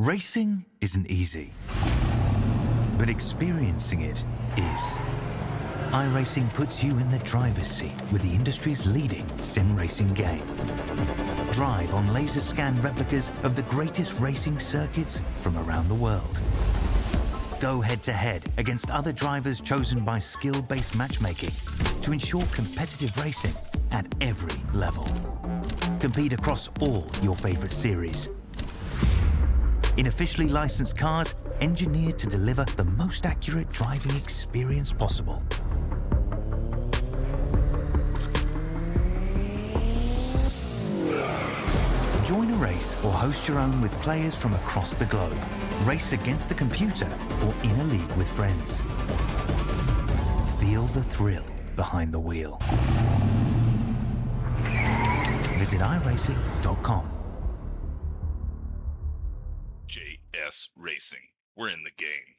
Racing isn't easy, but experiencing it is. iRacing puts you in the driver's seat with the industry's leading sim racing game. Drive on laser scan replicas of the greatest racing circuits from around the world. Go head-to-head against other drivers chosen by skill-based matchmaking to ensure competitive racing at every level. Compete across all your favorite series. In officially licensed cars, engineered to deliver the most accurate driving experience possible. Join a race or host your own with players from across the globe. Race against the computer or in a league with friends. Feel the thrill behind the wheel. Visit iRacing.com. JS Racing. We're in the game.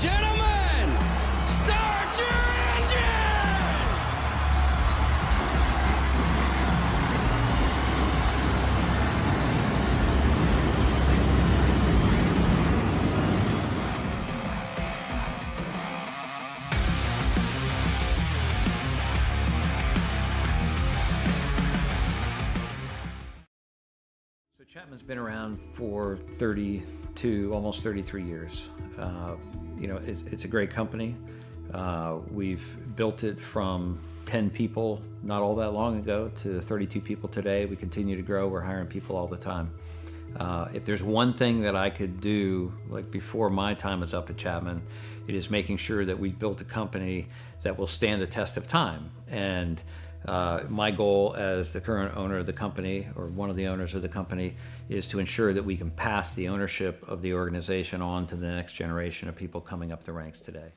Gentlemen, start your engine! So Chapman's been around for 32, almost 33 years. You know, it's a great company. We've built it from 10 people not all that long ago to 32 people today. We continue to grow. We're hiring people all the time. If there's one thing that I could do, like before my time is up at Chapman, it is making sure that we built a company that will stand the test of time. And my goal as the current owner of the company, or one of the owners of the company, is to ensure that we can pass the ownership of the organization on to the next generation of people coming up the ranks today.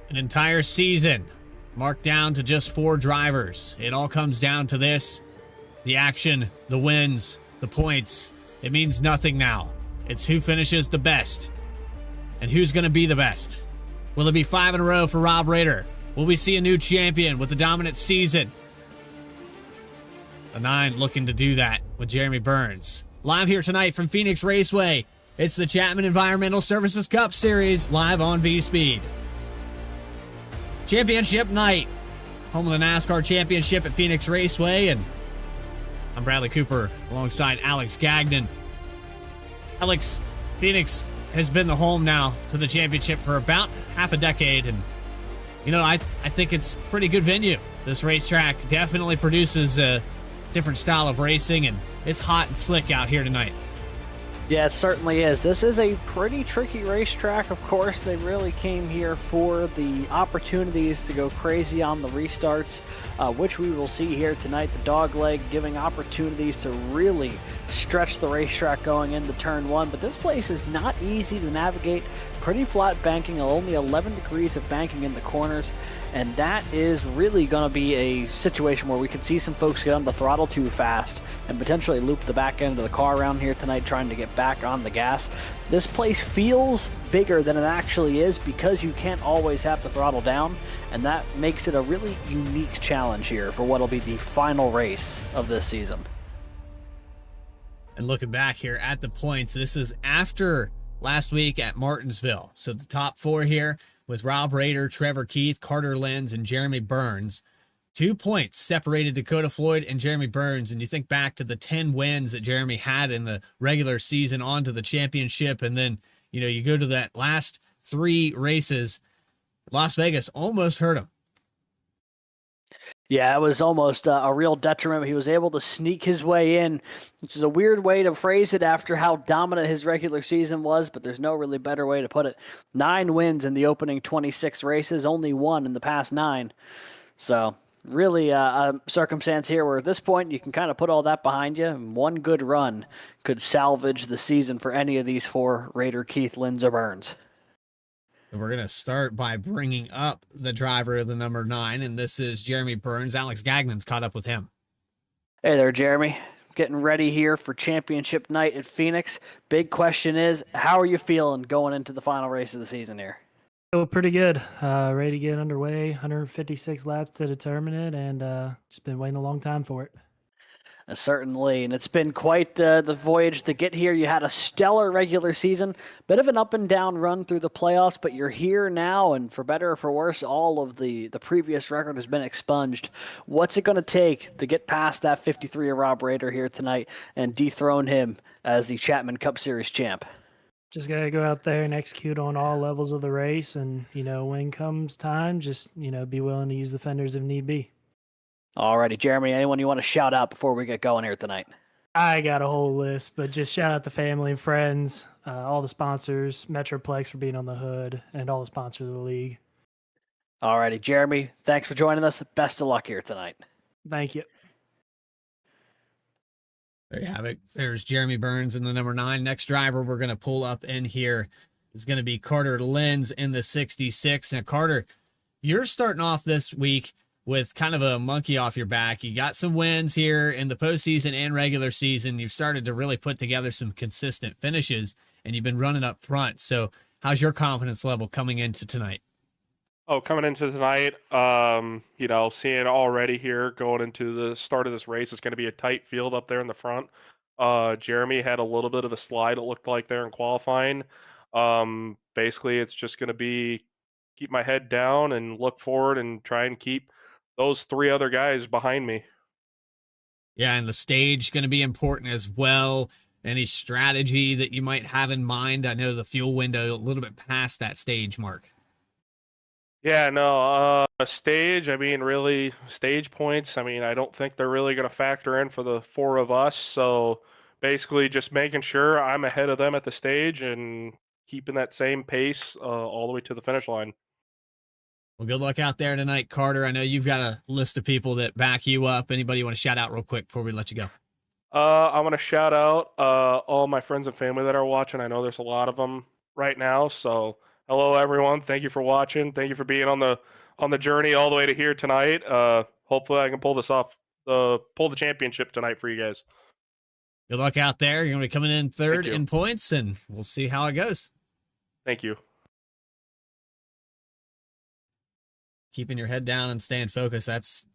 An entire season marked down to just 4 drivers. It all comes down to this. The action, the wins, the points. It means nothing now. It's who finishes the best. And who's going to be the best? Will it be 5 in a row for Rob Rader? Will we see a new champion with a dominant season? The 9 looking to do that with Jeremy Burns. Live here tonight from Phoenix Raceway. It's the Chapman Environmental Services Cup Series live on V-Speed. Championship night, home of the NASCAR Championship at Phoenix Raceway, and I'm Bradley Cooper alongside Alex Gagnon. Alex, Phoenix has been the home now to the championship for about half a decade, and you know, I think it's a pretty good venue. This racetrack definitely produces a different style of racing, and it's hot and slick out here tonight. Yeah, it certainly is. This is a pretty tricky racetrack, of course. They really came here for the opportunities to go crazy on the restarts, which we will see here tonight. The dog leg giving opportunities to really stretch the racetrack going into turn one. But this place is not easy to navigate. Pretty flat banking, only 11 degrees of banking in the corners. And that is really going to be a situation where we could see some folks get on the throttle too fast and potentially loop the back end of the car around here tonight trying to get back on the gas. This place feels bigger than it actually is because you can't always have the throttle down, and that makes it a really unique challenge here for what will be the final race of this season. And looking back here at the points, this is after last week at Martinsville. So the top four here with Rob Rader, Trevor Keith, Carter Lenz, and Jeremy Burns. 2 points separated Dakota Floyd and Jeremy Burns. And you think back to the 10 wins that Jeremy had in the regular season onto the championship. And then, you go to that last 3 races. Las Vegas almost hurt him. Yeah, it was almost a real detriment. He was able to sneak his way in, which is a weird way to phrase it after how dominant his regular season was, but there's no really better way to put it. 9 wins in the opening 26 races, only 1 in the past 9. So really a circumstance here where at this point you can kind of put all that behind you, and one good run could salvage the season for any of these 4, Rader, Keith, Lenz, or Burns. And we're going to start by bringing up the driver of the number 9, and this is Jeremy Burns. Alex Gagman's caught up with him. Hey there, Jeremy. Getting ready here for championship night at Phoenix. Big question is, how are you feeling going into the final race of the season here? Feel pretty good. Ready to get underway. 156 laps to determine it, and just been waiting a long time for it. Certainly, and it's been quite the voyage to get here. You had a stellar regular season, bit of an up and down run through the playoffs, but you're here now, and for better or for worse, all of the previous record has been expunged. What's it going to take to get past that 53 of Rob Rader here tonight and dethrone him as the Chapman Cup Series champ? Just got to go out there and execute on all levels of the race, and, when comes time, just, be willing to use the fenders if need be. Alrighty, Jeremy, anyone you want to shout out before we get going here tonight? I got a whole list, but just shout out the family and friends, all the sponsors, Metroplex for being on the hood, and all the sponsors of the league. Alrighty, Jeremy, thanks for joining us. Best of luck here tonight. Thank you. There you have it. There's Jeremy Burns in the number 9. Next driver we're going to pull up in here is going to be Carter Lenz in the 66. Now, Carter, you're starting off this week with kind of a monkey off your back. You got some wins here in the postseason and regular season. You've started to really put together some consistent finishes, and you've been running up front. So how's your confidence level coming into tonight? Oh, coming into tonight, seeing already here going into the start of this race, it's going to be a tight field up there in the front. Jeremy had a little bit of a slide, it looked like, there in qualifying. Basically, it's just going to be keep my head down and look forward and try and keep those 3 other guys behind me. Yeah, and the stage going to be important as well. Any strategy that you might have in mind? I know the fuel window a little bit past that stage mark. Yeah, no, stage, really stage points. I don't think they're really going to factor in for the 4 of us. So basically just making sure I'm ahead of them at the stage and keeping that same pace all the way to the finish line. Well, good luck out there tonight, Carter. I know you've got a list of people that back you up. Anybody you want to shout out real quick before we let you go? I want to shout out all my friends and family that are watching. I know there's a lot of them right now. So hello, everyone. Thank you for watching. Thank you for being on the journey all the way to here tonight. Hopefully I can pull this off, pull the championship tonight for you guys. Good luck out there. You're going to be coming in 3rd in points, and we'll see how it goes. Thank you. Keeping your head down and staying focused, that's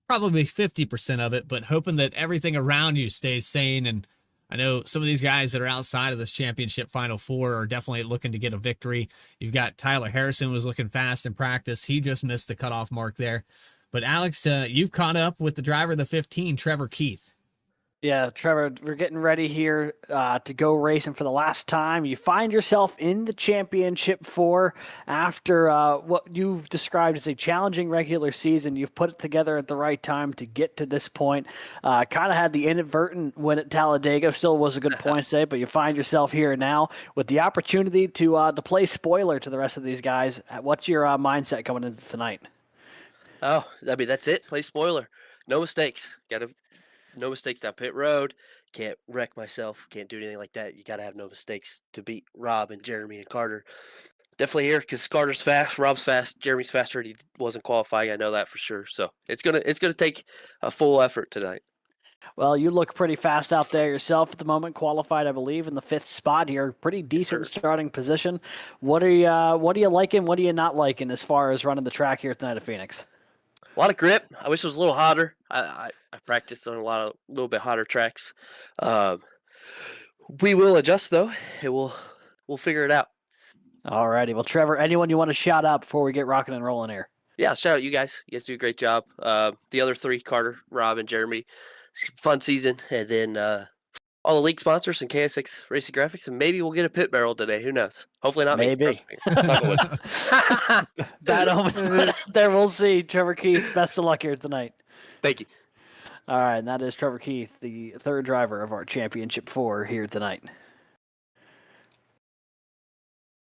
probably 50% of it, but hoping that everything around you stays sane. And I know some of these guys that are outside of this championship Final Four are definitely looking to get a victory. You've got Tyler Harrison was looking fast in practice. He just missed the cutoff mark there. But Alex, you've caught up with the driver of the 15, Trevor Keith. Yeah, Trevor, we're getting ready here to go racing for the last time. You find yourself in the championship 4 after what you've described as a challenging regular season. You've put it together at the right time to get to this point. Kind of had the inadvertent win at Talladega. Still was a good point today, but you find yourself here now with the opportunity to play spoiler to the rest of these guys. What's your mindset coming into tonight? Oh, I mean, that's it. Play spoiler. No mistakes. No mistakes down pit road. Can't wreck myself. Can't do anything like that. You got to have no mistakes to beat Rob and Jeremy and Carter. Definitely here because Carter's fast, Rob's fast, Jeremy's faster. And he wasn't qualifying. I know that for sure. So it's gonna take a full effort tonight. Well, you look pretty fast out there yourself at the moment. Qualified, I believe, in the 5th spot here. Pretty decent starting position. What are you liking? What are you not liking as far as running the track here tonight at Phoenix? A lot of grip. I wish it was a little hotter. I practiced on a little bit hotter tracks. We will adjust though. We'll figure it out. All righty. Well, Trevor, anyone you want to shout out before we get rocking and rolling here? Yeah, shout out you guys. You guys do a great job. The other 3, Carter, Rob, and Jeremy. Fun season. And then all the league sponsors and KSX Racing Graphics, and maybe we'll get a pit barrel today. Who knows? Hopefully not. Maybe. Me. Bad omen there. We'll see. Trevor Keith, best of luck here tonight. Thank you. All right, and that is Trevor Keith, the 3rd driver of our Championship 4 here tonight.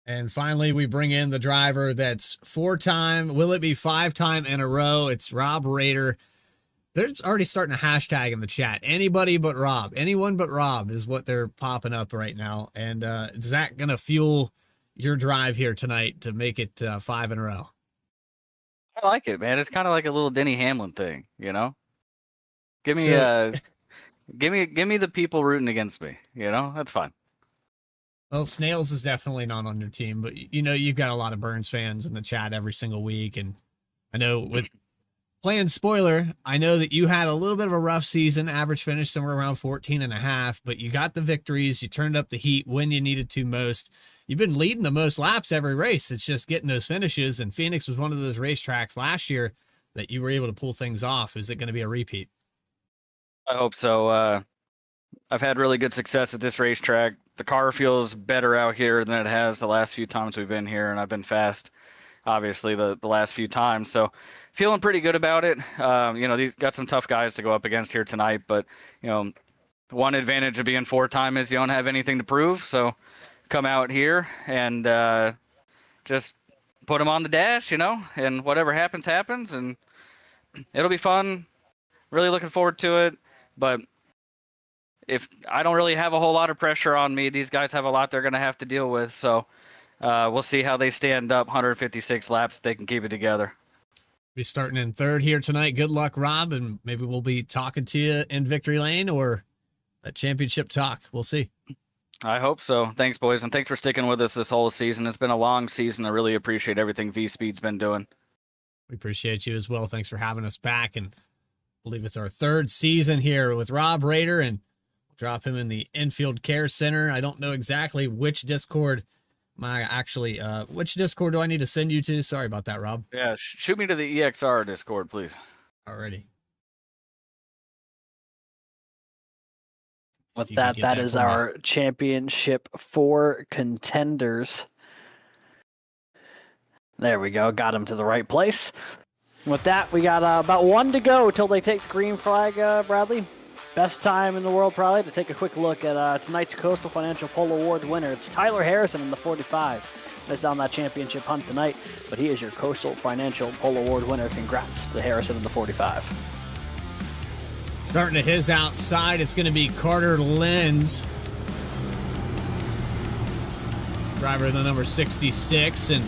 And finally, we bring in the driver that's 4-time. Will it be 5-time in a row? It's Rob Rader. They're already starting a hashtag in the chat. Anybody but Rob. Anyone but Rob is what they're popping up right now. And is that going to fuel your drive here tonight to make it 5 in a row? I like it, man. It's kind of like a little Denny Hamlin thing, you know? Give me give me the people rooting against me, you know? That's fine. Well, Snails is definitely not on your team, but you know you've got a lot of Burns fans in the chat every single week, and I know with playing spoiler, I know that you had a little bit of a rough season, average finish somewhere around 14.5, but you got the victories, you turned up the heat when you needed to most. You've been leading the most laps every race. It's just getting those finishes, and Phoenix was one of those racetracks last year that you were able to pull things off. Is it going to be a repeat? I hope so. I've had really good success at this racetrack. The car feels better out here than it has the last few times we've been here, and I've been fast, obviously, the last few times. So feeling pretty good about it. You know, these got some tough guys to go up against here tonight, but, you know, one advantage of being 4-time is you don't have anything to prove. So come out here and just put them on the dash, you know, and whatever happens, happens, and it'll be fun. Really looking forward to it. But if I don't really have a whole lot of pressure on me, these guys have a lot they're going to have to deal with. So we'll see how they stand up 156 laps. They can keep it together. Be starting in 3rd here tonight. Good luck, Rob, and maybe we'll be talking to you in Victory Lane or a championship talk. We'll see. I hope so. Thanks, boys, and thanks for sticking with us this whole season. It's been a long season. I really appreciate everything V-Speed's been doing. We appreciate you as well. Thanks for having us back, and I believe it's our 3rd season here with Rob Rader, and we'll drop him in the Infield Care Center. I don't know exactly which Discord which Discord do I need to send you to? Sorry about that, Rob. Yeah, shoot me to the EXR Discord, please. Alrighty. With that is our Championship 4 contenders. There we go. Got him to the right place. With that, we got about 1 to go till they take the green flag, Bradley. Best time in the world, probably, to take a quick look at tonight's Coastal Financial Pole Award winner. It's Tyler Harrison in the 45. Missed on that championship hunt tonight, but he is your Coastal Financial Pole Award winner. Congrats to Harrison in the 45. Starting to his outside, it's going to be Carter Lenz, driver of the number 66, and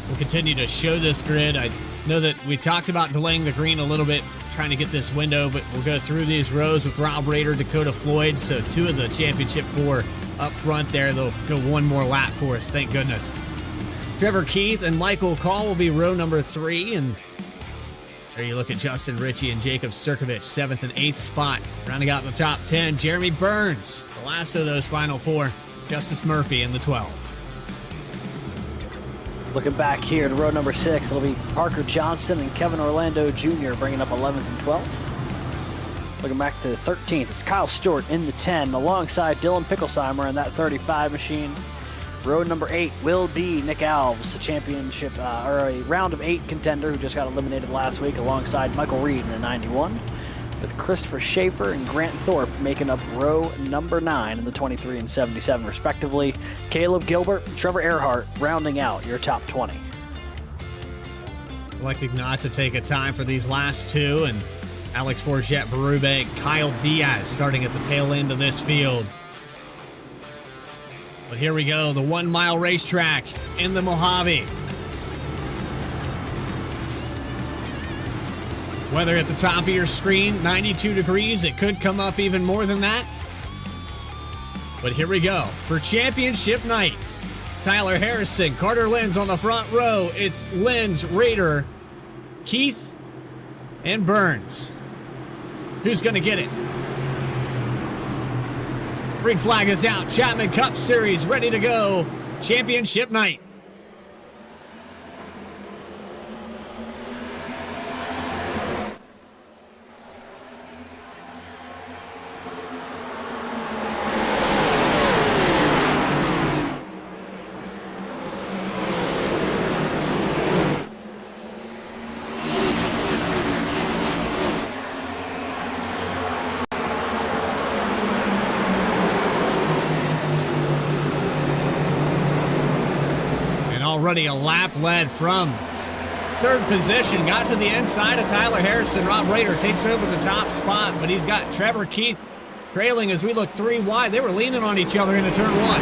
we'll continue to show this grid. I know that we talked about delaying the green a little bit, trying to get this window, but we'll go through these rows with Rob Rader, Dakota Floyd. So 2 of the Championship 4 up front there. They'll go 1 more lap for us, thank goodness. Trevor Keith and Michael Call will be row number 3, and there you look at Justin Ritchie and Jacob Sirkovich, 7th and 8th spot. Rounding out the top 10, Jeremy Burns, the last of those final 4, Justice Murphy in the 12. Looking back here to row number 6, it'll be Parker Johnson and Kevin Orlando Jr. bringing up 11th and 12th. Looking back to 13th, it's Kyle Stewart in the 10 alongside Dylan Picklesheimer in that 35 machine. Row number 8 will be Nick Alves, a championship or a round of 8 contender who just got eliminated last week alongside Michael Reed in the 91, with Christopher Schaefer and Grant Thorpe making up row number 9 in the 23 and 77 respectively. Caleb Gilbert and Trevor Erhardt rounding out your top 20. Electing not to take a time for these last two, and Alex Forget, Berube, Kyle Diaz starting at the tail end of this field. But here we go, the 1 mile racetrack in the Mojave. Weather at the top of your screen, 92 degrees. It could come up even more than that. But here we go for championship night. Tyler Harrison, Carter Lenz on the front row. It's Lenz, Rader, Keith, and Burns. Who's going to get it? Green flag is out. Chapman Cup Series ready to go. Championship night. Already a lap led from third position. Got to the inside of Tyler Harrison. Rob Rader takes over the top spot, but he's got Trevor Keith trailing as we look 3 wide. They were leaning on each other into turn 1.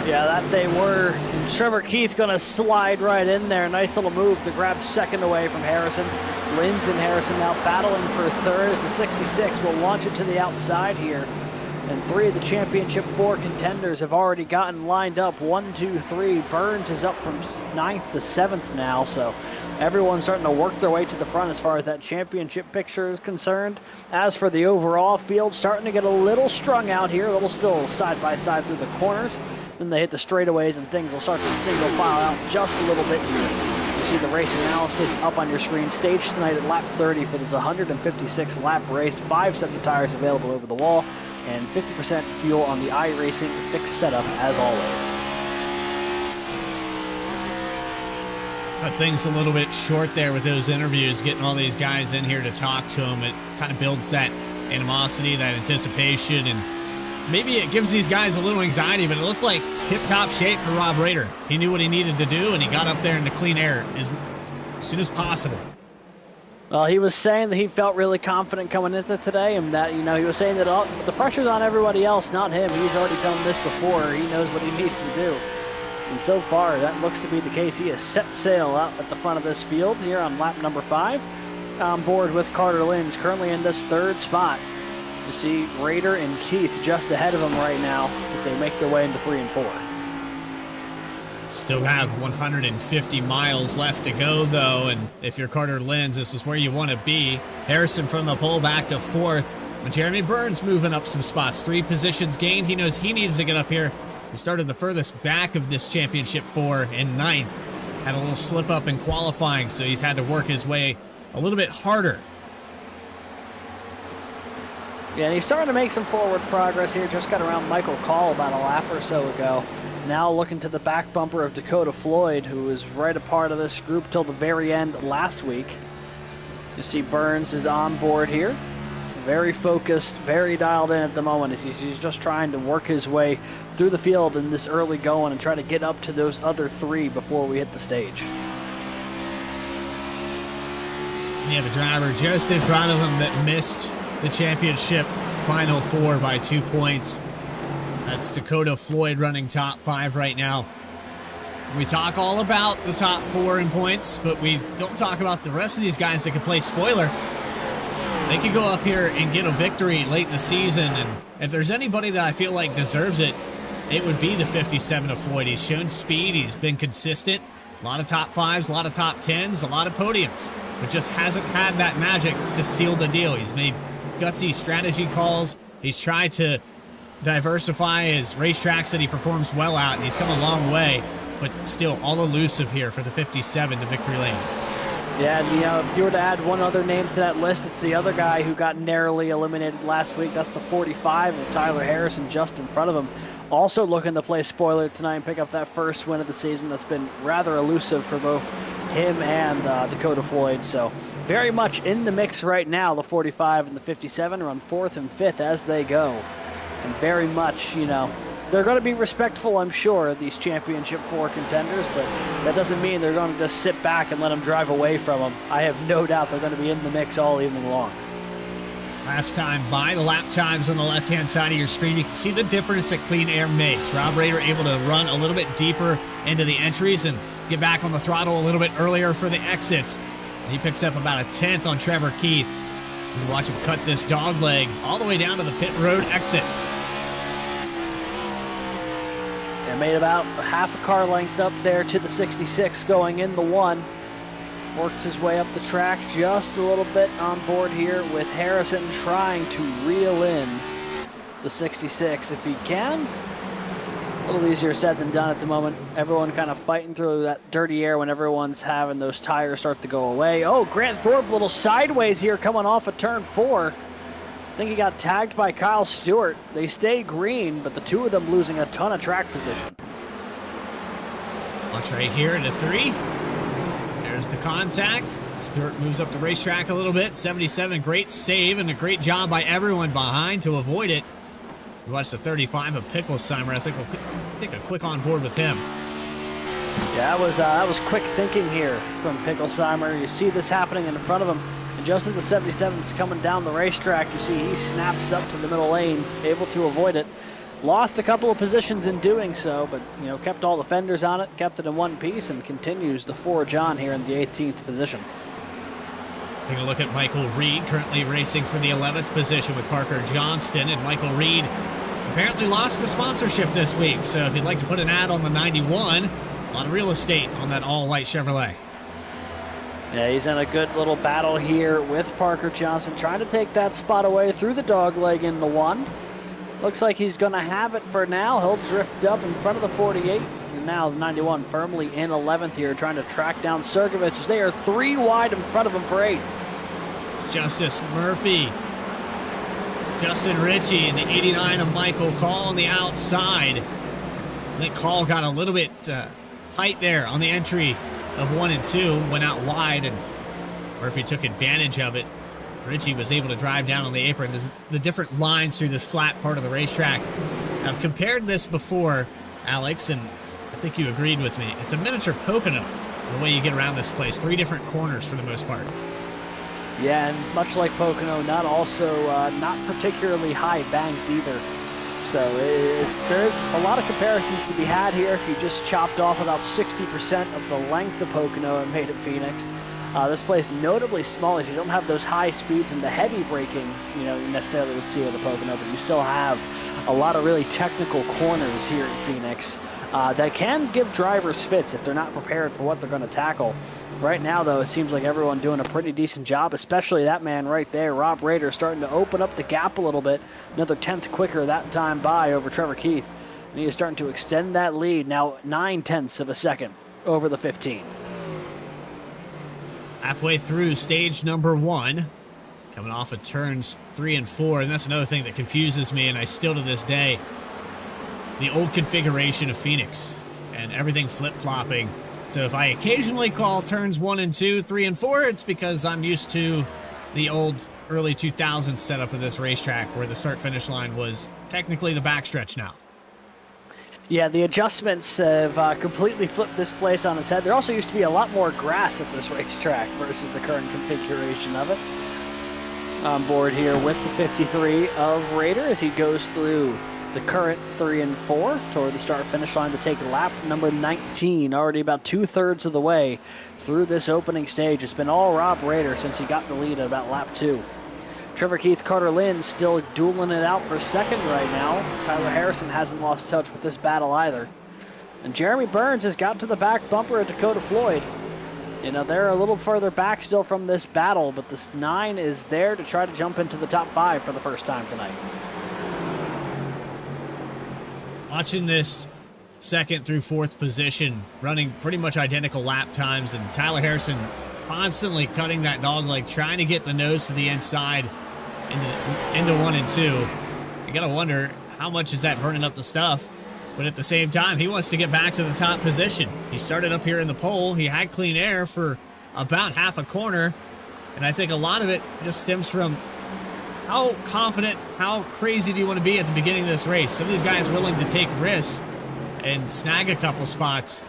Yeah, that they were. Trevor Keith going to slide right in there. Nice little move to grab second away from Harrison. Lenz and Harrison now battling for third as the 66 will launch it to the outside here. And 3 of the championship 4 contenders have already gotten lined up. 1, 2, 3. Burns is up from 9th to 7th now, so everyone's starting to work their way to the front as far as that championship picture is concerned. As for the overall field, starting to get a little strung out here, a little still side by side through the corners. Then they hit the straightaways and things will start to single file out just a little bit here. You see the race analysis up on your screen. Staged tonight at lap 30 for this 156 lap race. 5 sets of tires available over the wall, and 50% fuel on the iRacing fixed setup as always. Cut things a little bit short there with those interviews, getting all these guys in here to talk to them. It kind of builds that animosity, that anticipation, and maybe it gives these guys a little anxiety, but it looked like tip-top shape for Rob Rader. He knew what he needed to do, and he got up there into clean air as soon as possible. Well, he was saying that he felt really confident coming into today, and that, he was saying that the pressure's on everybody else, not him. He's already done this before. He knows what he needs to do. And so far, that looks to be the case. He has set sail out at the front of this field here on lap number 5. On board with Carter Lenz, currently in this 3rd spot. You see Rader and Keith just ahead of him right now as they make their way into 3 and 4. Still have 150 miles left to go, though, and if you're Carter Lenz, this is where you want to be. Harrison from the pole back to 4th. And Jeremy Burns moving up some spots. 3 positions gained. He knows he needs to get up here. He started the furthest back of this championship 4 in 9th. Had a little slip up in qualifying, so he's had to work his way a little bit harder. Yeah, and he's starting to make some forward progress here. Just got around Michael Call about a lap or so ago. Now looking to the back bumper of Dakota Floyd, who was right a part of this group till the very end last week. You see Burns is on board here. Very focused, very dialed in at the moment. He's just trying to work his way through the field in this early going and try to get up to those other 3 before we hit the stage. You have a driver just in front of him that missed the championship final 4 by 2 points. That's Dakota Floyd running top 5 right now. We talk all about the top 4 in points, but we don't talk about the rest of these guys that can play spoiler. They could go up here and get a victory late in the season, and if there's anybody that I feel like deserves it, it would be the 57 of Floyd. He's shown speed, he's been consistent, a lot of top 5s, a lot of top 10s, a lot of podiums, but just hasn't had that magic to seal the deal. He's made gutsy strategy calls, he's tried to diversify his racetracks that he performs well at, and he's come a long way, but still all elusive here for the 57 to victory lane. Yeah, and if you were to add one other name to that list, it's the other guy who got narrowly eliminated last week. That's the 45 with Tyler Harrison just in front of him. Also looking to play spoiler tonight and pick up that first win of the season. That's been rather elusive for both him and Dakota Floyd. So very much in the mix right now. The 45 and the 57 run 4th and 5th as they go. And very much, they're going to be respectful, I'm sure, of these Championship 4 contenders, but that doesn't mean they're going to just sit back and let them drive away from them. I have no doubt they're going to be in the mix all evening long. Last time by the lap times on the left-hand side of your screen, you can see the difference that Clean Air makes. Rob Rader able to run a little bit deeper into the entries and get back on the throttle a little bit earlier for the exits. And he picks up about a 10th on Trevor Keith. You can watch him cut this dog leg all the way down to the pit road exit. Made about half a car length up there to the 66 going in the 1. Worked his way up the track just a little bit on board here with Harrison trying to reel in the 66 if he can. A little easier said than done at the moment. Everyone kind of fighting through that dirty air when everyone's having those tires start to go away. Oh, Grant Thorpe a little sideways here coming off of turn 4. I think he got tagged by Kyle Stewart. They stay green, but the two of them losing a ton of track position. Launch right here into 3. There's the contact. Stewart moves up the racetrack a little bit. 77, great save and a great job by everyone behind to avoid it. We watched the 35 of Picklesheimer. I think we'll take a quick on board with him. Yeah, that was quick thinking here from Picklesheimer. You see this happening in front of him. And just as the 77's coming down the racetrack, you see he snaps up to the middle lane, able to avoid it. Lost a couple of positions in doing so, but kept all the fenders on it, kept it in one piece, and continues the forge on here in the 18th position. Take a look at Michael Reed, currently racing for the 11th position with Parker Johnston, and Michael Reed apparently lost the sponsorship this week, so if you'd like to put an ad on the 91, a lot of real estate on that all-white Chevrolet. Yeah, he's in a good little battle here with Parker Johnson, trying to take that spot away through the dog leg in the 1. Looks like he's going to have it for now. He'll drift up in front of the 48. And now the 91 firmly in 11th here, trying to track down Sergovich as they are 3 wide in front of him for 8th. It's Justice Murphy. Justin Ritchie and the 89 of Michael Call on the outside. I think Call got a little bit tight there on the entry of 1 and 2, went out wide, and Murphy took advantage of it. Ritchie was able to drive down on the apron. There's the different lines through this flat part of the racetrack. I've compared this before, Alex, and I think you agreed with me. It's a miniature Pocono, the way you get around this place. 3 different corners for the most part. Yeah, and much like Pocono, not particularly high banked either. So there's a lot of comparisons to be had here. If you just chopped off about 60% of the length of Pocono and made it Phoenix. This place notably small as you don't have those high speeds and the heavy braking, you necessarily would see with the Pocono, but you still have a lot of really technical corners here in Phoenix that can give drivers fits if they're not prepared for what they're going to tackle. Right now, though, it seems like everyone doing a pretty decent job, especially that man right there, Rob Rader, starting to open up the gap a little bit. Another 10th quicker that time by over Trevor Keith. And he is starting to extend that lead, now 9/10 of a second over the 15. Halfway through stage number 1, coming off of turns 3 and 4, and that's another thing that confuses me, and I still to this day, the old configuration of Phoenix and everything flip-flopping. So if I occasionally call turns 1 and 2, 3 and 4, it's because I'm used to the old early 2000s setup of this racetrack where the start-finish line was technically the backstretch now. Yeah, the adjustments have completely flipped this place on its head. There also used to be a lot more grass at this racetrack versus the current configuration of it. On board here with the 53 of Rader as he goes through the current 3 and 4 toward the start-finish line to take lap number 19, already about 2/3 of the way through this opening stage. It's been all Rob Rader since he got the lead at about lap 2. Trevor Keith, Carter Lynn still dueling it out for second right now. Tyler Harrison hasn't lost touch with this battle either. And Jeremy Burns has got to the back bumper of Dakota Floyd. They're a little further back still from this battle, but this 9 is there to try to jump into the top 5 for the first time tonight. Watching this 2nd through 4th position, running pretty much identical lap times, and Tyler Harrison constantly cutting that dog leg, trying to get the nose to the inside into 1 and 2. You gotta wonder how much is that burning up the stuff. But at the same time, he wants to get back to the top position. He started up here in the pole. He had clean air for about half a corner. And I think a lot of it just stems from how confident, how crazy do you want to be at the beginning of this race? Some of these guys are willing to take risks and snag a couple spots.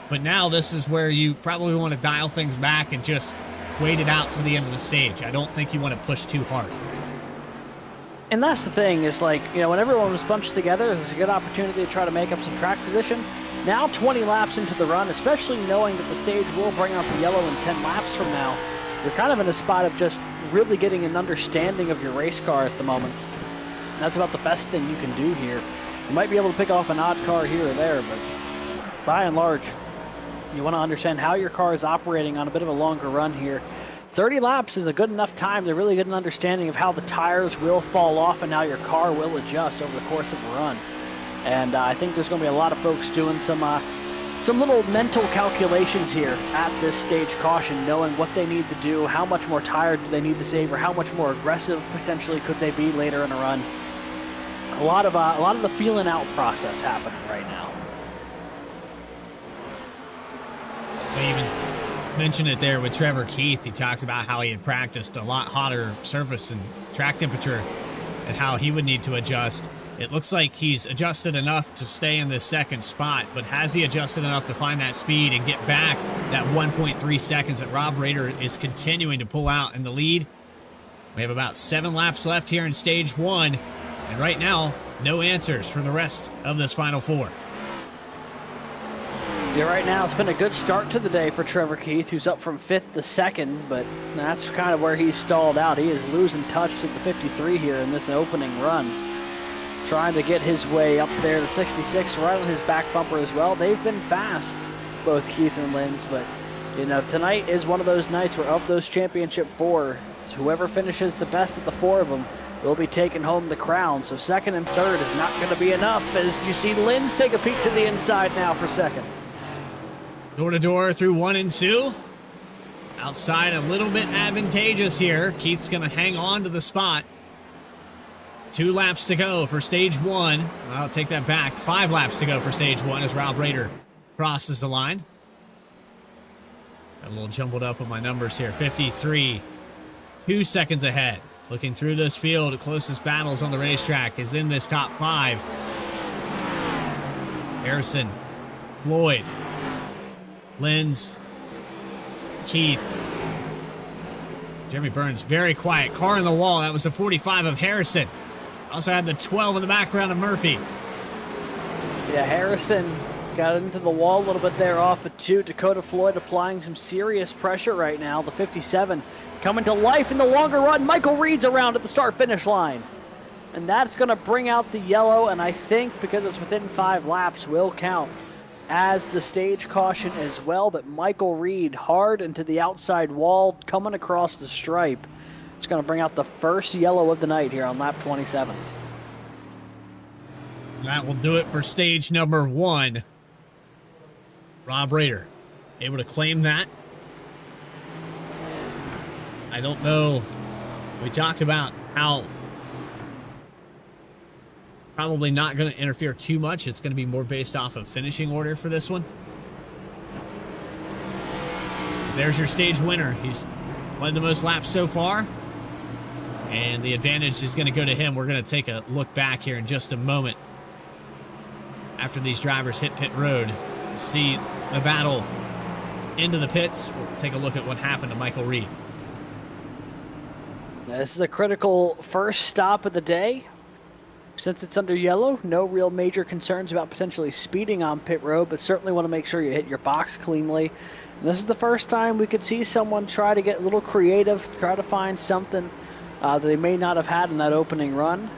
But now this is where you probably want to dial things back and just wait it out to the end of the stage. I don't think you want to push too hard. And that's the thing, is like, you know, when everyone was bunched together, there's a good opportunity to try to make up some track position. Now 20 laps into the run, especially knowing that the stage will bring out the yellow in 10 laps from now, you're kind of in a spot of just really getting an understanding of your race car at the moment. And that's about the best thing you can do here. You might be able to pick off an odd car here or there, but by and large, you want to understand how your car is operating on a bit of a longer run here. 30 laps is a good enough time to really get an understanding of how the tires will fall off and how your car will adjust over the course of the run. And I think there's going to be a lot of folks doing some little mental calculations here at this stage caution, knowing what they need to do, how much more tire do they need to save, or how much more aggressive potentially could they be later in a run. A lot of the feeling out process happening right now. I even mentioned it there with Trevor Keith. He talked about how he had practiced a lot hotter surface and track temperature and how he would need to adjust. It looks like he's adjusted enough to stay in this second spot, but has he adjusted enough to find that speed and get back that 1.3 seconds that Rob Rader is continuing to pull out in the lead? We have about 7 laps left here in stage 1, and right now, no answers for the rest of this final 4. Yeah, right now it's been a good start to the day for Trevor Keith, who's up from 5th to 2nd, but that's kind of where he's stalled out. He is losing touch at the 53 here in this opening run. Trying to get his way up there to 66, right on his back bumper as well. They've been fast, both Keith and Linz, but you know, tonight is one of those nights where of those championship 4, whoever finishes the best of the 4 of them will be taking home the crown. So 2nd and 3rd is not going to be enough, as you see Linz take a peek to the inside now for 2nd. Door to door through 1 and 2. Outside a little bit advantageous here. Keith's going to hang on to the spot. 2 laps to go for stage 1. I'll take that back. 5 laps to go for stage 1 as Rob Rader crosses the line. Got a little jumbled up with my numbers here. 53. 2 seconds ahead. Looking through this field, the closest battles on the racetrack is in this top 5. Harrison, Floyd, Linz, Keith, Jeremy Burns, very quiet. Car in the wall. That was the 45 of Harrison. Also had the 12 in the background of Murphy. Yeah, Harrison got into the wall a little bit there off of 2. Dakota Floyd applying some serious pressure right now. The 57 coming to life in the longer run. Michael Reed's around at the start-finish line. And that's going to bring out the yellow, and I think because it's within 5 laps will count as the stage caution as well. But Michael Reed hard into the outside wall, coming across the stripe. It's going to bring out the first yellow of the night here on lap 27. That will do it for stage number 1. Rob Rader able to claim that. I don't know. We talked about how probably not going to interfere too much. It's going to be more based off of finishing order for this one. There's your stage winner. He's led the most laps so far, and the advantage is going to go to him. We're going to take a look back here in just a moment. After these drivers hit pit road, we'll see the battle into the pits. We'll take a look at what happened to Michael Reed. This is a critical first stop of the day. Since it's under yellow, no real major concerns about potentially speeding on pit road, but certainly want to make sure you hit your box cleanly. And this is the first time we could see someone try to get a little creative, try to find something that they may not have had in that opening run.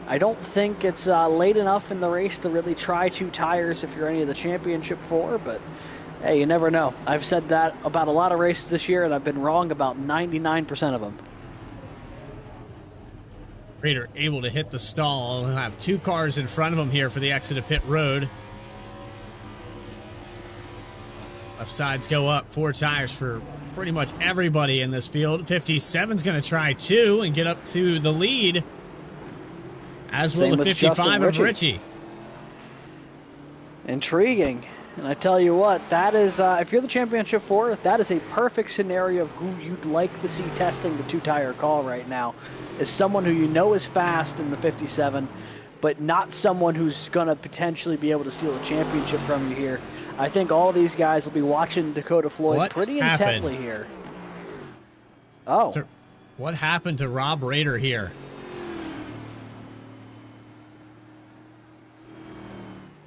I don't think it's late enough in the race to really try 2 tires if you're any of the championship 4, but hey, you never know. I've said that about a lot of races this year, and I've been wrong about 99% of them. Rader able to hit the stall. He'll have 2 cars in front of him here for the exit of pit road. Left sides go up. 4 tires for pretty much everybody in this field. 57's going to try too and get up to the lead, as will Same the with Justin 55 of Richie. Intriguing. And I tell you what, that is, if you're the championship 4, that is a perfect scenario of who you'd like to see testing the 2-tire call right now. Is someone who you know is fast in the 57, but not someone who's going to potentially be able to steal a championship from you here. I think all these guys will be watching Dakota Floyd pretty intently here. Oh. So what happened to Rob Rader here?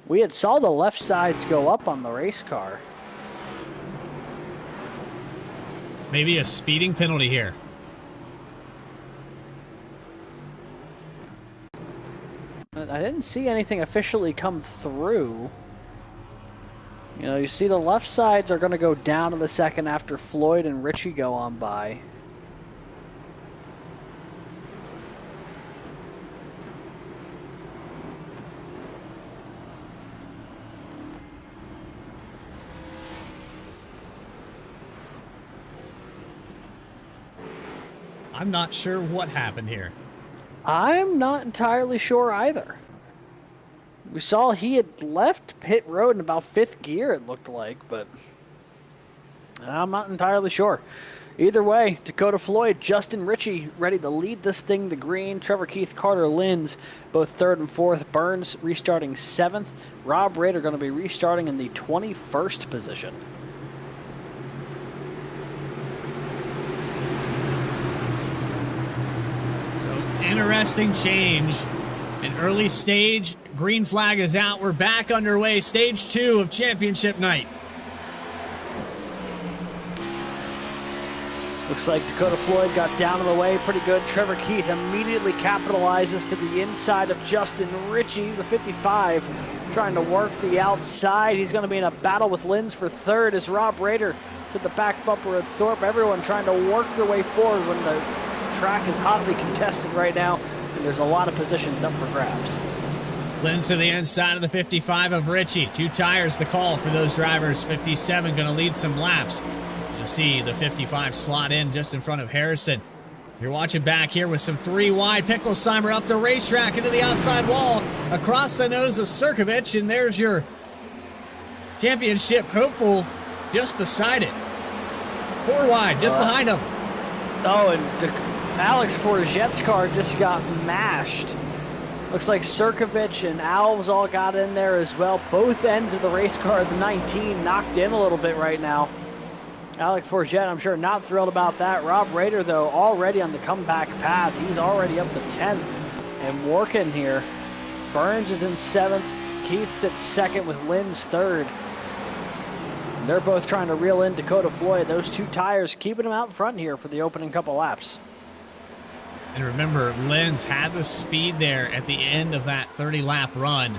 We had saw the left sides go up on the race car. Maybe a speeding penalty here. I didn't see anything officially come through. You know, you see the left sides are going to go down in the second after Floyd and Richie go on by. I'm not sure what happened here. I'm not entirely sure either. We saw he had left pit road in about 5th gear, it looked like, but I'm not entirely sure. Either way, Dakota Floyd, Justin Ritchie ready to lead this thing to green. Trevor Keith, Carter Linz, both 3rd and 4th. Burns restarting 7th. Rob Rader going to be restarting in the 21st position. So, interesting change. An early stage, green flag is out. We're back underway, stage 2 of championship night. Looks like Dakota Floyd got down to the way pretty good. Trevor Keith immediately capitalizes to the inside of Justin Ritchie, the 55, trying to work the outside. He's going to be in a battle with Linz for 3rd as Rob Rader to the back bumper of Thorpe. Everyone trying to work their way forward when the track is hotly contested right now, and there's a lot of positions up for grabs. Linz to the inside of the 55 of Ritchie. 2 tires to call for those drivers. 57 going to lead some laps. You see the 55 slot in just in front of Harrison. You're watching back here with some 3 wide. Picklesheimer up the racetrack into the outside wall, across the nose of Sirkovich, and there's your championship hopeful just beside it. 4 wide, just behind him. Oh, and Alex Forget's car just got mashed. Looks like Sirkovich and Alves all got in there as well. Both ends of the race car, the 19, knocked in a little bit right now. Alex Forget, I'm sure, not thrilled about that. Rob Rader, though, already on the comeback path. He's already up to 10th and working here. Burns is in 7th. Keith sits 2nd with Linz 3rd. And they're both trying to reel in Dakota Floyd. Those 2 tires keeping him out front here for the opening couple laps. And remember, Linz had the speed there at the end of that 30-lap run.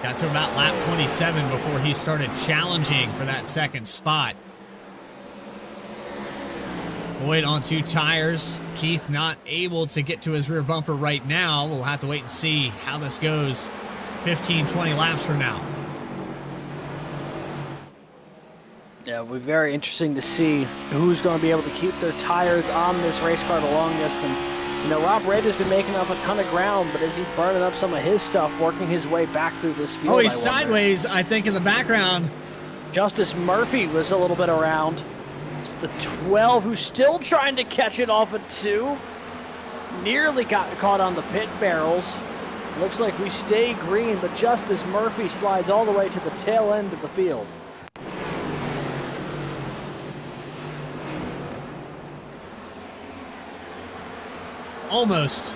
Got to about lap 27 before he started challenging for that 2nd spot. Floyd on 2 tires. Keith not able to get to his rear bumper right now. We'll have to wait and see how this goes 15, 20 laps from now. Yeah, it'll be very interesting to see who's going to be able to keep their tires on this race car the longest. And, you know, Rob Rader's been making up a ton of ground, but is he burning up some of his stuff, working his way back through this field? Oh, he's sideways, I think, in the background. Justice Murphy was a little bit around. It's the 12 who's still trying to catch it off of 2. Nearly got caught on the pit barrels. Looks like we stay green, but Justice Murphy slides all the way to the tail end of the field. Almost.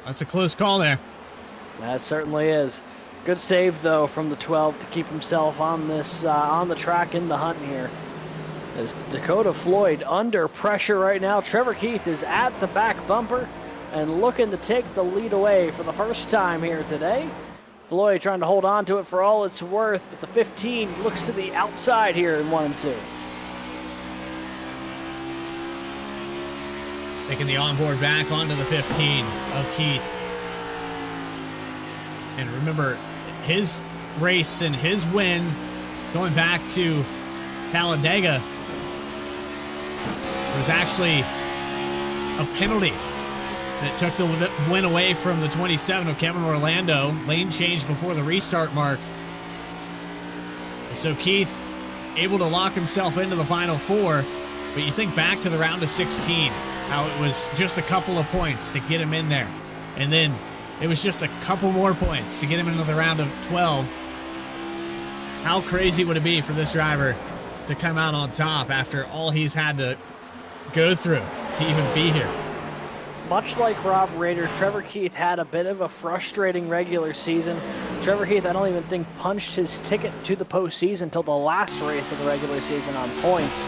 That's a close call there. That certainly is. Good save, though, from the 12 to keep himself on this on the track in the hunt here. As Dakota Floyd under pressure right now. Trevor Keith is at the back bumper and looking to take the lead away for the first time here today. Floyd trying to hold on to it for all it's worth, but the 15 looks to the outside here in 1 and 2. Taking the onboard back onto the 15 of Keith. And remember, his race and his win going back to Talladega was actually a penalty that took the win away from the 27 of Kevin Orlando. Lane change before the restart mark. And so Keith able to lock himself into the final four. But you think back to the round of 16, how it was just a couple of points to get him in there. And then it was just a couple more points to get him into the round of 12. How crazy would it be for this driver to come out on top after all he's had to go through to even be here? Much like Rob Rader, Trevor Keith had a bit of a frustrating regular season. Trevor Keith, I don't even think, punched his ticket to the postseason until the last race of the regular season on points.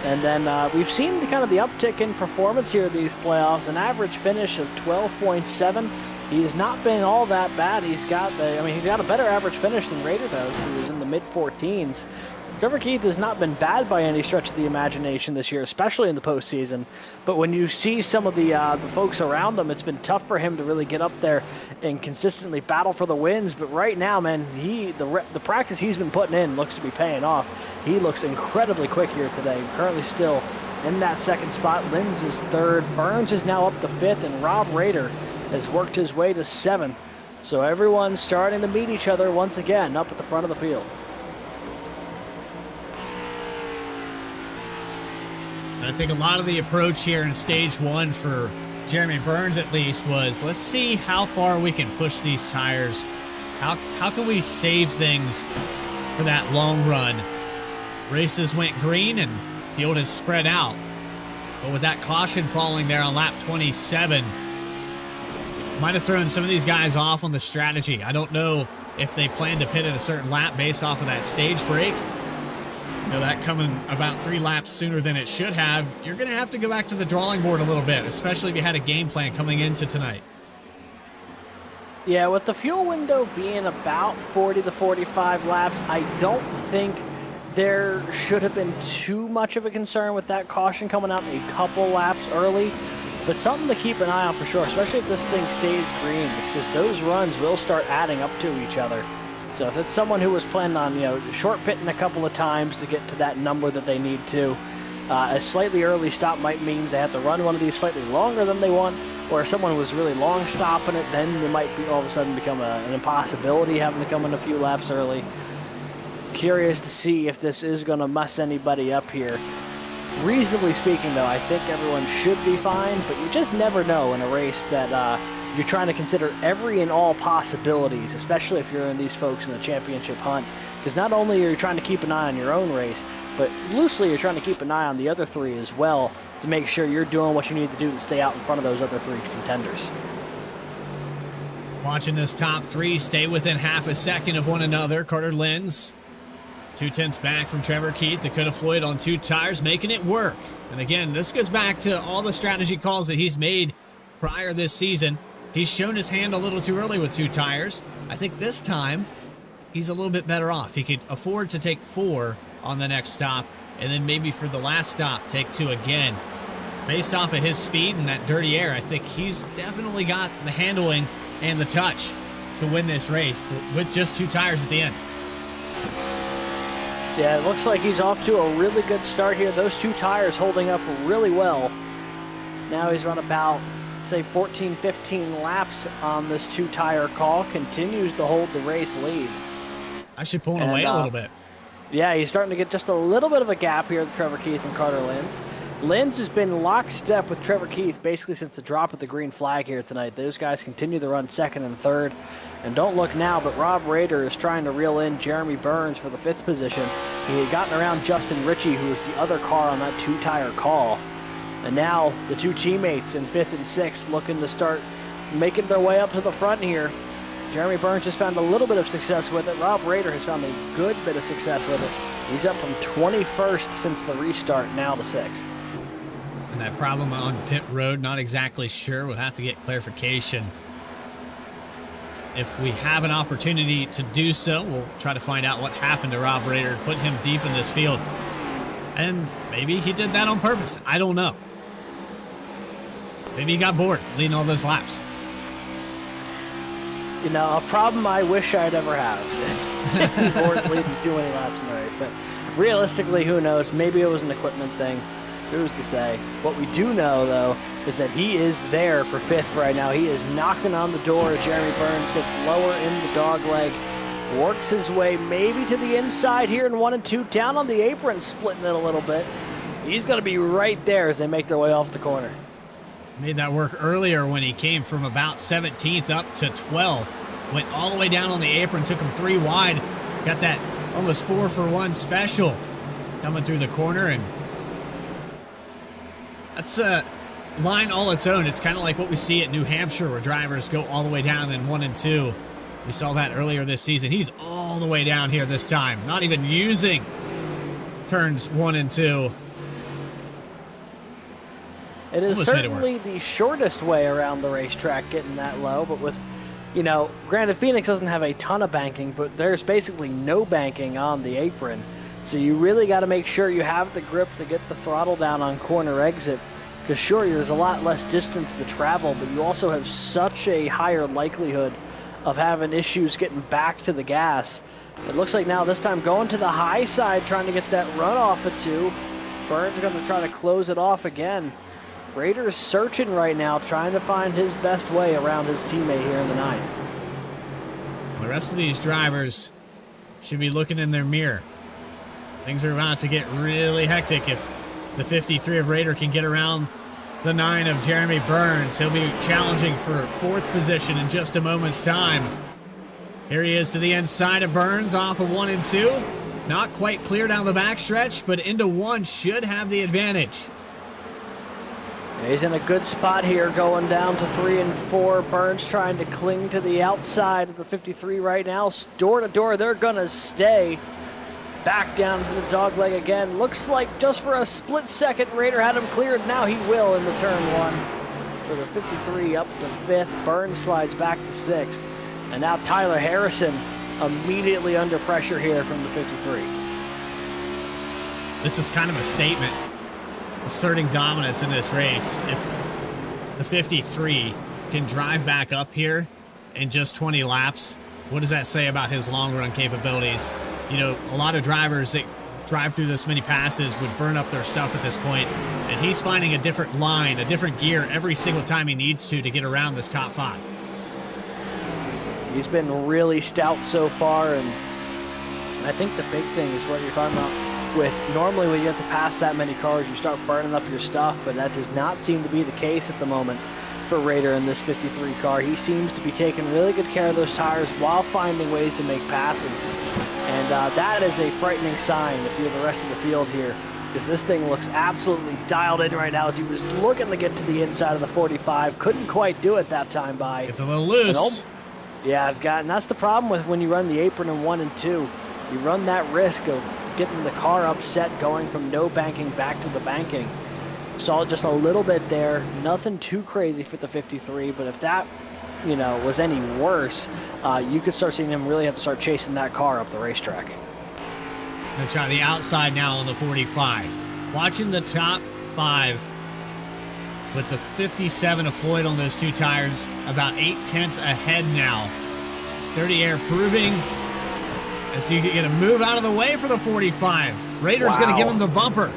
And then we've seen the uptick in performance here these playoffs, an average finish of 12.7. He has not been all that bad. He's got a better average finish than Rader does, who was in the mid-14s. Trevor Keith has not been bad by any stretch of the imagination this year, especially in the postseason. But when you see some of the folks around him, it's been tough for him to really get up there and consistently battle for the wins. But right now, man, the practice he's been putting in looks to be paying off. He looks incredibly quick here today. Currently still in that second spot. Linz is third. Burns is now up to fifth, and Rob Rader has worked his way to seventh. So everyone's starting to meet each other once again up at the front of the field. I think a lot of the approach here in stage one for Jeremy Burns at least was, let's see how far we can push these tires. How can we save things for that long run? Races went green and field has spread out. But with that caution falling there on lap 27, might have thrown some of these guys off on the strategy. I don't know if they plan to pit at a certain lap based off of that stage break. You know, that coming about 3 laps sooner than it should have. You're going to have to go back to the drawing board a little bit, especially if you had a game plan coming into tonight. Yeah, with the fuel window being about 40 to 45 laps, I don't think there should have been too much of a concern with that caution coming out a couple laps early. But something to keep an eye on for sure, especially if this thing stays green, because those runs will start adding up to each other. So if it's someone who was planning on, short pitting a couple of times to get to that number that they need to, a slightly early stop might mean they have to run one of these slightly longer than they want. Or if someone was really long stopping it, then it might be all of a sudden become an impossibility having to come in a few laps early. Curious to see if this is going to mess anybody up here. Reasonably speaking, though, I think everyone should be fine, but you just never know in a race that you're trying to consider every and all possibilities, especially if you're in these folks in the championship hunt. Because not only are you trying to keep an eye on your own race, but loosely you're trying to keep an eye on the other three as well to make sure you're doing what you need to do to stay out in front of those other 3 contenders. Watching this top 3 stay within half a second of one another. Carter Linz 2/10 back from Trevor Keith, Dakota Floyd on 2 tires, making it work. And again, this goes back to all the strategy calls that he's made prior this season. He's shown his hand a little too early with 2 tires. I think this time he's a little bit better off. He could afford to take 4 on the next stop, and then maybe for the last stop, take 2 again. Based off of his speed and that dirty air, I think he's definitely got the handling and the touch to win this race with just 2 tires at the end. Yeah, it looks like he's off to a really good start here. Those 2 tires holding up really well. Now he's run about, say, 14, 15 laps on this 2-tire call. Continues to hold the race lead. Actually pulling away a little bit. Yeah, he's starting to get just a little bit of a gap here with Trevor Keith and Carter Linz. Linz has been lockstep with Trevor Keith basically since the drop of the green flag here tonight. Those guys continue to run second and third. And don't look now, but Rob Rader is trying to reel in Jeremy Burns for the 5th position. He had gotten around Justin Ritchie, who was the other car on that 2-tire call. And now the 2 teammates in 5th and 6th looking to start making their way up to the front here. Jeremy Burns has found a little bit of success with it. Rob Rader has found a good bit of success with it. He's up from 21st since the restart, now to 6th. And that problem on pit road, not exactly sure. We'll have to get clarification. If we have an opportunity to do so, we'll try to find out what happened to Rob Rader and put him deep in this field. And maybe he did that on purpose. I don't know. Maybe he got bored leading all those laps. You know, a problem I wish I'd ever have. Or leading too many laps in the race. But realistically, who knows? Maybe it was an equipment thing. Who's to say? What we do know, though, is that he is there for 5th right now. He is knocking on the door. Jeremy Burns gets lower in the dog leg. Works his way maybe to the inside here in 1 and 2. Down on the apron, splitting it a little bit. He's going to be right there as they make their way off the corner. Made that work earlier when he came from about 17th up to 12th. Went all the way down on the apron, took him 3 wide. Got that almost 4-for-1 special coming through the corner, and that's a line all its own. It's kind of like what we see at New Hampshire where drivers go all the way down in 1 and 2. We saw that earlier this season. He's all the way down here this time, not even using turns 1 and 2. It is certainly the shortest way around the racetrack getting that low, but with, you know, granted Phoenix doesn't have a ton of banking, but there's basically no banking on the apron. So you really got to make sure you have the grip to get the throttle down on corner exit. Because sure, there's a lot less distance to travel, but you also have such a higher likelihood of having issues getting back to the gas. It looks like now this time going to the high side, trying to get that run off of 2. Burns going to try to close it off again. Rader's searching right now, trying to find his best way around his teammate here in the 9. The rest of these drivers should be looking in their mirror. Things are about to get really hectic if the 53 of Rader can get around the 9 of Jeremy Burns. He'll be challenging for 4th position in just a moment's time. Here he is to the inside of Burns off of 1 and 2. Not quite clear down the backstretch, but into 1 should have the advantage. He's in a good spot here going down to 3 and 4. Burns trying to cling to the outside of the 53 right now. Door to door, they're going to stay. Back down to the dogleg again. Looks like just for a split second, Rader had him cleared. Now he will in the turn 1. So the 53 up to 5th. Burns slides back to 6th. And now Tyler Harrison immediately under pressure here from the 53. This is kind of a statement asserting dominance in this race. If the 53 can drive back up here in just 20 laps, what does that say about his long run capabilities? You know, a lot of drivers that drive through this many passes would burn up their stuff at this point, and he's finding a different line, a different gear every single time he needs to get around this top 5. He's been really stout so far, and I think the big thing is what you're talking about with normally when you have to pass that many cars, you start burning up your stuff, but that does not seem to be the case at the moment for Rader in this 53 car. He seems to be taking really good care of those tires while finding ways to make passes. And that is a frightening sign if you're the rest of the field here, because this thing looks absolutely dialed in right now as he was looking to get to the inside of the 45. Couldn't quite do it that time by. It's a little loose. Yeah, and that's the problem with when you run the apron in 1 and 2. You run that risk of getting the car upset going from no banking back to the banking. Saw just a little bit there. Nothing too crazy for the 53, but if that, you know, was any worse, you could start seeing him really have to start chasing that car up the racetrack. Let's try the outside now on the 45. Watching the top 5 with the 57 of Floyd on those 2 tires, about 8/10 ahead now. Dirty Air proving as you get a move out of the way for the 45. Rader's going to give him the bumper.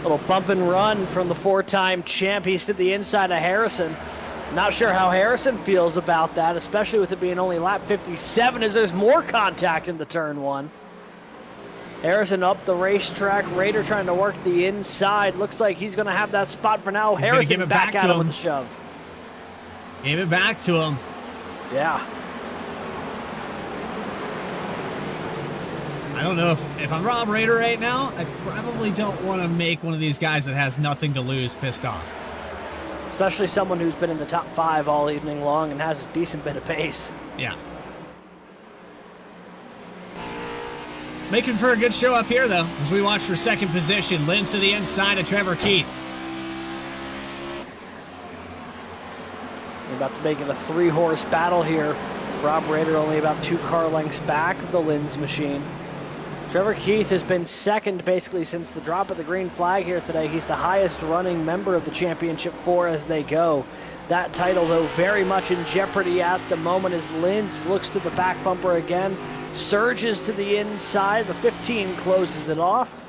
Little bump and run from the 4-time champ. He's to the inside of Harrison. Not sure how Harrison feels about that, especially with it being only lap 57 as there's more contact in the turn 1. Harrison up the racetrack. Rader trying to work the inside. Looks like he's going to have that spot for now. He's Harrison give it back back at to him with him. the shove. Gave it back to him. Yeah. I don't know if I'm Rob Rader right now, I probably don't want to make one of these guys that has nothing to lose pissed off. Especially someone who's been in the top 5 all evening long and has a decent bit of pace. Yeah. Making for a good show up here, though, as we watch for 2nd position. Lynn's to the inside of Trevor Keith. We're about to make it a 3-horse battle here. Rob Rader only about 2 car lengths back of the Lynn's machine. Trevor Keith has been 2nd basically since the drop of the green flag here today. He's the highest running member of the championship 4 as they go. That title, though, very much in jeopardy at the moment as Linz looks to the back bumper again, surges to the inside. The 15 closes it off.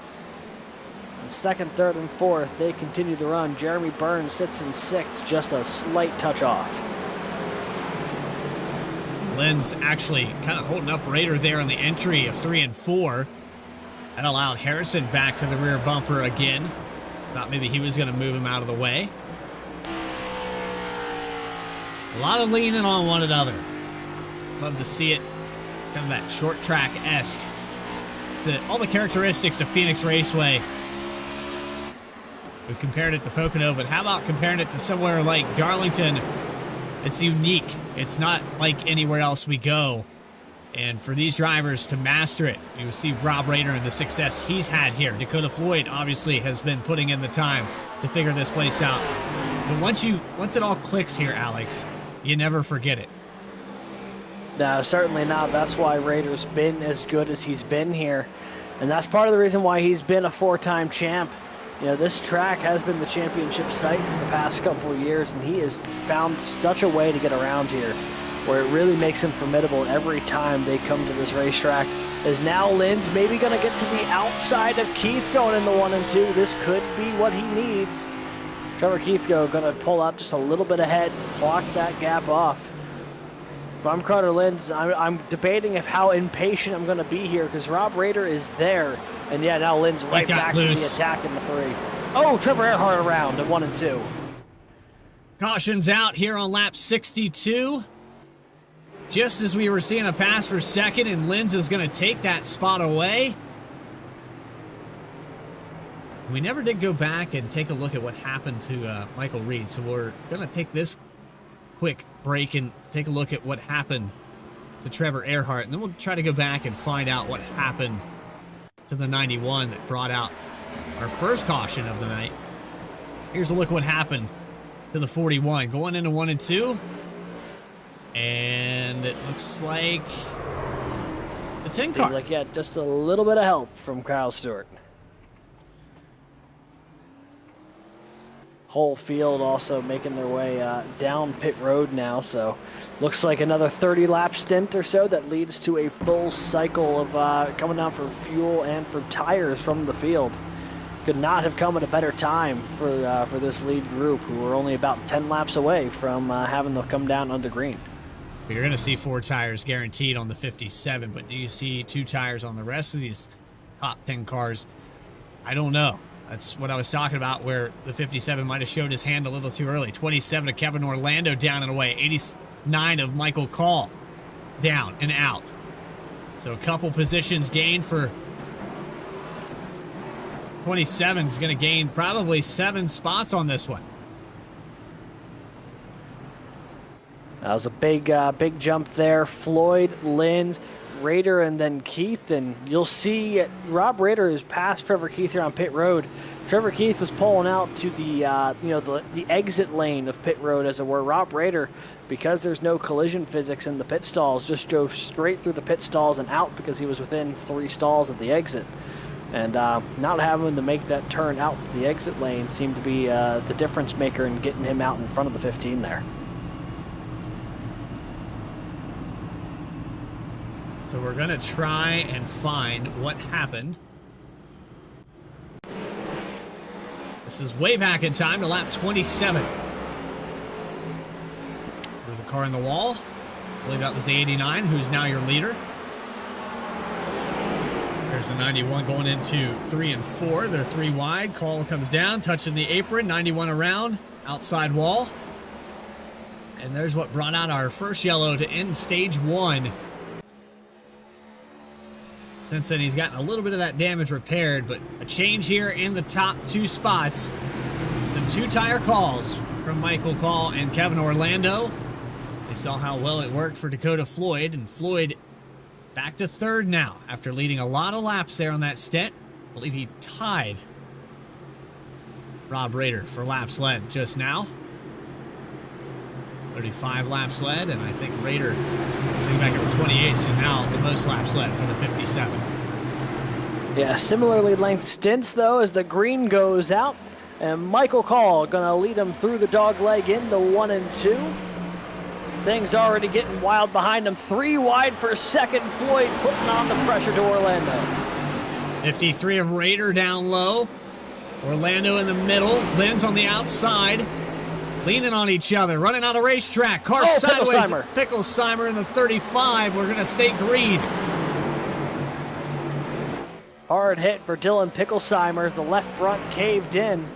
The second, third, and fourth, they continue the run. Jeremy Burns sits in sixth, just a slight touch off. Linz actually kind of holding up Raider there on the entry of 3 and 4. That allowed Harrison back to the rear bumper again. Thought maybe he was going to move him out of the way. A lot of leaning on one another. Love to see it. It's kind of that short track-esque. It's all the characteristics of Phoenix Raceway. We've compared it to Pocono, but how about comparing it to somewhere like Darlington? It's unique. It's not like anywhere else we go. And for these drivers to master it, you see Rob Raider and the success he's had here. Dakota Floyd obviously has been putting in the time to figure this place out. But once it all clicks here, Alex, you never forget it. No, certainly not. That's why Raider's been as good as he's been here. And that's part of the reason why he's been a 4-time champ. You know, this track has been the championship site for the past couple of years, and he has found such a way to get around here where it really makes him formidable every time they come to this racetrack. As now Linz maybe going to get to the outside of Keith going into 1 and 2. This could be what he needs. Trevor Keith going to pull out just a little bit ahead, block that gap off. If I'm Carter Linz, I'm debating how impatient I'm going to be here because Rob Raider is there. And yeah, now Linz right back to the attack in the 3. Oh, Trevor Erhardt around at 1 and 2. Caution's out here on lap 62. Just as we were seeing a pass for second, and Linz is going to take that spot away. We never did go back and take a look at what happened to Michael Reed, so we're going to take this quick break and take a look at what happened to Trevor Erhardt, and then we'll try to go back and find out what happened to the 91 that brought out our first caution of the night. Here's a look what happened to the 41 going into 1 and 2. And it looks like the 10 car. Like, yeah, just a little bit of help from Kyle Stewart. Whole field also making their way down pit road now, so looks like another 30-lap stint or so that leads to a full cycle of coming down for fuel and for tires from the field. Could not have come at a better time for this lead group, who were only about 10 laps away from having to come down under green. You're going to see 4 tires guaranteed on the 57, but do you see 2 tires on the rest of these top 10 cars? I don't know. That's what I was talking about, where the 57 might have showed his hand a little too early. 27 of Kevin Orlando down and away. 89 of Michael Call down and out. So a couple positions gained for 27. Is going to gain probably 7 spots on this one. That was a big jump there. Floyd, Linz, Raider, and then Keith. And you'll see Rob Raider is past Trevor Keith here on pit road. Trevor Keith was pulling out to the the exit lane of pit road, as it were. Rob Raider, because there's no collision physics in the pit stalls, just drove straight through the pit stalls and out because he was within 3 stalls at the exit. And not having to make that turn out to the exit lane seemed to be the difference maker in getting him out in front of the 15 there. So we're going to try and find what happened. This is way back in time to lap 27. There's a car in the wall. I believe that was the 89, who's now your leader. There's the 91 going into 3 and 4. They're 3 wide. Call comes down, touching the apron. 91 around, outside wall. And there's what brought out our first yellow to end stage 1. Since then, he's gotten a little bit of that damage repaired, but a change here in the top 2 spots. Some 2-tire calls from Michael Call and Kevin Orlando. They saw how well it worked for Dakota Floyd, and Floyd back to 3rd now after leading a lot of laps there on that stint. I believe he tied Rob Raider for laps led just now. 35 laps led, and I think Raider sitting back at 28, so now the most laps led for the 57. Yeah, similarly length stints, though, as the green goes out. And Michael Call going to lead him through the dog leg into 1 and 2. Things already getting wild behind him. 3 wide for second. Floyd putting on the pressure to Orlando. 53 of Raider down low. Orlando in the middle. Lynn's on the outside. Leaning on each other. Running on a racetrack. Car sideways. Picklesheimer in the 35. We're going to stay green. Hard hit for Dylan Picklesheimer. The left front caved in.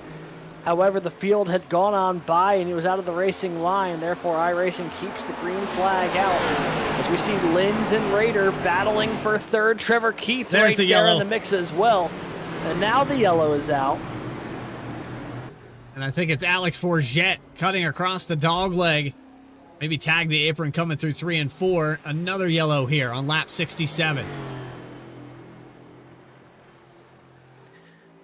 However, the field had gone on by and he was out of the racing line. Therefore, iRacing keeps the green flag out. As we see Linz and Raider battling for third. Trevor Keith There's right there in the mix as well. And now the yellow is out. And I think it's Alex Forget cutting across the dog leg. Maybe tag the apron coming through 3 and 4. Another yellow here on lap 67.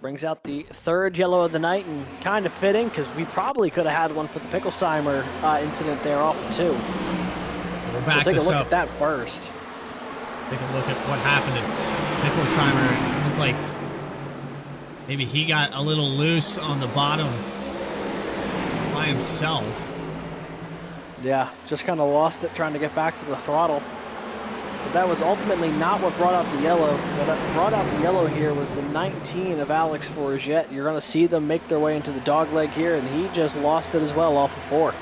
Brings out the third yellow of the night, and kind of fitting because we probably could have had one for the Picklesheimer incident there off of 2. We'll back take a this look up. at that first. Take a look at what happened to Picklesheimer. It looked like maybe he got a little loose on the bottom by himself. Yeah, just kind of lost it trying to get back to the throttle. But that was ultimately not what brought out the yellow. What brought out the yellow here was the 19 of Alex Forget. You're going to see them make their way into the dog leg here, and he just lost it as well off of 4.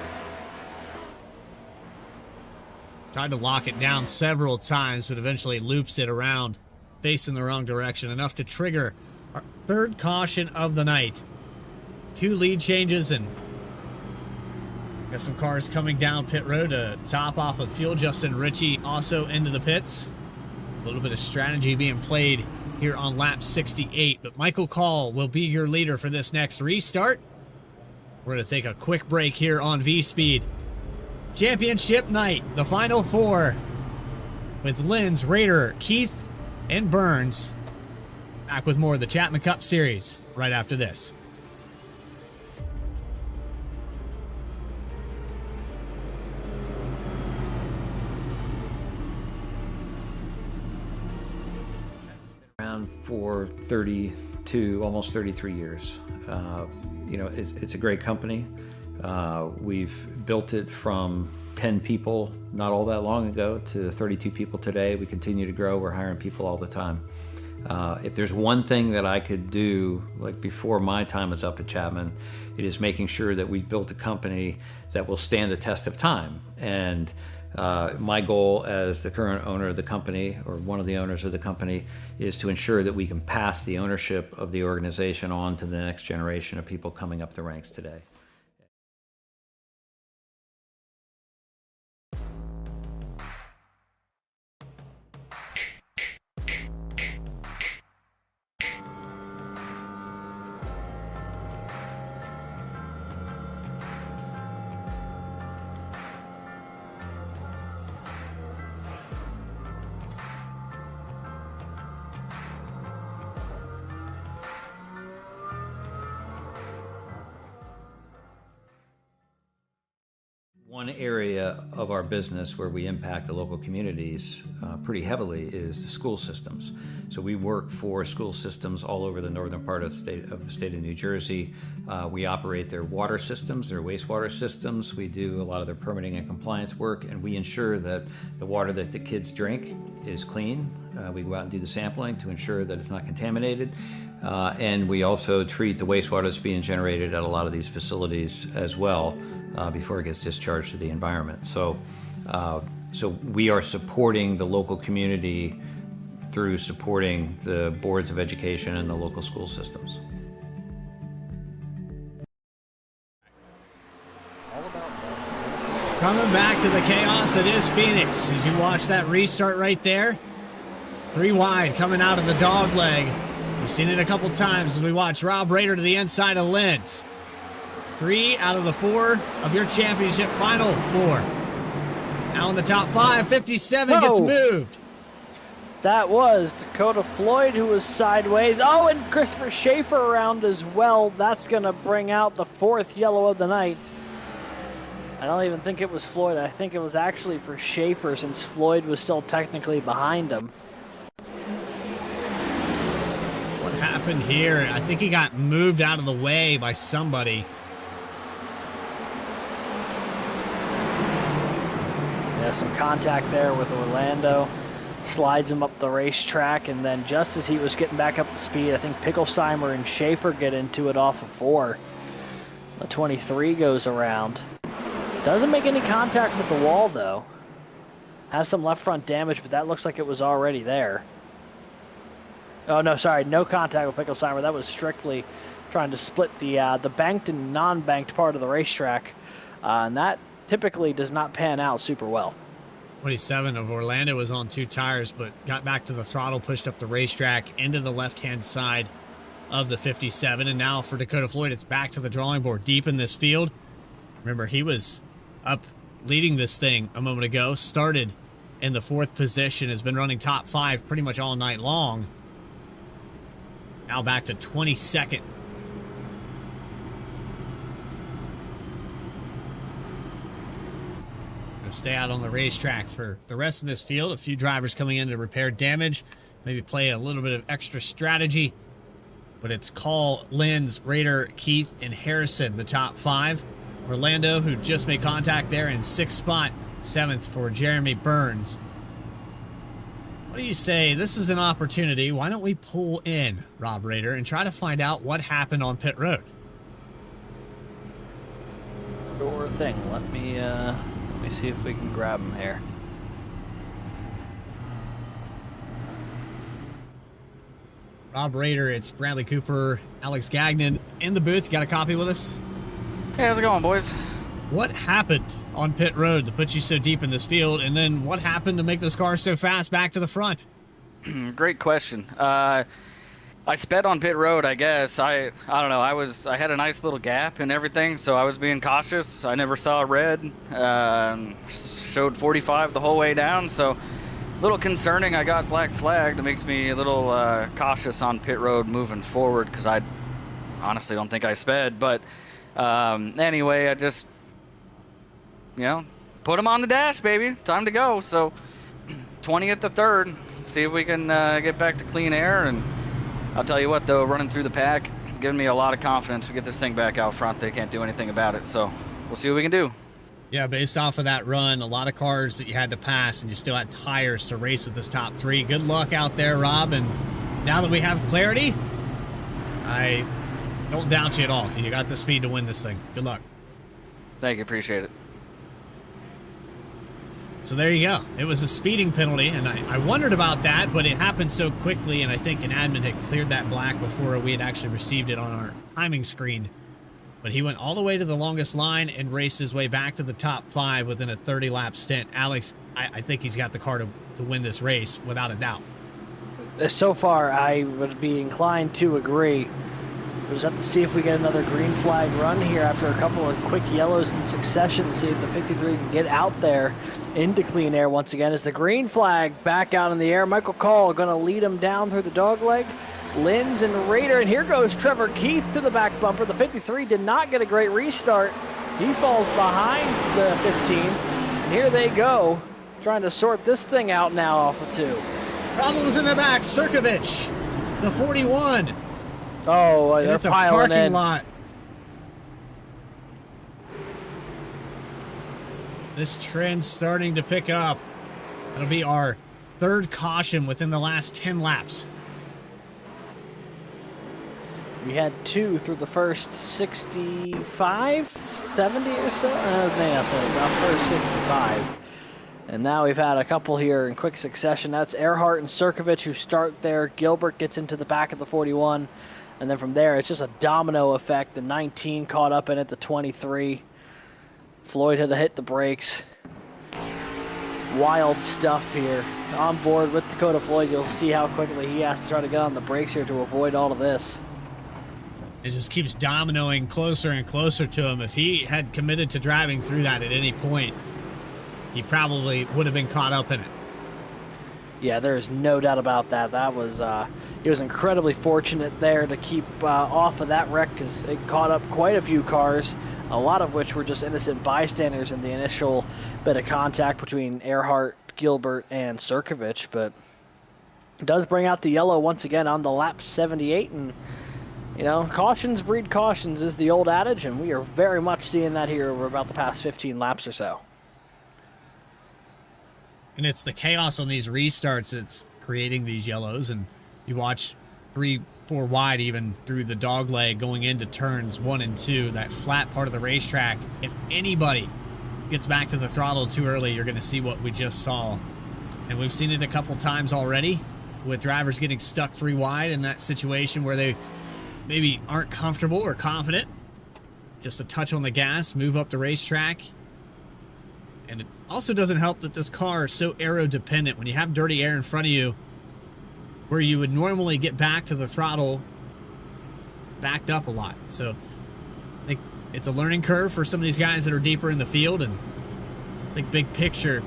Tried to lock it down several times, but eventually loops it around, facing the wrong direction, enough to trigger our third caution of the night. 2 lead changes, and got some cars coming down pit road to top off of fuel. Justin Ritchie also into the pits. A little bit of strategy being played here on lap 68, but Michael Call will be your leader for this next restart. We're going to take a quick break here on V-Speed. Championship night, the final 4, with Linz, Raider, Keith, and Burns. Back with more of the Chapman Cup Series right after this. Around for 32, almost 33 years. You know, it's a great company. We've built it from 10 people not all that long ago to 32 people today. We continue to grow. We're hiring people all the time. If there's one thing that I could do, like before my time is up at Chapman, it is making sure that we built a company that will stand the test of time. And my goal as the current owner of the company, or one of the owners of the company, is to ensure that we can pass the ownership of the organization on to the next generation of people coming up the ranks today. One area of our business where we impact the local communities pretty heavily is the school systems. So we work for school systems all over the northern part of the state of New Jersey. We operate their water systems, their wastewater systems. We do a lot of their permitting and compliance work, and we ensure that the water that the kids drink is clean. We go out and do the sampling to ensure that it's not contaminated. And we also treat the wastewater that's being generated at a lot of these facilities as well before it gets discharged to the environment. So we are supporting the local community through supporting the boards of education and the local school systems. Coming back to the chaos that is Phoenix. As you watch that restart right there, 3 wide coming out of the dog leg. We've seen it a couple times as we watch Rob Raider to the inside of Linz. 3 out of the 4 of your championship final 4. Now in the top 5, 57 gets moved. That was Dakota Floyd, who was sideways. Oh, and Christopher Schaefer around as well. That's going to bring out the 4th yellow of the night. I don't even think it was Floyd. I think it was actually for Schaefer, since Floyd was still technically behind him. What happened here? I think he got moved out of the way by somebody. Yeah, some contact there with Orlando. Slides him up the racetrack, and then just as he was getting back up to speed, I think Picklesheimer and Schaefer get into it off of 4. The 23 goes around. Doesn't make any contact with the wall, though. Has some left front damage, but that looks like it was already there. Oh, no, sorry, no contact with Picklesheimer. That was strictly trying to split the banked and non-banked part of the racetrack, and that typically does not pan out super well. 27 of Orlando was on 2 tires, but got back to the throttle, pushed up the racetrack into the left-hand side of the 57. And now for Dakota Floyd, it's back to the drawing board deep in this field. Remember, he was up leading this thing a moment ago, started in the 4th position, has been running top 5 pretty much all night long. Now back to 22nd. Stay out on the racetrack for the rest of this field. A few drivers coming in to repair damage, maybe play a little bit of extra strategy. But it's Call, Lenz, Rader, Keith, and Harrison, the top 5. Orlando, who just made contact there in 6th spot. 7th for Jeremy Burns. What do you say? This is an opportunity. Why don't we pull in Rob Rader and try to find out what happened on pit road? Sure thing. Let me see if we can grab him here. Rob Rader, it's Bradley Cooper, Alex Gagnon in the booth. You got a copy with us? Hey, how's it going, boys? What happened on pit road to put you so deep in this field, and then what happened to make this car so fast back to the front? Great question. I sped on pit road, I guess. I don't know. I had a nice little gap and everything, so I was being cautious. I never saw red. Showed 45 the whole way down, so a little concerning. I got black flagged. It makes me a little cautious on pit road moving forward because I honestly don't think I sped. But anyway, I just, put them on the dash, baby. Time to go. So 20th to 3rd. See if we can get back to clean air. And I'll tell you what, though, running through the pack, giving me a lot of confidence. We get this thing back out front. They can't do anything about it. So we'll see what we can do. Yeah, based off of that run, a lot of cars that you had to pass, and you still had tires to race with this top 3. Good luck out there, Rob. And now that we have clarity, I don't doubt you at all. You got the speed to win this thing. Good luck. Thank you. Appreciate it. So there you go. It was a speeding penalty, and I wondered about that, but it happened so quickly, and I think an admin had cleared that black before we had actually received it on our timing screen. But he went all the way to the longest line and raced his way back to the top 5 within a 30-lap stint. Alex, I think he's got the car to win this race, without a doubt. So far, I would be inclined to agree. We'll just have to see if we get another green flag run here after a couple of quick yellows in succession. See if the 53 can get out there into clean air once again. As the green flag back out in the air, Michael Call going to lead him down through the dogleg. Lenz and Rader, and here goes Trevor Keith to the back bumper. The 53 did not get a great restart. He falls behind the 15, and here they go, trying to sort this thing out now off of 2. Problems in the back. Sirkovich, the 41. Oh, and they're it's a piling parking in. lot. This trend's starting to pick up. That'll be our 3rd caution within the last 10 laps. We had 2 through the first 65, 70 or so. About first 65. And now we've had a couple here in quick succession. That's Erhardt and Sirkovich who start there. Gilbert gets into the back of the 41. And then from there, it's just a domino effect. The 19 caught up in it, the 23. Floyd had to hit the brakes. Wild stuff here. On board with Dakota Floyd, you'll see how quickly he has to try to get on the brakes here to avoid all of this. It just keeps dominoing closer and closer to him. If he had committed to driving through that at any point, he probably would have been caught up in it. Yeah, there is no doubt about that. That was he was incredibly fortunate there to keep off of that wreck because it caught up quite a few cars, a lot of which were just innocent bystanders in the initial bit of contact between Erhardt, Gilbert, and Sirkovich. But Does bring out the yellow once again on the lap 78, and cautions breed cautions is the old adage, and we are very much seeing that here over about the past 15 laps or so. And it's the chaos on these restarts that's creating these yellows, and you watch 3, 4 wide even through the dog leg going into turns 1 and 2, that flat part of the racetrack. If anybody gets back to the throttle too early, you're going to see what we just saw. And we've seen it a couple times already with drivers getting stuck 3 wide in that situation where they maybe aren't comfortable or confident. Just a touch on the gas, move up the racetrack. And it also doesn't help that this car is so aero dependent. When you have dirty air in front of you, where you would normally get back to the throttle, backed up a lot. So I think it's a learning curve for some of these guys that are deeper in the field. And I think big picture,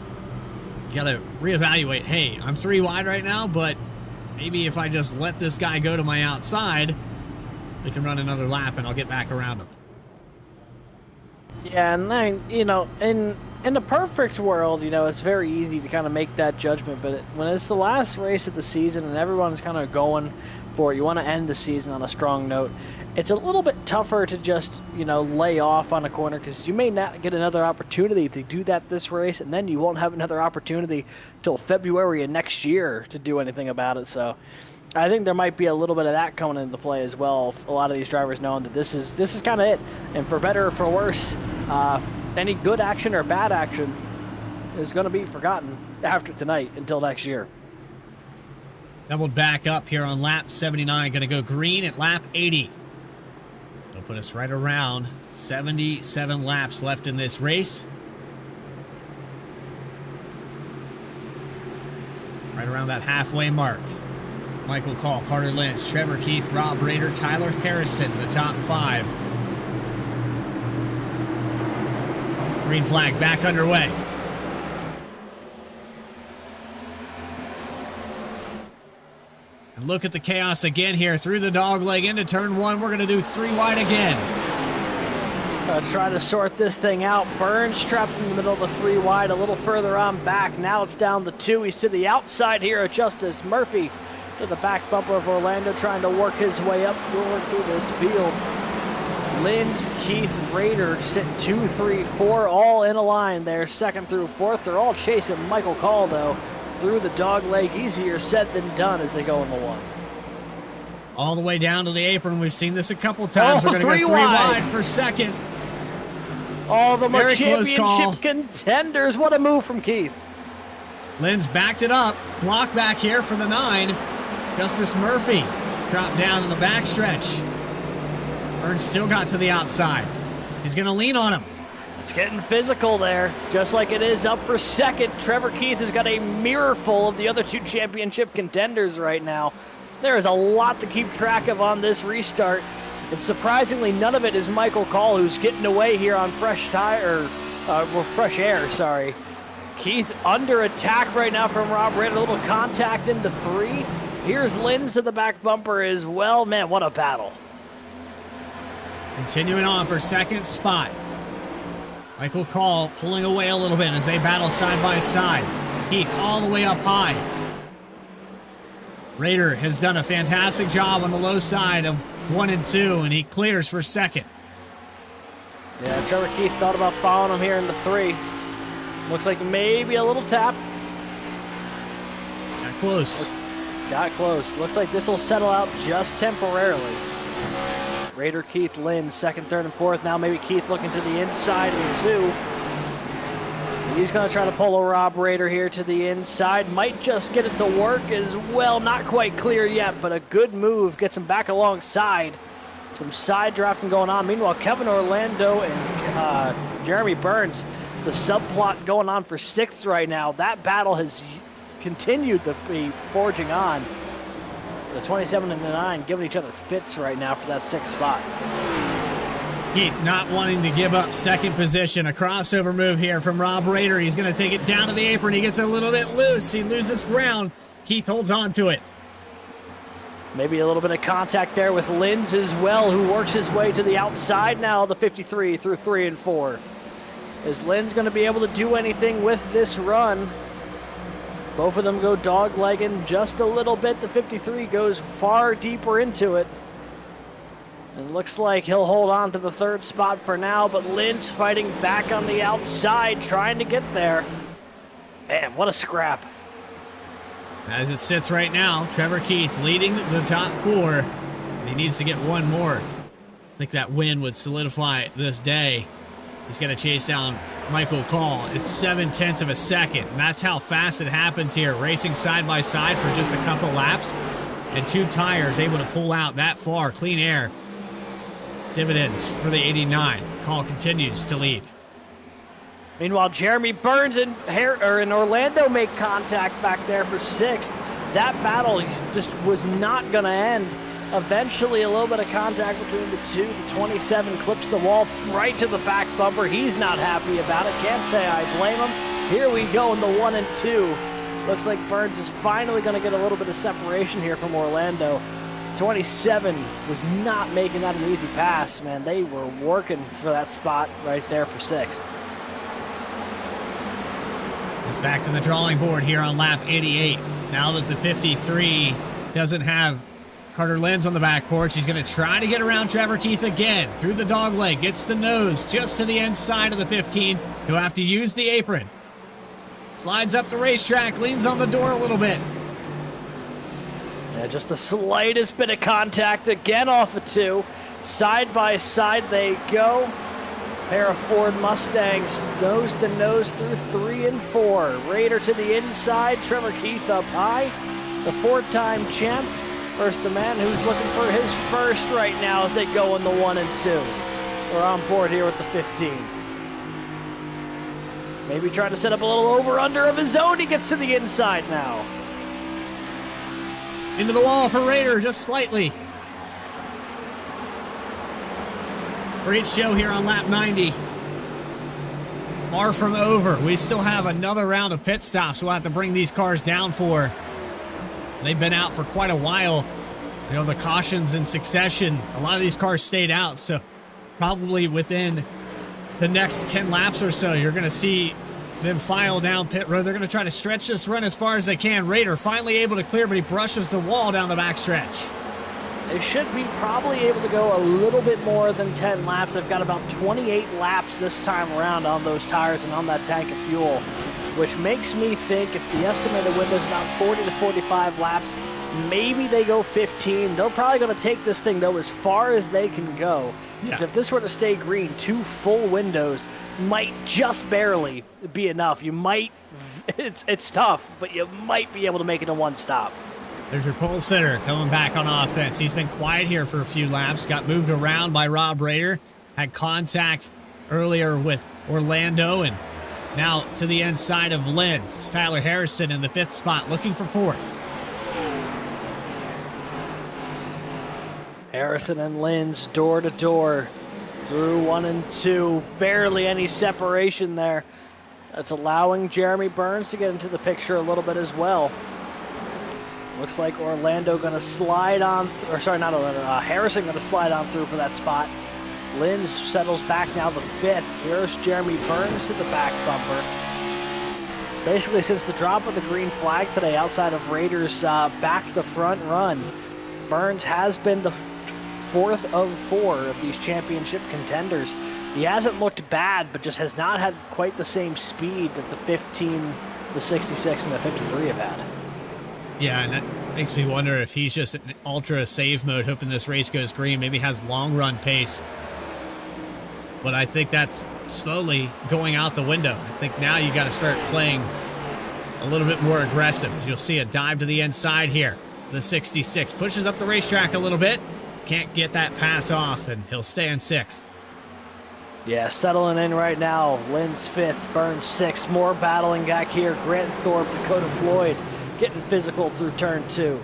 you got to reevaluate, hey, I'm 3 wide right now, but maybe if I just let this guy go to my outside, we can run another lap and I'll get back around him. Yeah, and then, in the perfect world, it's very easy to kind of make that judgment, but when it's the last race of the season and everyone's kind of going for it, you want to end the season on a strong note, it's a little bit tougher to just, lay off on a corner, because you may not get another opportunity to do that this race, and then you won't have another opportunity till February of next year to do anything about it. So I think there might be a little bit of that coming into play as well. A lot of these drivers knowing that this is kind of it, and for better or for worse, any good action or bad action is going to be forgotten after tonight until next year. Doubled back up here on lap 79. Going to go green at lap 80. It'll put us right around 77 laps left in this race. Right around that halfway mark. Michael Call, Carter Lynch, Trevor Keith, Rob Rader, Tyler Harrison, the top 5. Green flag back underway. And look at the chaos again here through the dog leg into turn 1. We're going to do 3 wide again. Try to sort this thing out. Burns trapped in the middle of the 3 wide, a little further on back. Now it's down to 2. He's to the outside here of Justice Murphy to the back bumper of Orlando, trying to work his way up through this field. Linz, Keith, Rader sit 2, 3, 4, all in a line there, 2nd through 4th. They're all chasing Michael Call, though, through the dog leg. Easier said than done as they go in the 1. All the way down to the apron. We've seen this a couple times. We're going to go 3 wide for 2nd. All the more Very close call. championship contenders. What a move from Keith. Linz backed it up. Block back here for the 9. Justice Murphy dropped down in the backstretch. Burns still got to the outside. He's going to lean on him. It's getting physical there, just like it is up for 2nd. Trevor Keith has got a mirror full of the other 2 championship contenders right now. There is a lot to keep track of on this restart. And surprisingly, none of it is Michael Call, who's getting away here on fresh air, sorry. Keith under attack right now from Rob Rader. A little contact into 3. Here's Linz to the back bumper as well. Man, what a battle. Continuing on for 2nd spot. Michael Call pulling away a little bit as they battle side by side. Keith all the way up high. Rader has done a fantastic job on the low side of 1 and 2, and he clears for 2nd. Yeah, Trevor Keith thought about following him here in the 3. Looks like maybe a little tap. Got close. Got close. Looks like this will settle out just temporarily. Rader, Keith, Linz, 2nd, 3rd, and 4th. Now maybe Keith looking to the inside in 2. He's going to try to pull a Rob Rader here to the inside. Might just get it to work as well. Not quite clear yet, but a good move. Gets him back alongside. Some side drafting going on. Meanwhile, Kevin Orlando and Jeremy Burns, the subplot going on for 6th right now. That battle has continued to be forging on. The 27 and the 9 giving each other fits right now for that 6th spot. Keith not wanting to give up 2nd position. A crossover move here from Rob Rader. He's going to take it down to the apron. He gets a little bit loose. He loses ground. Keith holds on to it. Maybe a little bit of contact there with Linz as well, who works his way to the outside now, the 53 through 3 and 4. Is Linz going to be able to do anything with this run? Both of them go dog-legging just a little bit. The 53 goes far deeper into it. And looks like he'll hold on to the third spot for now, but Lynn's fighting back on the outside, trying to get there. Man, what a scrap. As it sits right now, Trevor Keith leading the top 4. He needs to get one more. I think that win would solidify this day. He's going to chase down Michael Call. It's 0.7 of a second, and that's how fast it happens here. Racing side by side for just a couple laps, and 2 tires able to pull out that far. Clean air. Dividends for the 89. Call continues to lead. Meanwhile, Jeremy Burns and Orlando make contact back there for 6th. That battle just was not going to end. Eventually, a little bit of contact between the two. The 27 clips the wall right to the back bumper. He's not happy about it. Can't say I blame him. Here we go in the 1 and 2. Looks like Burns is finally going to get a little bit of separation here from Orlando. 27 was not making that an easy pass, man. They were working for that spot right there for 6th. It's back to the drawing board here on lap 88. Now that the 53 doesn't have Carter Lenz on the back porch, he's going to try to get around Trevor Keith again. Through the dog leg, gets the nose just to the inside of the 15. He'll have to use the apron. Slides up the racetrack, leans on the door a little bit. Yeah, just the slightest bit of contact again off of 2. Side by side they go. Pair of Ford Mustangs nose to nose through 3 and 4. Raider to the inside, Trevor Keith up high. The 4-time champ versus the man who's looking for his first right now as they go in the 1 and 2. We're on board here with the 15. Maybe trying to set up a little over-under of his own. He gets to the inside now. Into the wall for Raider, just slightly. Great show here on lap 90. Far from over. We still have another round of pit stops we'll have to bring these cars down for. They've been out for quite a while. You know, the cautions in succession, a lot of these cars stayed out, so probably within the next 10 laps or so, you're going to see them file down pit road. They're going to try to stretch this run as far as they can. Raider finally able to clear, but he brushes the wall down the backstretch. They should be probably able to go a little bit more than 10 laps. They've got about 28 laps this time around on those tires and on that tank of fuel, which makes me think if the estimated window is about 40 to 45 laps, maybe they go 15. They're probably going to take this thing, though, as far as they can go. Because if this were to stay green, 2 full windows might just barely be enough. You might, it's tough, but you might be able to make it in one stop. There's your pole sitter coming back on offense. He's been quiet here for a few laps, got moved around by Rob Raider, had contact earlier with Orlando, and now to the inside of Lenz. It's Tyler Harrison in the 5th spot, looking for 4th. Harrison and Lenz door to door through 1 and 2. Barely any separation there. That's allowing Jeremy Burns to get into the picture a little bit as well. Looks like Orlando going to slide on, or sorry, not Orlando, Harrison going to slide on through for that spot. Lenz settles back now the 5th. Here's Jeremy Burns to the back bumper. Basically, since the drop of the green flag today outside of Raiders' back the front run, Burns has been the 4th of 4 of these championship contenders. He hasn't looked bad, but just has not had quite the same speed that the 15, the 66, and the 53 have had. Yeah, and that makes me wonder if he's just in ultra save mode, hoping this race goes green, maybe has long run pace. But I think that's slowly going out the window. I think now you got to start playing a little bit more aggressive. As you'll see a dive to the inside here. The 66 pushes up the racetrack a little bit. Can't get that pass off, and he'll stay in 6th. Yeah, settling in right now. Lenz 5th, Burns 6th. More battling back here. Grant Thorpe, Dakota Floyd getting physical through turn 2.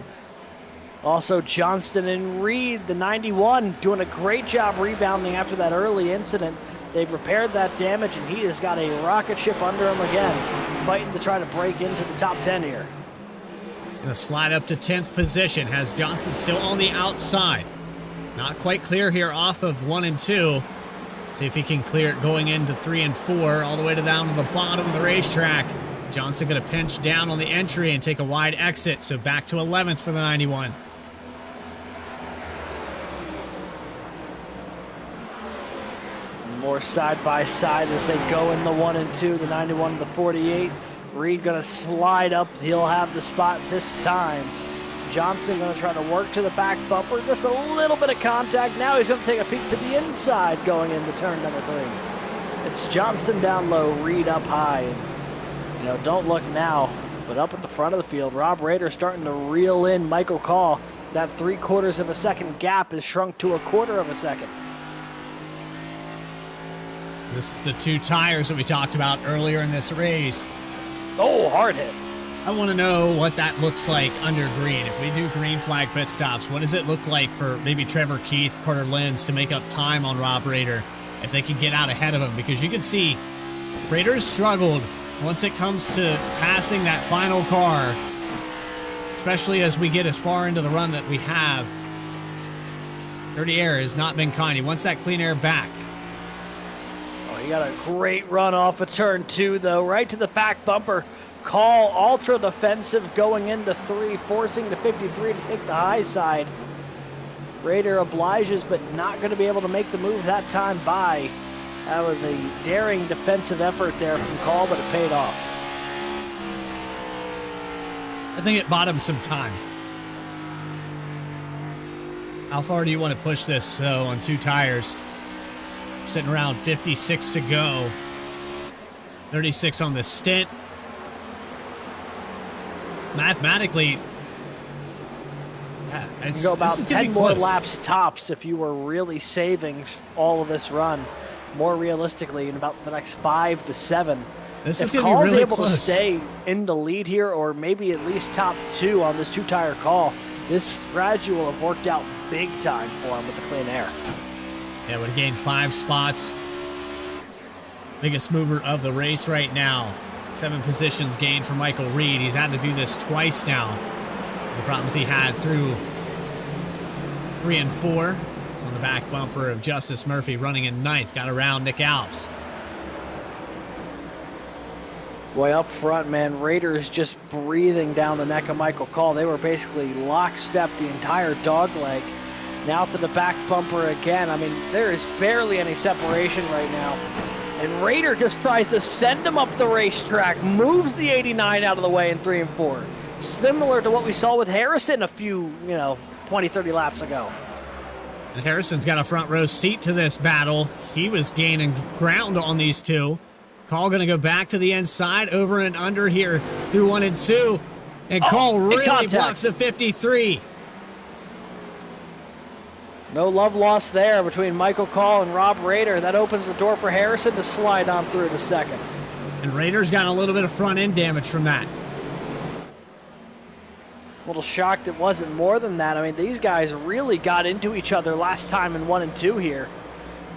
Also, Johnston and Reed, the 91, doing a great job rebounding after that early incident. They've repaired that damage, and he has got a rocket ship under him again, fighting to try to break into the top 10 here. Gonna slide up to 10th position, has Johnston still on the outside. Not quite clear here off of 1 and 2. See if he can clear it going into 3 and 4, all the way to down to the bottom of the racetrack. Johnson going to pinch down on the entry and take a wide exit, so back to 11th for the 91. More side by side as they go in the 1 and 2, the 91 and the 48. Reed going to slide up. He'll have the spot this time. Johnson going to try to work to the back bumper. Just a little bit of contact. Now he's going to take a peek to the inside going into turn number 3. It's Johnson down low, Reed up high. And, don't look now, but up at the front of the field, Rob Rader starting to reel in Michael Call. That 3/4 of a second gap is shrunk to 1/4 of a second. This is the 2 tires that we talked about earlier in this race. Oh, hard hit. I want to know what that looks like under green. If we do green flag pit stops, what does it look like for maybe Trevor Keith, Carter Lenz to make up time on Rob Rader if they can get out ahead of him? Because you can see Rader's struggled once it comes to passing that final car, especially as we get as far into the run that we have. Dirty air has not been kind. He wants that clean air back. He got a great run off of turn 2, though, right to the back bumper. Call ultra defensive going into 3, forcing the 53 to take the high side. Rader obliges, but not going to be able to make the move that time by. That was a daring defensive effort there from Call, but it paid off. I think it bought him some time. How far do you want to push this, though, on 2 tires? Sitting around 56 to go. 36 on the stint. Mathematically, you can go about 10 more laps tops if you were really saving all of this run. More realistically, in about the next 5 to 7. This if is going to be Call's really able close. to stay in the lead here, or maybe at least top 2 on this 2-tire Call, this strategy will have worked out big time for him with the clean air. Yeah, would have gained 5 spots. Biggest mover of the race right now. 7 positions gained for Michael Reed. He's had to do this twice now. The problems he had through 3 and 4. It's on the back bumper of Justice Murphy running in 9th. Got around Nick Alves. Boy, up front, man, Raiders just breathing down the neck of Michael Call. They were basically lockstep the entire dog leg. Now to the back bumper again. I mean, there is barely any separation right now. And Rader just tries to send him up the racetrack, moves the 89 out of the way in 3 and 4. Similar to what we saw with Harrison a few, 20, 30 laps ago. And Harrison's got a front row seat to this battle. He was gaining ground on these 2. Call going to go back to the inside, over and under here through 1 and 2. And Call really blocks the 53. No love lost there between Michael Call and Rob Rader. That opens the door for Harrison to slide on through to 2nd. And Rader's got a little bit of front end damage from that. A little shocked it wasn't more than that. I mean, these guys really got into each other last time in 1 and 2 here.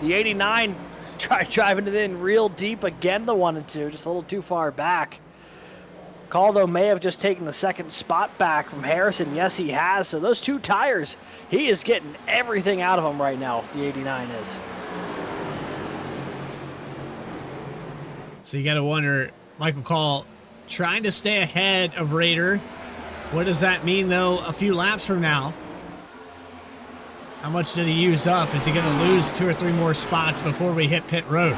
The 89 tried driving it in real deep again, the 1 and 2, just a little too far back. Call, though, may have just taken the 2nd spot back from Harrison. Yes, he has. So those 2 tires, he is getting everything out of them right now, the 89 is. So you got to wonder, Michael Call trying to stay ahead of Rader. What does that mean, though, a few laps from now? How much did he use up? Is he going to lose 2 or 3 more spots before we hit pit road?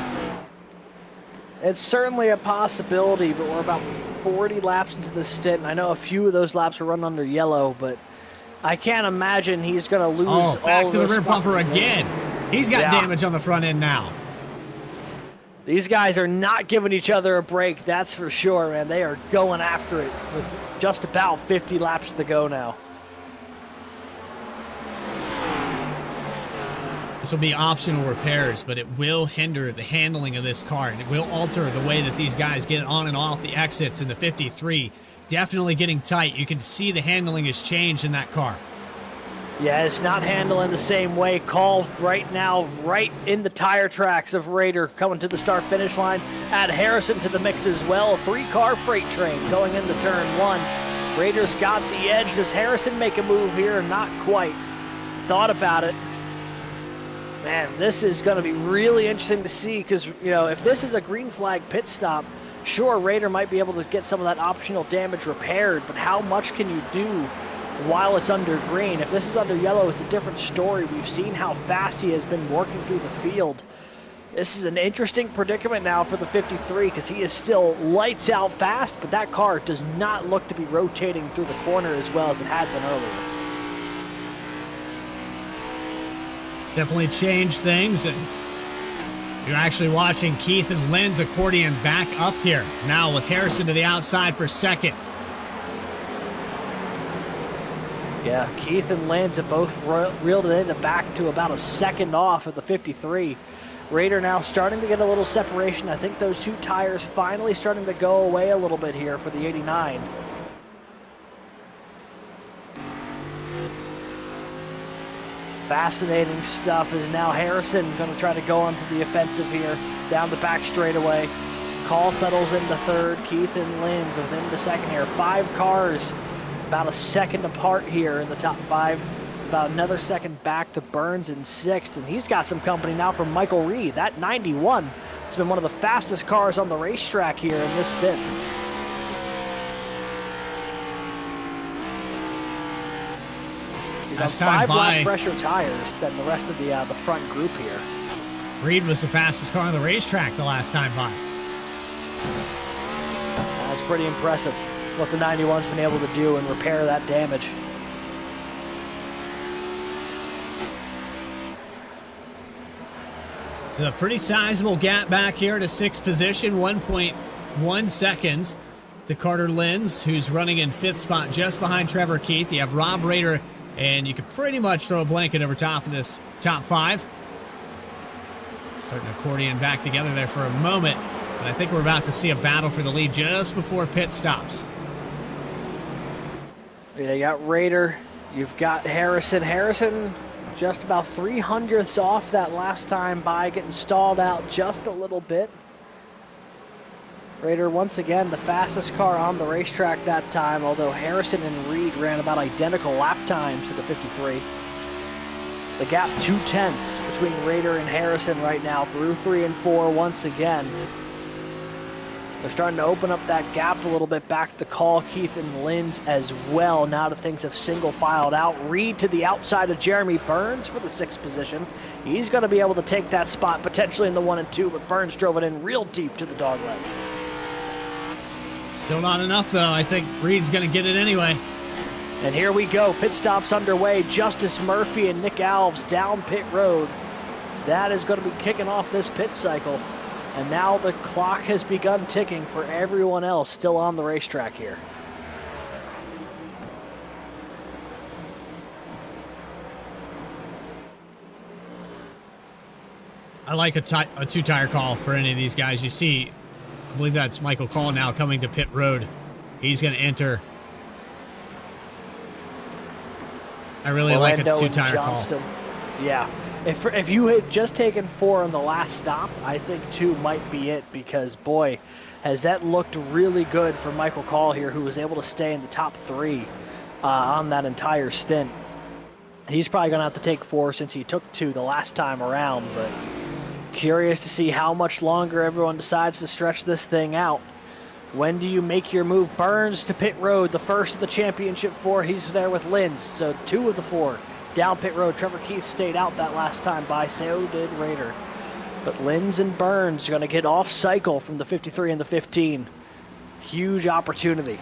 It's certainly a possibility, but we're about 40 laps into the stint. I know a few of those laps are run under yellow, but I can't imagine he's going to lose all of those. Back to the rear bumper again. He's got damage on the front end now. These guys are not giving each other a break, that's for sure, man. They are going after it with just about 50 laps to go now. This will be optional repairs, but it will hinder the handling of this car, and it will alter the way that these guys get on and off the exits in the 53. Definitely getting tight. You can see the handling has changed in that car. Yeah, it's not handling the same way. Call right now, right in the tire tracks of Rader coming to the start-finish line. Add Harrison to the mix as well. A 3-car freight train going into turn 1. Rader's got the edge. Does Harrison make a move here? Not quite. Thought about it. Man, this is going to be really interesting to see because, if this is a green flag pit stop, Sure, Raider might be able to get some of that optional damage repaired, but how much can you do while it's under green? If this is under yellow, it's a different story. We've seen how fast he has been working through the field. This is an interesting predicament now for the 53 because he is still lights out fast, but that car does not look to be rotating through the corner as well as it had been earlier. It's definitely changed things, and you're actually watching Keith and Lynn's accordion back up here. Now with Harrison to the outside for second. Yeah, Keith and Lynn's have both reeled it in back to about a second off of the 53. Raider now starting to get a little separation. I think those two tires finally starting to go away a little bit here for the 89. Fascinating stuff is now Harrison going to try to go onto the offensive here, down the back straightaway. Call settles into third. Keith and Lynn's within the second here. 5 cars about a second apart here in the top 5. It's about another second back to Burns in 6th, and he's got some company now from Michael Reed. That 91 has been one of the fastest cars on the racetrack here in this stint. He's Last on time 5 lap by, fresher tires than the rest of the front group here. Reed was the fastest car on the racetrack the last time by. That's pretty impressive what the 91's been able to do and repair that damage. It's a pretty sizable gap back here to 6th position, 1.1 seconds to Carter Lenz, who's running in 5th spot just behind Trevor Keith. You have Rob Raider, and you could pretty much throw a blanket over top of this top 5. Starting accordion back together there for a moment, and I think we're about to see a battle for the lead just before pit stops. Yeah, you got Raider, you've got Harrison. Harrison just about 300ths off that last time by, getting stalled out just a little bit. Raider, once again, the fastest car on the racetrack that time, although Harrison and Reed ran about identical lap times to the 53. The gap 2/10 between Raider and Harrison right now through 3 and 4 once again. They're starting to open up that gap a little bit back to Call, Keith, and Lynn's as well. Now that things have single filed out. Reed to the outside of Jeremy Burns for the 6th position. He's going to be able to take that spot potentially in the 1 and 2, but Burns drove it in real deep to the dogleg. Still not enough, though. I think Reed's going to get it anyway. And here we go. Pit stops underway. Justice Murphy and Nick Alves down pit road. That is going to be kicking off this pit cycle. And now the clock has begun ticking for everyone else still on the racetrack here. I like a two-tire call for any of these guys. You see, I believe that's Michael Call now coming to pit road. He's going to enter. I really like a two-tire call. Yeah. If you had just taken 4 on the last stop, I think 2 might be it, because, boy, has that looked really good for Michael Call here, who was able to stay in the top 3 on that entire stint. He's probably going to have to take 4 since he took 2 the last time around, but curious to see how much longer everyone decides to stretch this thing out. When do you make your move? Burns to pit road, the first of the championship 4. He's there with Lynn's, so 2 of the 4. Down pit road, Trevor Keith stayed out that last time by, so did Raider. But Lynn's and Burns are going to get off cycle from the 53 and the 15. Huge opportunity.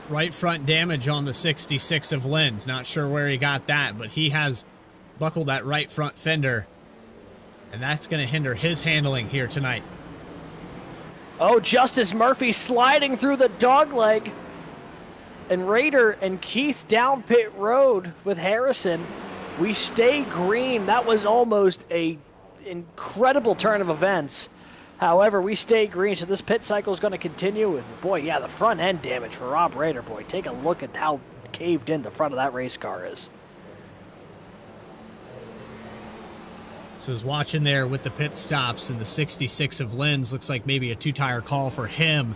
Right front damage on the 66 of Lynn's. Not sure where he got that, but he has buckled that right front fender. And that's going to hinder his handling here tonight. Oh, Justice Murphy sliding through the dogleg. And Raider and Keith down pit road with Harrison. We stay green. That was almost a incredible turn of events. However, we stay green, so this pit cycle is going to continue. And boy, yeah, the front end damage for Rob Raider. Boy, take a look at how caved in the front of that race car is. So I was watching there with the pit stops, and the 66 of Lynn's looks like maybe a two-tire call for him.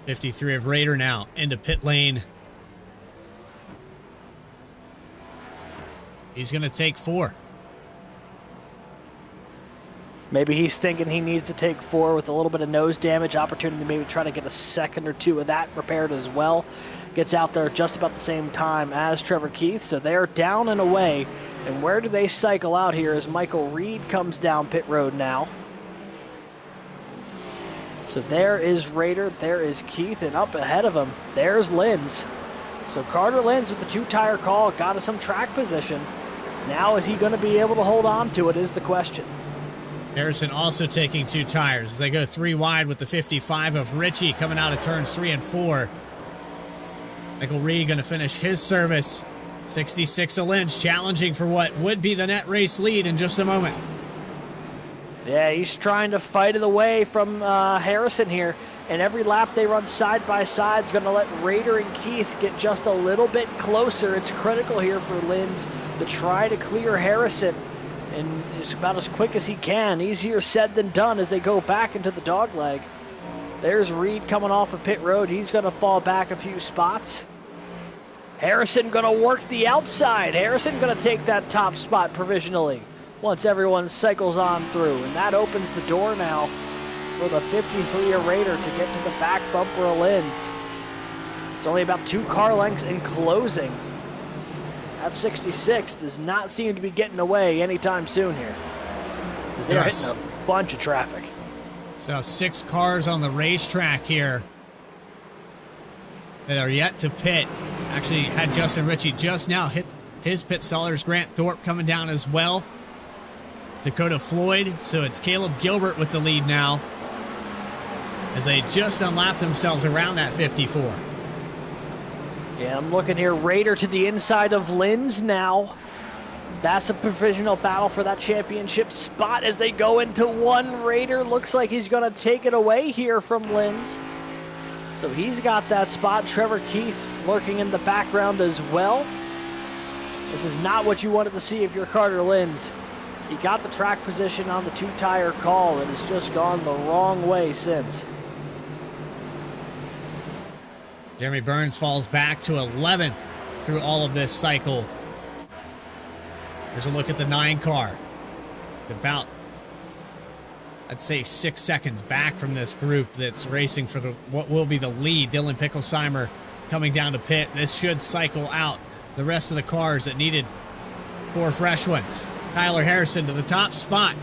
53 of Raider now into pit lane. He's going to take 4. Maybe he's thinking he needs to take 4 with a little bit of nose damage. Opportunity to maybe try to get a second or 2 of that repaired as well. Gets out there just about the same time as Trevor Keith, so they're down and away. And where do they cycle out here as Michael Reed comes down pit road now? So there is Rader, there is Keith, and up ahead of him, there's Linz. So Carter Linz with the 2-tire call got us some track position. Now is he going to be able to hold on to it is the question. Harrison also taking 2 tires as they go 3 wide with the 55 of Richie coming out of turns 3 and 4. Michael Reed going to finish his service. 66 of Lynch challenging for what would be the net race lead in just a moment. Yeah, he's trying to fight it away from Harrison here. And every lap they run side by side is going to let Rader and Keith get just a little bit closer. It's critical here for Linz to try to clear Harrison. And it's about as quick as he can. Easier said than done as they go back into the dogleg. There's Reed coming off of pit road. He's going to fall back a few spots. Harrison going to work the outside. Harrison going to take that top spot provisionally once everyone cycles on through. And that opens the door now for the 53 Raider to get to the back bumper of Linz. It's only about 2 car lengths in closing. That 66 does not seem to be getting away anytime soon here, because they're hitting a bunch of traffic. So 6 cars on the racetrack here that are yet to pit. Actually had Justin Ritchie just now hit his pit stallers. Grant Thorpe coming down as well. Dakota Floyd, so it's Caleb Gilbert with the lead now as they just unlapped themselves around that 54. Yeah, I'm looking here. Raider to the inside of Linz now. That's a provisional battle for that championship spot as they go into one. Raider looks like he's going to take it away here from Linz. So he's got that spot. Trevor Keith lurking in the background as well. This is not what you wanted to see if you're Carter Linz. He got the track position on the 2-tire call and has just gone the wrong way since. Jeremy Burns falls back to 11th through all of this cycle. Here's a look at the 9 car. It's about, I'd say, 6 seconds back from this group that's racing for what will be the lead. Dylan Picklesheimer coming down to pit. This should cycle out the rest of the cars that needed 4 fresh ones. Tyler Harrison to the top spot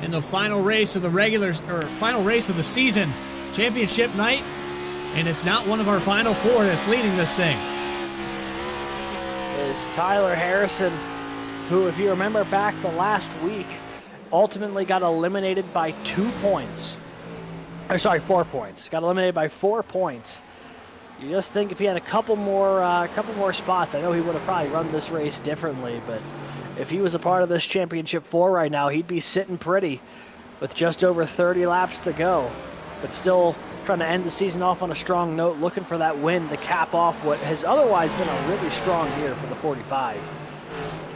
in the final race of the final race of the season, championship night. And it's not one of our final 4 that's leading this thing. It's Tyler Harrison, who, if you remember back the last week, ultimately got eliminated by 2 points. Or sorry, 4 points. Got eliminated by 4 points. You just think if he had a couple more spots, I know he would have probably run this race differently, but if he was a part of this championship 4 right now, he'd be sitting pretty with just over 30 laps to go. But still trying to end the season off on a strong note, looking for that win to cap off what has otherwise been a really strong year for the 45.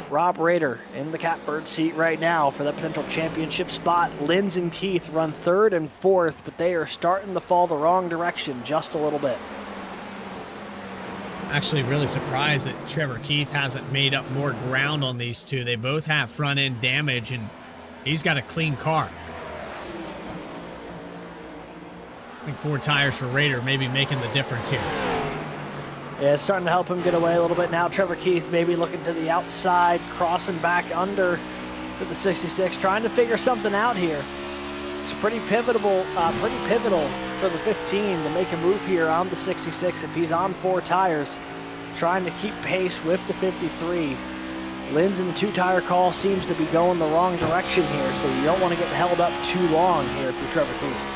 Rob Rader in the catbird seat right now for the potential championship spot. Linz and Keith run 3rd and 4th, but they are starting to fall the wrong direction just a little bit. Actually really surprised that Trevor Keith hasn't made up more ground on these two. They both have front end damage and he's got a clean car. I think 4 tires for Raider maybe making the difference here. Yeah, it's starting to help him get away a little bit now. Trevor Keith maybe looking to the outside, crossing back under to the 66, trying to figure something out here. It's pretty pivotal for the 15 to make a move here on the 66 if he's on 4 tires, trying to keep pace with the 53. Linz in the 2-tire call seems to be going the wrong direction here, so you don't want to get held up too long here if you're Trevor Keith.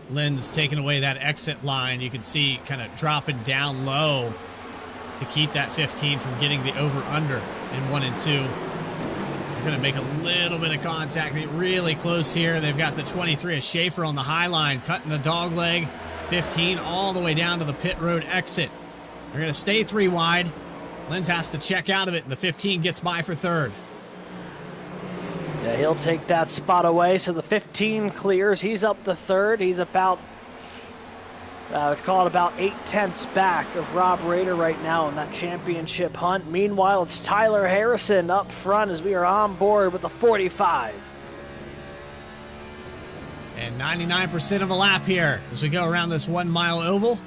Linz taking away that exit line. You can see kind of dropping down low to keep that 15 from getting the over-under in 1 and 2. They're going to make a little bit of contact. They're really close here. They've got the 23 of Schaefer on the high line, cutting the dog leg. 15 all the way down to the pit road exit. They're going to stay 3 wide. Linz has to check out of it, and the 15 gets by for 3rd. Yeah, he'll take that spot away, so the 15 clears. He's up to 3rd. He's about Call it about 8/10 back of Rob Rader right now in that championship hunt. Meanwhile, it's Tyler Harrison up front as we are on board with the 45. And 99% of a lap here as we go around this 1 mile oval.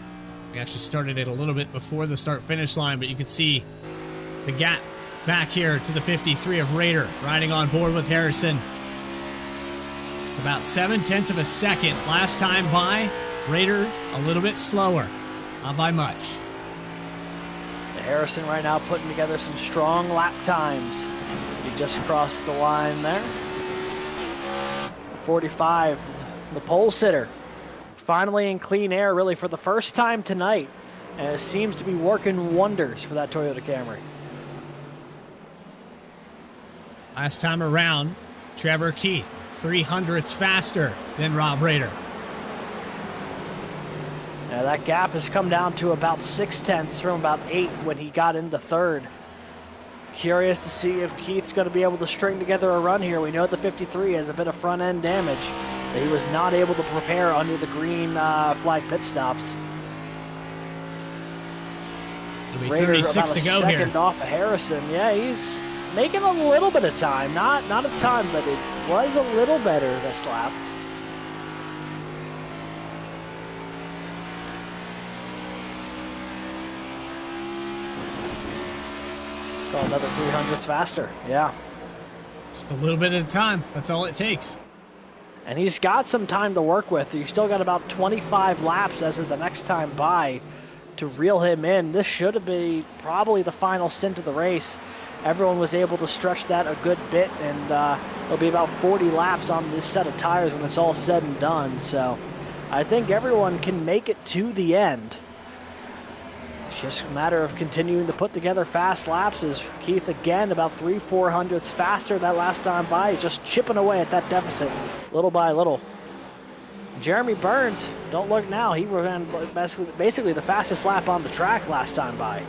We actually started it a little bit before the start-finish line, but you can see the gap back here to the 53 of Rader riding on board with Harrison. It's about 7/10 of a second. Last time by, Rader a little bit slower, not by much. Harrison right now putting together some strong lap times. He just crossed the line there. 45, the pole sitter, finally in clean air really for the first time tonight, and it seems to be working wonders for that Toyota Camry. Last time around, Trevor Keith, 300ths faster than Rob Rader. Now that gap has come down to about 6/10 from about 8 when he got into third. Curious to see if Keith's going to be able to string together a run here. We know the 53 has a bit of front end damage that he was not able to prepare under the green flag pit stops. It'll be Rader 36 about to a go second here. off of Harrison. Yeah, he's making a little bit of time. Not a ton, but it was a little better this lap. Go another 300ths faster. Yeah. Just a little bit at a time. That's all it takes. And he's got some time to work with. He's still got about 25 laps as of the next time by to reel him in. This should be probably the final stint of the race. Everyone was able to stretch that a good bit, and it'll be about 40 laps on this set of tires when it's all said and done. So I think everyone can make it to the end. It's just a matter of continuing to put together fast laps as Keith again about 300-400ths faster that last time by. He's just chipping away at that deficit little by little. Jeremy Burns, don't look now, he ran basically the fastest lap on the track last time by.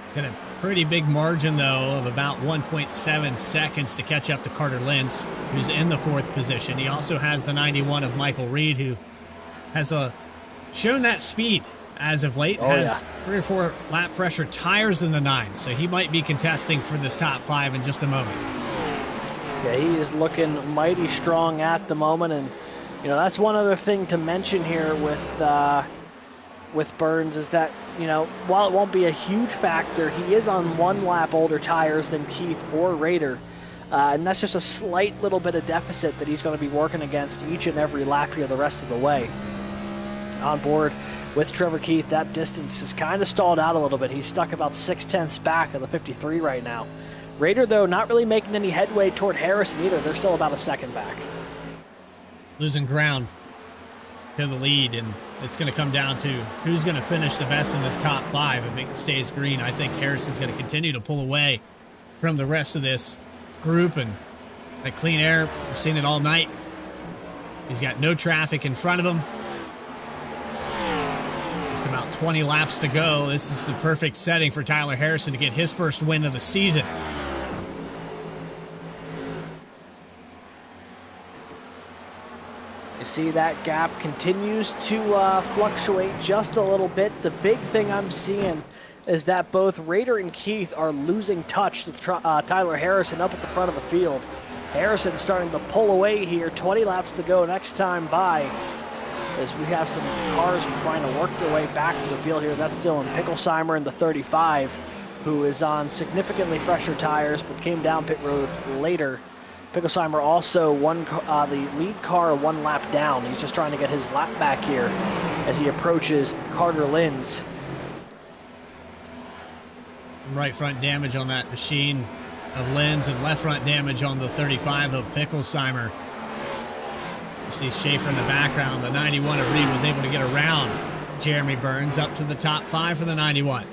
He's got a pretty big margin, though, of about 1.7 seconds to catch up to Carter Lentz, who's in the 4th position. He also has the 91 of Michael Reed, who has shown that speed as of late. Has 3 or 4 lap fresher tires than the 9, so he might be contesting for this top 5 in just a moment. Yeah, he is looking mighty strong at the moment, and you know that's one other thing to mention here with Burns is that, you know, while it won't be a huge factor, he is on 1 lap older tires than Keith or Rader, and that's just a slight little bit of deficit that he's going to be working against each and every lap here the rest of the way. On board with Trevor Keith, that distance is kind of stalled out a little bit. He's stuck about 6/10 back of the 53 right now. Rader, though, not really making any headway toward Harrison either. They're still about a second back. Losing ground to the lead, and it's going to come down to who's going to finish the best in this top 5 if it stays green. I think Harrison's going to continue to pull away from the rest of this group, and that clean air, we've seen it all night. He's got no traffic in front of him. Just about 20 laps to go. This is the perfect setting for Tyler Harrison to get his first win of the season. You see that gap continues to fluctuate just a little bit. The big thing I'm seeing is that both Rader and Keith are losing touch to Tyler Harrison up at the front of the field. Harrison starting to pull away here. 20 laps to go next time by as we have some cars trying to work their way back to the field here. That's Dylan Picklesheimer in the 35, who is on significantly fresher tires but came down pit road later. Picklesheimer also the lead car 1 lap down. He's just trying to get his lap back here as he approaches Carter Lentz. Some right front damage on that machine of Lentz and left front damage on the 35 of Picklesheimer. You see Schaefer in the background. The 91 of Reed was able to get around Jeremy Burns up to the top 5 for the 91.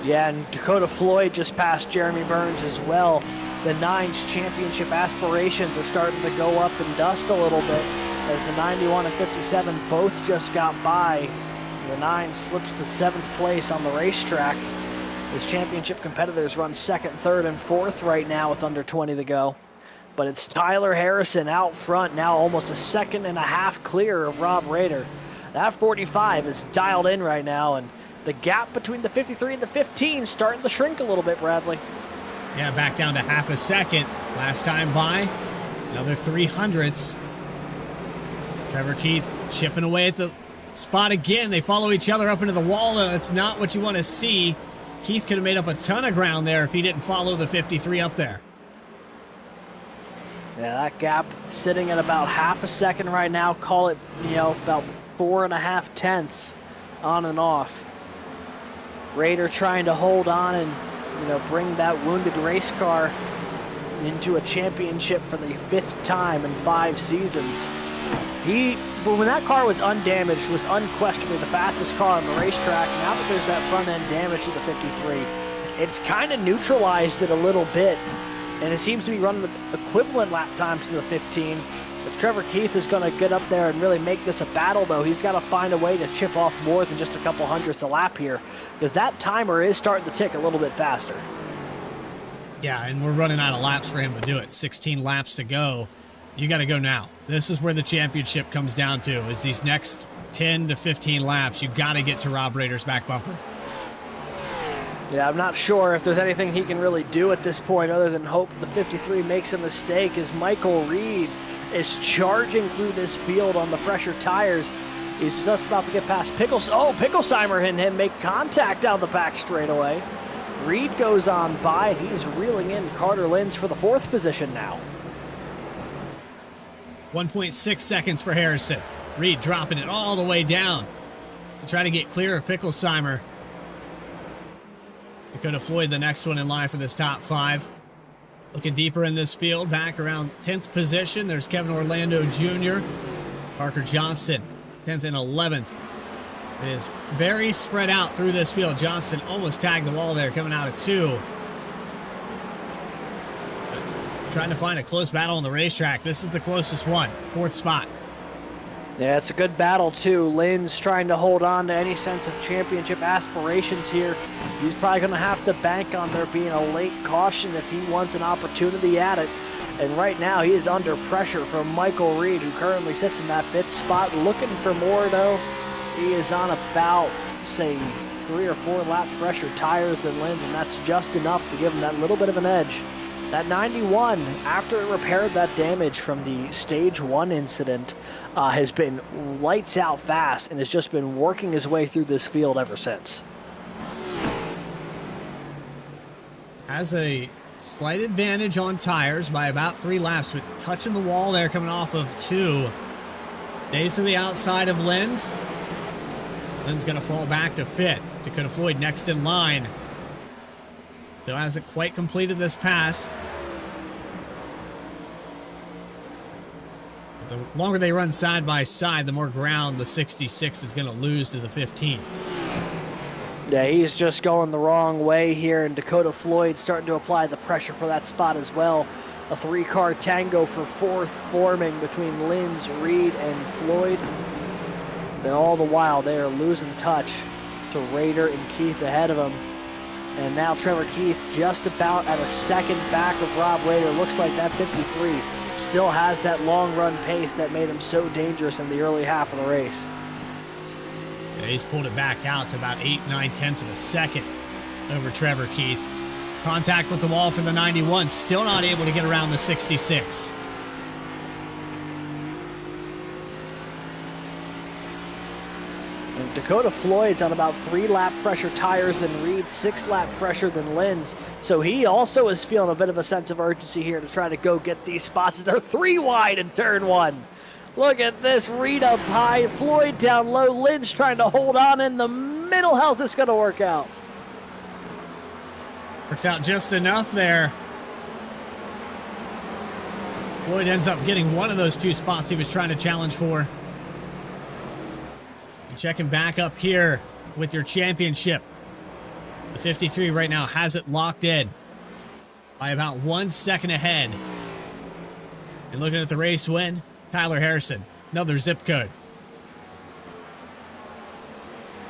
Yeah, and Dakota Floyd just passed Jeremy Burns as well. The 9's championship aspirations are starting to go up in dust a little bit as the 91 and 57 both just got by. The 9 slips to 7th place on the racetrack. His championship competitors run 2nd, 3rd, and 4th right now with under 20 to go. But it's Tyler Harrison out front now, almost a 1.5 seconds clear of Rob Rader. That 45 is dialed in right now, and the gap between the 53 and the 15 starting to shrink a little bit, Bradley. Yeah, back down to half a second. Last time by, another 300ths. Trevor Keith chipping away at the spot again. They follow each other up into the wall. That's not what you want to see. Keith could have made up a ton of ground there if he didn't follow the 53 up there. Yeah, that gap sitting at about half a second right now. Call it, about 4.5 tenths on and off. Raider trying to hold on and, bring that wounded race car into a championship for the 5th time in 5 seasons. When that car was undamaged, was unquestionably the fastest car on the racetrack. Now that there's that front end damage to the 53, it's kind of neutralized it a little bit, and it seems to be running the equivalent lap times to the 15. If Trevor Keith is going to get up there and really make this a battle, though, he's got to find a way to chip off more than just a couple hundredths a lap here, because that timer is starting to tick a little bit faster. Yeah, and we're running out of laps for him to do it. 16 laps to go. You got to go now. This is where the championship comes down to, is these next 10 to 15 laps. You got to get to Rob Raider's back bumper. Yeah, I'm not sure if there's anything he can really do at this point other than hope the 53 makes a mistake, as Michael Reed is charging through this field on the fresher tires. He's just about to get past Pickles. Oh, Picklesheimer and him make contact down the back straightaway. Reed goes on by, and he's reeling in Carter Linz for the 4th position now. 1.6 seconds for Harrison. Reed dropping it all the way down to try to get clear of Picklesheimer. Dakota Floyd, the next one in line for this top 5. Looking deeper in this field, back around 10th position, there's Kevin Orlando Jr., Parker Johnston, 10th and 11th. It is very spread out through this field. Johnston almost tagged the wall there, coming out of 2. Trying to find a close battle on the racetrack. This is the closest one, 4th spot. Yeah, it's a good battle, too. Lynn's trying to hold on to any sense of championship aspirations here. He's probably going to have to bank on there being a late caution if he wants an opportunity at it. And right now, he is under pressure from Michael Reed, who currently sits in that 5th spot. Looking for more, though. He is on about, say, 3 or 4 lap fresher tires than Lynn's, and that's just enough to give him that little bit of an edge. That 91, after it repaired that damage from the stage 1 incident, has been lights out fast and has just been working his way through this field ever since. Has a slight advantage on tires by about 3 laps, but touching the wall there coming off of 2. Stays to the outside of Linz. Linz going to fall back to 5th. Dakota Floyd next in line. Still hasn't quite completed this pass. But the longer they run side by side, the more ground the 66 is going to lose to the 15. Yeah, he's just going the wrong way here, and Dakota Floyd starting to apply the pressure for that spot as well. A 3-car tango for 4th forming between Linz, Reed, and Floyd. Then all the while they are losing touch to Raider and Keith ahead of him. And now Trevor Keith just about at a second back of Rob Raider. Looks like that 53 still has that long run pace that made him so dangerous in the early half of the race. Yeah, he's pulled it back out to about 8-9 tenths of a second over Trevor Keith. Contact with the wall for the 91, still not able to get around the 66. And Dakota Floyd's on about 3 lap fresher tires than Reed, 6 lap fresher than Linz. So he also is feeling a bit of a sense of urgency here to try to go get these spots as they're 3 wide in turn 1. Look at this, Reed up high, Floyd down low, Linz trying to hold on in the middle. How's this going to work out? Works out just enough there. Floyd ends up getting one of those 2 spots he was trying to challenge for. Checking back up here with your championship. The 53 right now has it locked in by about 1 second ahead. And looking at the race win, Tyler Harrison, another zip code.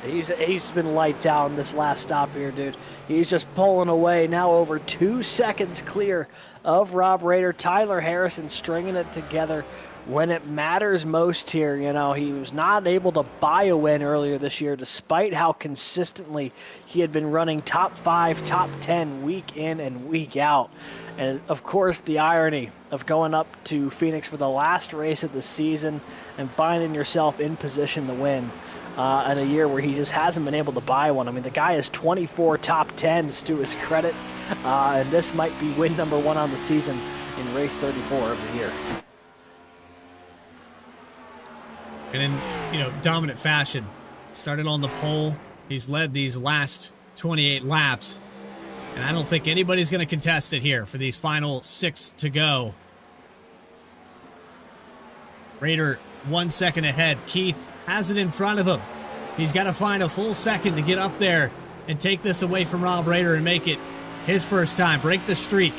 He's been lights out in this last stop here, dude. He's just pulling away, now over 2 seconds clear of Rob Raider. Tyler Harrison stringing it together when it matters most here. You know, he was not able to buy a win earlier this year, despite how consistently he had been running top 5, top 10 week in and week out. And of course, the irony of going up to Phoenix for the last race of the season and finding yourself in position to win in a year where he just hasn't been able to buy one. I mean, the guy has 24 top 10s to his credit, and this might be win number 1 on the season in race 34 of the year. And in, dominant fashion. Started on the pole. He's led these last 28 laps. And I don't think anybody's going to contest it here for these final 6 to go. Rader 1 second ahead. Keith has it in front of him. He's got to find a full second to get up there and take this away from Rob Rader and make it his first time. Break the streak.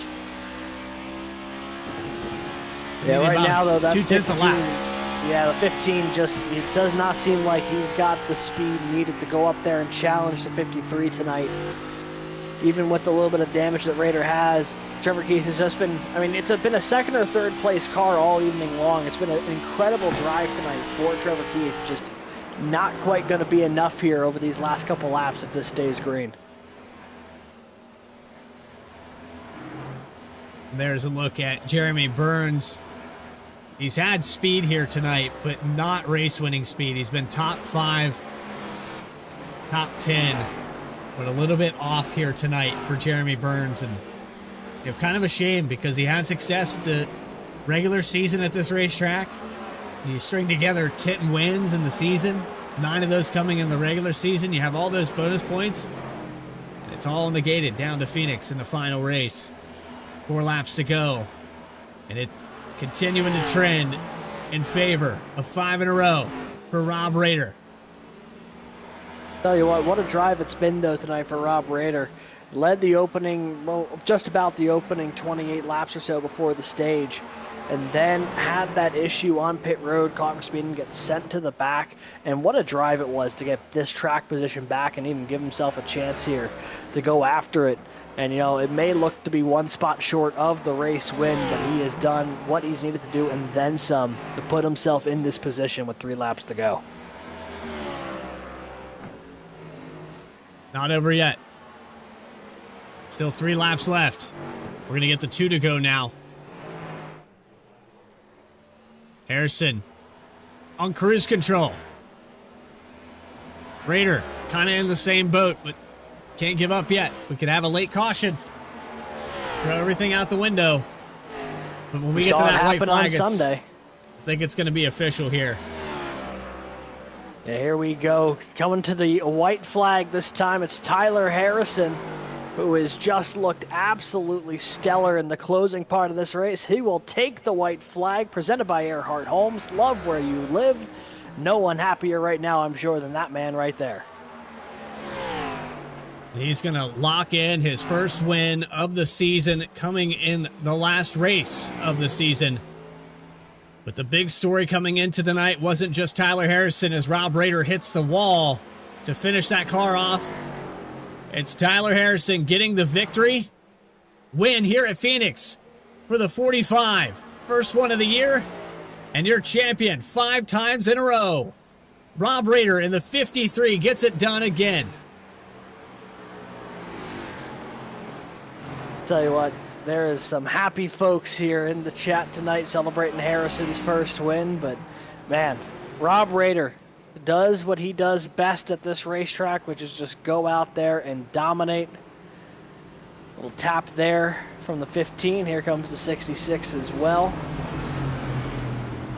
Yeah, right now, though, that 2/10 a lap. Yeah, the 15 it does not seem like he's got the speed needed to go up there and challenge the 53 tonight. Even with the little bit of damage that Rader has, Trevor Keith has just been, it's been a second or third place car all evening long. It's been an incredible drive tonight for Trevor Keith. Just not quite going to be enough here over these last couple laps if this stays green. There's a look at Jeremy Burns. He's had speed here tonight, but not race-winning speed. He's been top 5, top 10, but a little bit off here tonight for Jeremy Burns. And kind of a shame because he had success at the regular season at this racetrack. You string together 10 wins in the season, 9 of those coming in the regular season. You have all those bonus points. And it's all negated down to Phoenix in the final race. 4 laps to go. And it continuing to trend in favor of 5 in a row for Rob Rader. Tell you what a drive it's been, though, tonight for Rob Rader. Led the opening, just about the opening 28 laps or so before the stage, and then had that issue on pit road, caught for speed and get sent to the back. And what a drive it was to get this track position back and even give himself a chance here to go after it. And, it may look to be 1 spot short of the race win, but he has done what he's needed to do and then some to put himself in this position with 3 laps to go. Not over yet. Still 3 laps left. We're going to get the 2 to go now. Harrison on cruise control. Rader kind of in the same boat, but can't give up yet. We could have a late caution. Throw everything out the window. But when we get to that white flag, Sunday. I think it's going to be official here. Yeah, here we go. Coming to the white flag this time, it's Tyler Harrison, who has just looked absolutely stellar in the closing part of this race. He will take the white flag, presented by Erhardt Homes. Love where you live. No one happier right now, I'm sure, than that man right there. He's going to lock in his first win of the season, coming in the last race of the season. But the big story coming into tonight wasn't just Tyler Harrison as Rob Rader hits the wall to finish that car off. It's Tyler Harrison getting the victory. Win here at Phoenix for the 45. First one of the year. And your champion 5 times in a row. Rob Rader in the 53 gets it done again. Tell you what, there is some happy folks here in the chat tonight celebrating Harrison's first win, but man, Rob Rader does what he does best at this racetrack, which is just go out there and dominate. Little tap there from the 15. Here comes the 66 as well.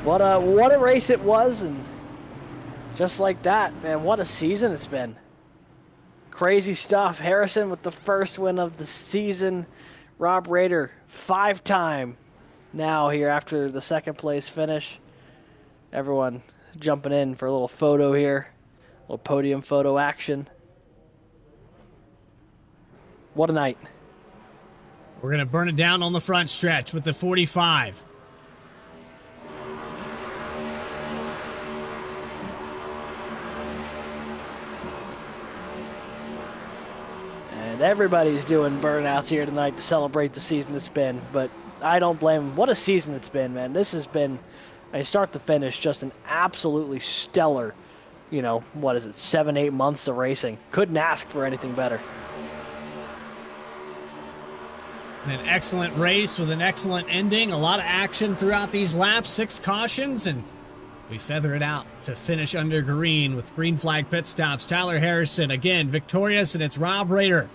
What a race it was, and just like that, man, what a season it's been. Crazy stuff. Harrison with the first win of the season. Rob Rader, 5-time now here after the second place finish. Everyone jumping in for a little photo here. A little podium photo action. What a night. We're going to burn it down on the front stretch with the 45. Everybody's doing burnouts here tonight to celebrate the season it's been, but I don't blame them. What a season it's been, man. This has been And start to finish, just an absolutely stellar, 7-8 months of racing. Couldn't ask for anything better. An excellent race with an excellent ending. A lot of action throughout these laps. 6 cautions, and we feather it out to finish under green with green flag pit stops. Tyler Harrison, again, victorious, and it's Rob Rader.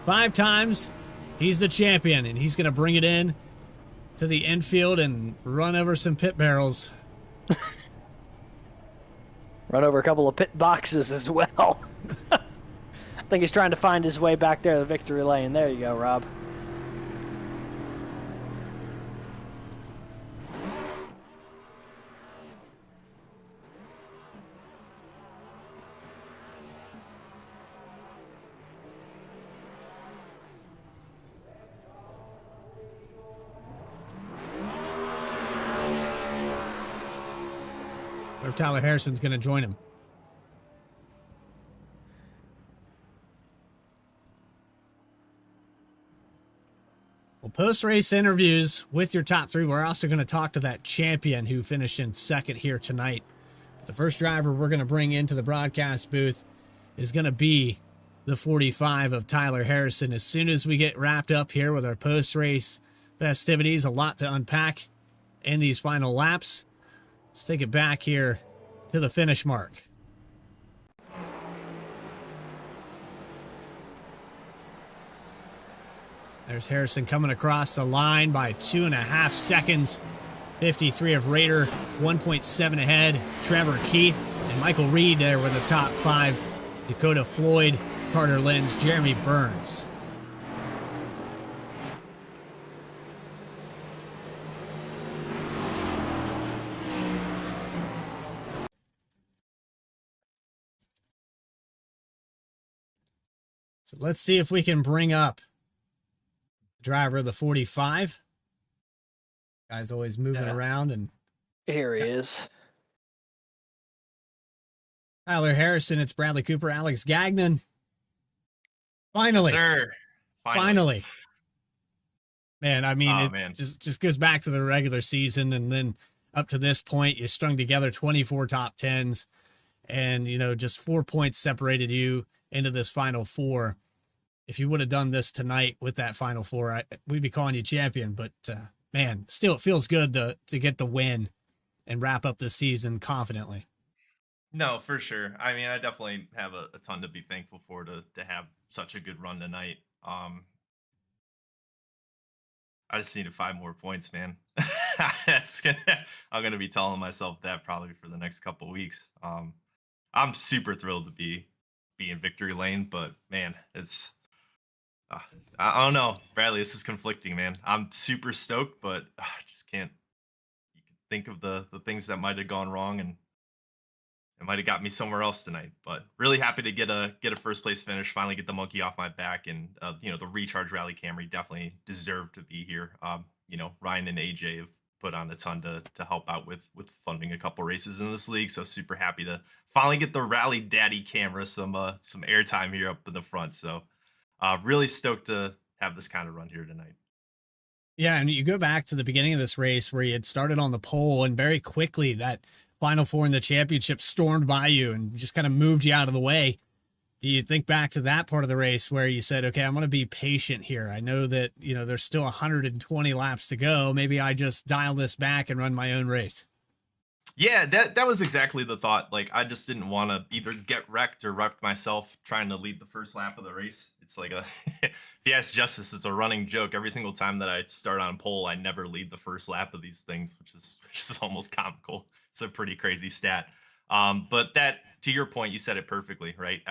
5 times, he's the champion, and he's going to bring it in to the infield and run over some pit barrels. Run over a couple of pit boxes as well. I think he's trying to find his way back there to the victory lane. There you go, Rob. Or if Tyler Harrison's going to join him. Well, post-race interviews with your top 3. We're also going to talk to that champion who finished in second here tonight. But the first driver we're going to bring into the broadcast booth is going to be the 45 of Tyler Harrison. As soon as we get wrapped up here with our post-race festivities, a lot to unpack in these final laps. Let's take it back here to the finish mark. There's Harrison coming across the line by 2.5 seconds. 53 of Rader, 1.7 ahead. Trevor Keith and Michael Reed there were the top 5. Dakota Floyd, Carter Lenz, Jeremy Burns. So let's see if we can bring up the driver of the 45. Guy's always moving around. And here he is. Tyler Harrison, it's Bradley Cooper, Alex Gagnon. Finally. Yes, sir. Finally. Man, I mean, just goes back to the regular season, and then up to this point, you strung together 24 top 10s, and, just 4 points separated you into this final 4. If you would have done this tonight with that final 4, we'd be calling you champion. But, man, still, it feels good to get the win and wrap up the season confidently. No, for sure. I mean, I definitely have a ton to be thankful for to have such a good run tonight. I just needed 5 more points, man. I'm gonna be telling myself that probably for the next couple of weeks. I'm super thrilled to be in victory lane, but man, it's I don't know, Bradley. This is conflicting, man. I'm super stoked, but I just can't. You can think of the things that might have gone wrong, and it might have got me somewhere else tonight. But really happy to get a first place finish. Finally get the monkey off my back, and the recharge rally Camry definitely deserved to be here. Ryan and AJ have put on a ton to help out with funding a couple races in this league. So super happy to finally get the rally daddy camera some airtime here up in the front. So really stoked to have this kind of run here tonight. Yeah, and you go back to the beginning of this race where you had started on the pole, and very quickly that final 4 in the championship stormed by you and just kind of moved you out of the way. Do you think back to that part of the race where you said, okay, I'm going to be patient here. I know that, there's still 120 laps to go. Maybe I just dial this back and run my own race. Yeah, that was exactly the thought. Like, I just didn't want to either get wrecked or wreck myself trying to lead the first lap of the race. It's like if you ask Justice, it's a running joke. Every single time that I start on pole, I never lead the first lap of these things, which is almost comical. It's a pretty crazy stat. But that, to your point, you said it perfectly, right?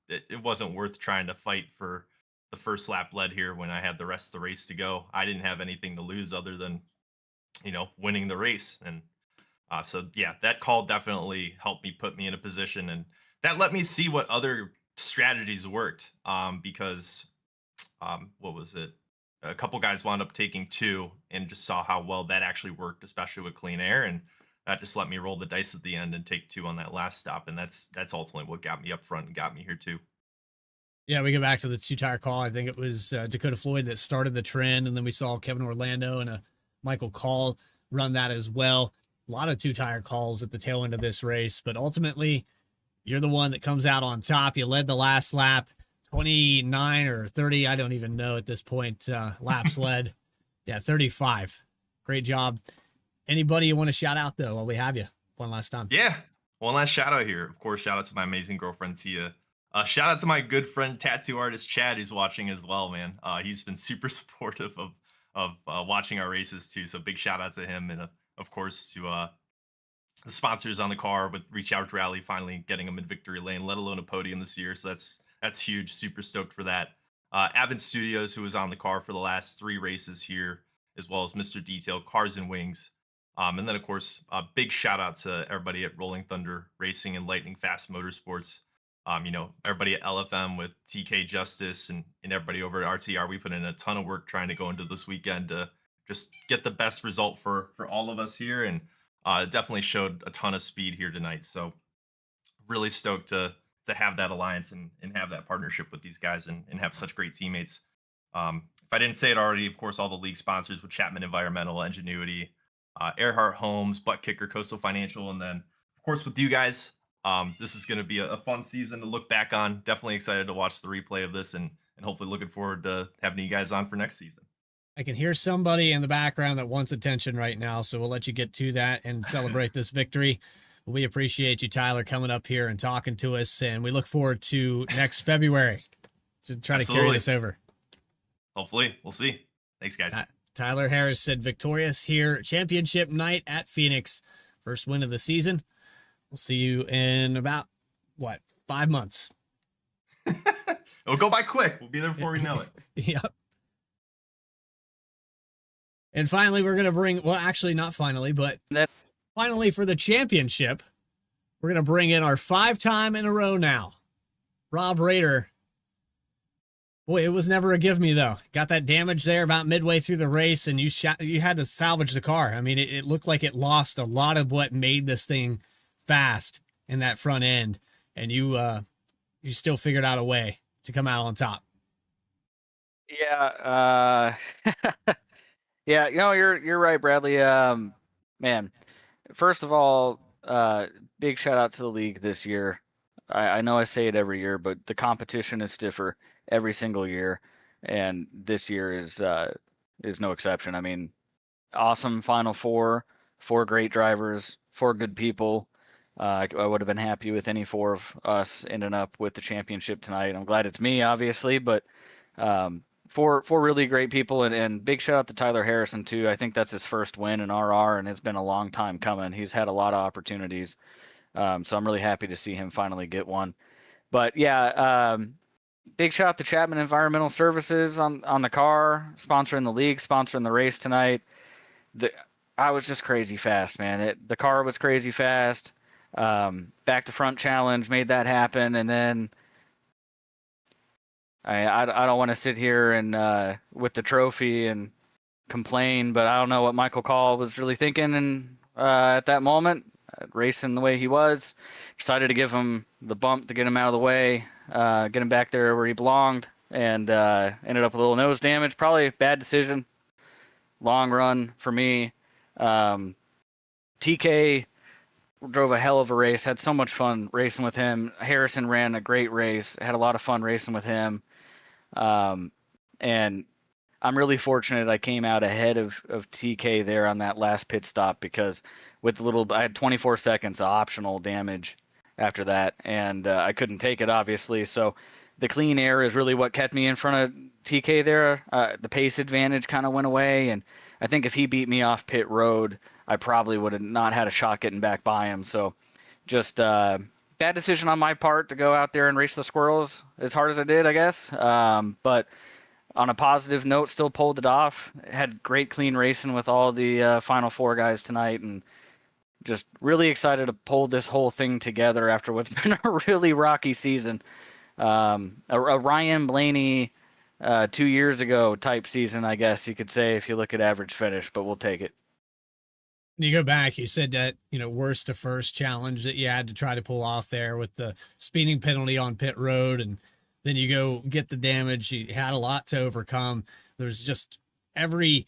It wasn't worth trying to fight for the first lap lead here when I had the rest of the race to go. I didn't have anything to lose other than, winning the race. And so, yeah, that call definitely helped me put me in a position, and that let me see what other strategies worked. Because what was it? A couple guys wound up taking 2 and just saw how well that actually worked, especially with clean air. And that just let me roll the dice at the end and take 2 on that last stop. And that's ultimately what got me up front and got me here too. Yeah, we go back to the 2-tire call. I think it was Dakota Floyd that started the trend, and then we saw Kevin Orlando and Michael Call run that as well. a lot of two-tire calls at the tail end of this race, but ultimately you're the one that comes out on top. You led the last lap, 29 or 30. I don't even know at this point, laps led. Yeah, 35. Great job. Anybody you want to shout out, though, while we have you one last time? Yeah. One last shout out here. Of course, shout out to my amazing girlfriend, Tia. Shout out to my good friend, tattoo artist Chad, who's watching as well, man. He's been super supportive of watching our races, too. So big shout out to him. And, of course, to the sponsors on the car with Reach Out Rally, finally getting them in victory lane, let alone a podium this year. So that's huge. Super stoked for that. Avon Studios, who was on the car for the last 3 races here, as well as Mr. Detail, Cars and Wings. And then, of course, a big shout out to everybody at Rolling Thunder Racing and Lightning Fast Motorsports. Everybody at LFM with TK Justice and everybody over at RTR. We put in a ton of work trying to go into this weekend to just get the best result for all of us here. And definitely showed a ton of speed here tonight. So really stoked to have that alliance and have that partnership with these guys and have such great teammates. If I didn't say it already, of course, all the league sponsors with Chapman Environmental, Enginuity, Erhardt Homes, Buttkicker, Coastal Financial, and then, of course, with you guys. This is going to be a fun season to look back on. Definitely excited to watch the replay of this and hopefully looking forward to having you guys on for next season. I can hear somebody in the background that wants attention right now, so we'll let you get to that and celebrate this victory. We appreciate you, Tyler, coming up here and talking to us, and we look forward to next February to try to carry this over. Hopefully. We'll see. Thanks, guys. Tyler Harris said victorious here, championship night at Phoenix. First win of the season. We'll see you in about, 5 months. It'll go by quick. We'll be there before we know it. Yep. And finally, we're going to bring, well, actually not finally, but finally for the championship, we're going to bring in our 5-time in a row now, Rob Rader. Boy, it was never a give me, though. Got that damage there about midway through the race, and you had to salvage the car. I mean, it looked like it lost a lot of what made this thing fast in that front end, and you still figured out a way to come out on top. Yeah, yeah, you're right, Bradley. Man, first of all, big shout out to the league this year. I know I say it every year, but the competition is stiffer every single year, and this year is no exception. I mean, awesome Final Four, 4 great drivers, 4 good people. I would have been happy with any 4 of us ending up with the championship tonight. I'm glad it's me, obviously, but 4 really great people, and big shout out to Tyler Harrison too. I think that's his first win in RR, and it's been a long time coming. He's had a lot of opportunities, so I'm really happy to see him finally get one. But yeah, big shout out to Chapman Environmental Services on the car, sponsoring the league, sponsoring the race tonight. I was just crazy fast, man. The car was crazy fast. Back to front challenge made that happen, and then I don't want to sit here and with the trophy and complain, but I don't know what Michael Call was really thinking and at that moment, racing the way he was. Decided to give him the bump to get him out of the way, get him back there where he belonged, and ended up with a little nose damage. Probably a bad decision. Long run for me. TK drove a hell of a race, had so much fun racing with him. Harrison ran a great race, had a lot of fun racing with him. And I'm really fortunate I came out ahead of TK there on that last pit stop, because with I had 24 seconds of optional damage after that, and I couldn't take it, obviously. So the clean air is really what kept me in front of TK there. The pace advantage kind of went away, and I think if he beat me off pit road, I probably would have not had a shot getting back by him. So just bad decision on my part to go out there and race the squirrels as hard as I did, I guess. But on a positive note, still pulled it off. Had great clean racing with all the Final Four guys tonight, and just really excited to pull this whole thing together after what's been a really rocky season. A Ryan Blaney 2 years ago type season, I guess you could say, if you look at average finish, but we'll take it. You go back, you said that, worst to first challenge that you had to try to pull off there with the speeding penalty on pit road, and then you go get the damage. You had a lot to overcome. There's just every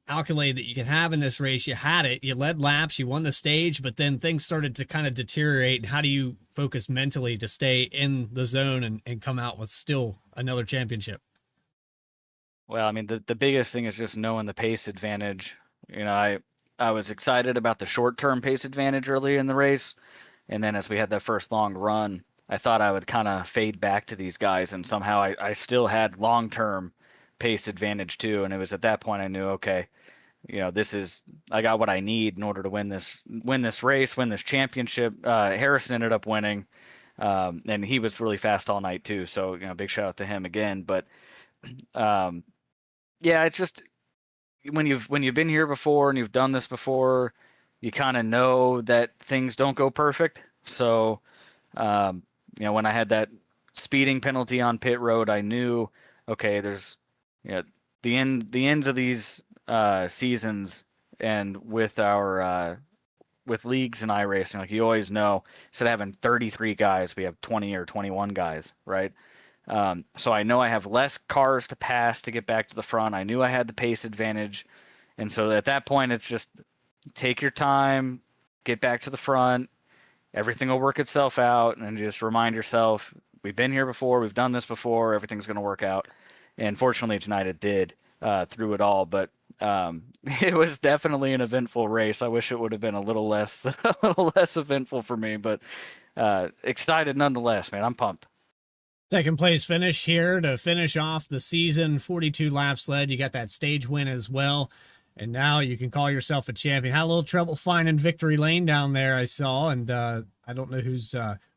accolade that you can have in this race. You had it, you led laps, you won the stage, but then things started to kind of deteriorate. And how do you focus mentally to stay in the zone and come out with still another championship? Well, I mean, the biggest thing is just knowing the pace advantage. I was excited about the short-term pace advantage early in the race, and then as we had that first long run, I thought I would kind of fade back to these guys, and somehow I still had long-term pace advantage too. And it was at that point I knew, okay, I got what I need in order to win this race, win this championship. Harrison ended up winning, and he was really fast all night too. So big shout out to him again. But yeah, it's just when you've been here before and you've done this before, you kind of know that things don't go perfect. So when I had that speeding penalty on pit road, I knew, okay, there's the ends of these seasons, and with our with leagues and iRacing, like you always know, instead of having 33 guys, we have 20 or 21 guys, right? So I know I have less cars to pass to get back to the front. I knew I had the pace advantage, and so at that point, it's just take your time, get back to the front. Everything will work itself out, and just remind yourself, we've been here before, we've done this before, everything's going to work out. And fortunately tonight it did through it all, but it was definitely an eventful race. I wish it would have been a little less eventful for me, but excited nonetheless, man. I'm pumped. Second place finish here to finish off the season, 42 laps led. You got that stage win as well. And now you can call yourself a champion. Had a little trouble finding victory lane down there, I saw. And I don't know whose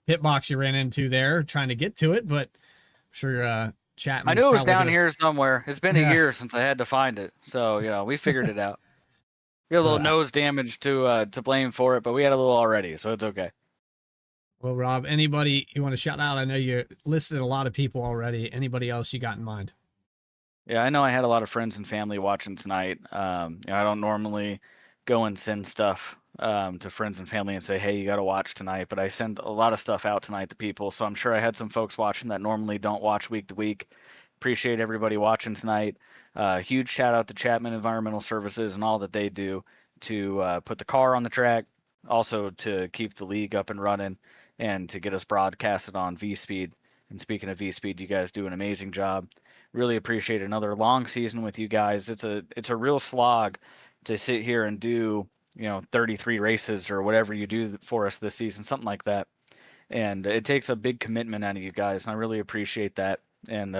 pit box you ran into there trying to get to it, but I'm sure Chapman. I knew it was down here somewhere. It's been a year since I had to find it. So, we figured it out. We had a little nose damage to blame for it, but we had a little already, so it's okay. Well, Rob, anybody you want to shout out? I know you listed a lot of people already. Anybody else you got in mind? Yeah, I know I had a lot of friends and family watching tonight. I don't normally go and send stuff to friends and family and say, hey, you got to watch tonight. But I send a lot of stuff out tonight to people. So I'm sure I had some folks watching that normally don't watch week to week. Appreciate everybody watching tonight. Huge shout out to Chapman Environmental Services and all that they do to put the car on the track, also to keep the league up and running, and to get us broadcasted on V-Speed. And speaking of V-Speed, you guys do an amazing job. Really appreciate another long season with you guys. It's a real slog to sit here and do 33 races or whatever you do for us this season, something like that. And it takes a big commitment out of you guys, and I really appreciate that. And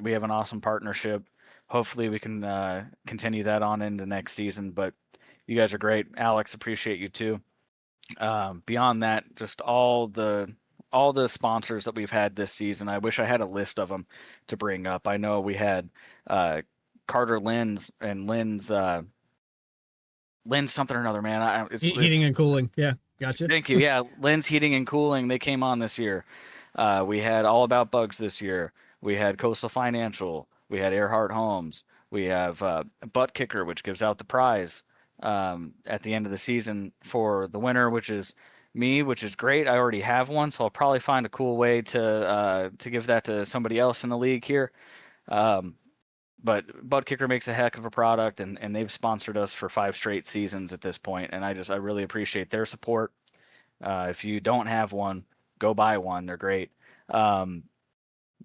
we have an awesome partnership. Hopefully we can continue that on into next season. But you guys are great. Alex, appreciate you too. Beyond that, just all the sponsors that we've had this season. I wish I had a list of them to bring up. I know we had Carter Lynn's and Lynn's something or another, man. Heating and cooling. Yeah, gotcha. Thank you. Yeah, Lynn's Heating and Cooling. They came on this year. We had All About Bugs this year. We had Coastal Financial. We had Erhardt Homes. We have Buttkicker, which gives out the prize at the end of the season for the winner, which is me, which is great. I already have one, so I'll probably find a cool way to give that to somebody else in the league here. But Buttkicker makes a heck of a product, and they've sponsored us for 5 straight seasons at this point, and I really appreciate their support. If you don't have one, go buy one. They're great.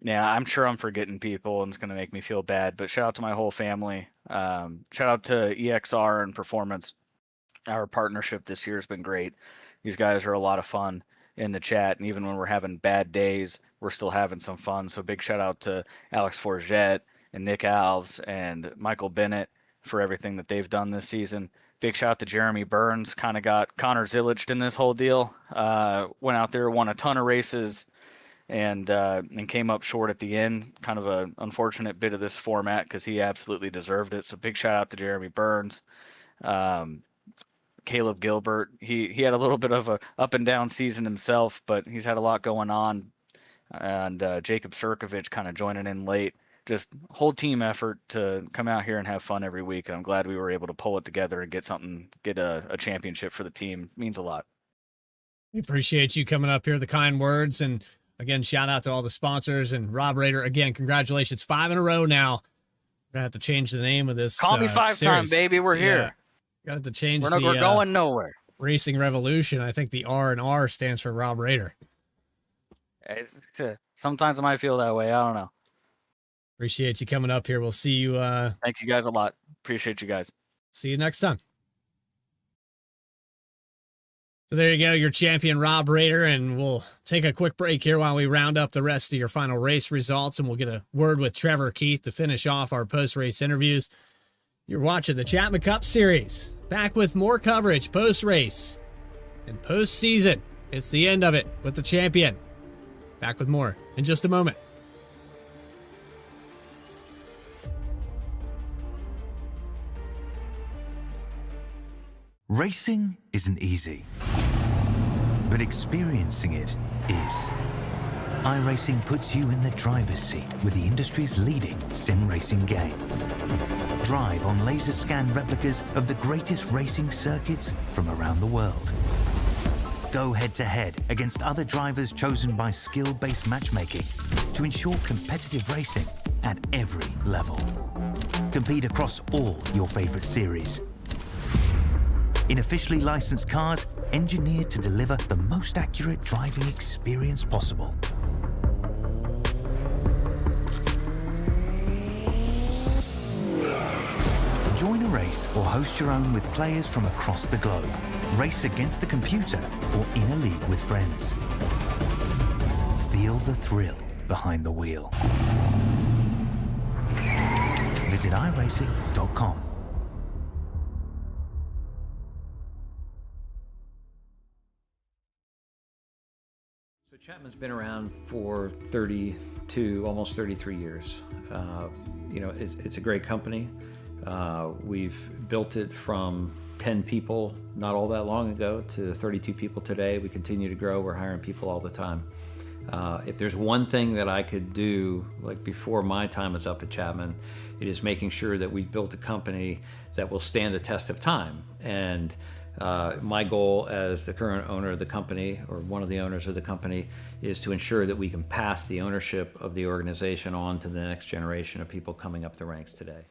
Yeah, I'm sure I'm forgetting people, and it's going to make me feel bad, but shout out to my whole family. Shout out to EXR and Performance. Our partnership this year has been great. These guys are a lot of fun in the chat, and even when we're having bad days, we're still having some fun. So big shout out to Alex Forget and Nick Alves and Michael Bennett for everything that they've done this season. Big shout out to Jeremy Burns, kind of got Connor Zilliched in this whole deal. Went out there, won a ton of races, and came up short at the end. Kind of an unfortunate bit of this format because he absolutely deserved it. So big shout out to Jeremy Burns. Caleb Gilbert, he had a little bit of a up and down season himself, but he's had a lot going on. And Jacob Sirkovich kind of joining in late. Just whole team effort to come out here and have fun every week. And I'm glad we were able to pull it together and get a championship for the team. It means a lot. We appreciate you coming up here, the kind words. And again, shout out to all the sponsors and Rob Rader. Again, congratulations. 5 in a row now. gonna have to change the name of this. Call me 5 times, baby. We're here. Got to have to change We're going nowhere. Racing Revolution. I think the R and R stands for Rob Raider. Sometimes I might feel that way. I don't know. Appreciate you coming up here. We'll see you. Thank you guys a lot. Appreciate you guys. See you next time. So there you go, your champion, Rob Raider, and we'll take a quick break here while we round up the rest of your final race results, and we'll get a word with Trevor Keith to finish off our post-race interviews. You're watching the Chapman Cup Series. Back with more coverage post-race and post-season. It's the end of it with the champion. Back with more in just a moment. Racing isn't easy, but experiencing it is. iRacing puts you in the driver's seat with the industry's leading sim racing game. Drive on laser scan replicas of the greatest racing circuits from around the world. Go head-to-head against other drivers chosen by skill-based matchmaking to ensure competitive racing at every level. Compete across all your favorite series. In officially licensed cars, engineered to deliver the most accurate driving experience possible. Join a race or host your own with players from across the globe. Race against the computer or in a league with friends. Feel the thrill behind the wheel. Visit iRacing.com. So Chapman's been around for 32, almost 33 years. It's a great company. We've built it from 10 people not all that long ago to 32 people today. We continue to grow. We're hiring people all the time. If there's one thing that I could do, like before my time is up at Chapman, it is making sure that we've built a company that will stand the test of time. And my goal as the current owner of the company, or one of the owners of the company, is to ensure that we can pass the ownership of the organization on to the next generation of people coming up the ranks today.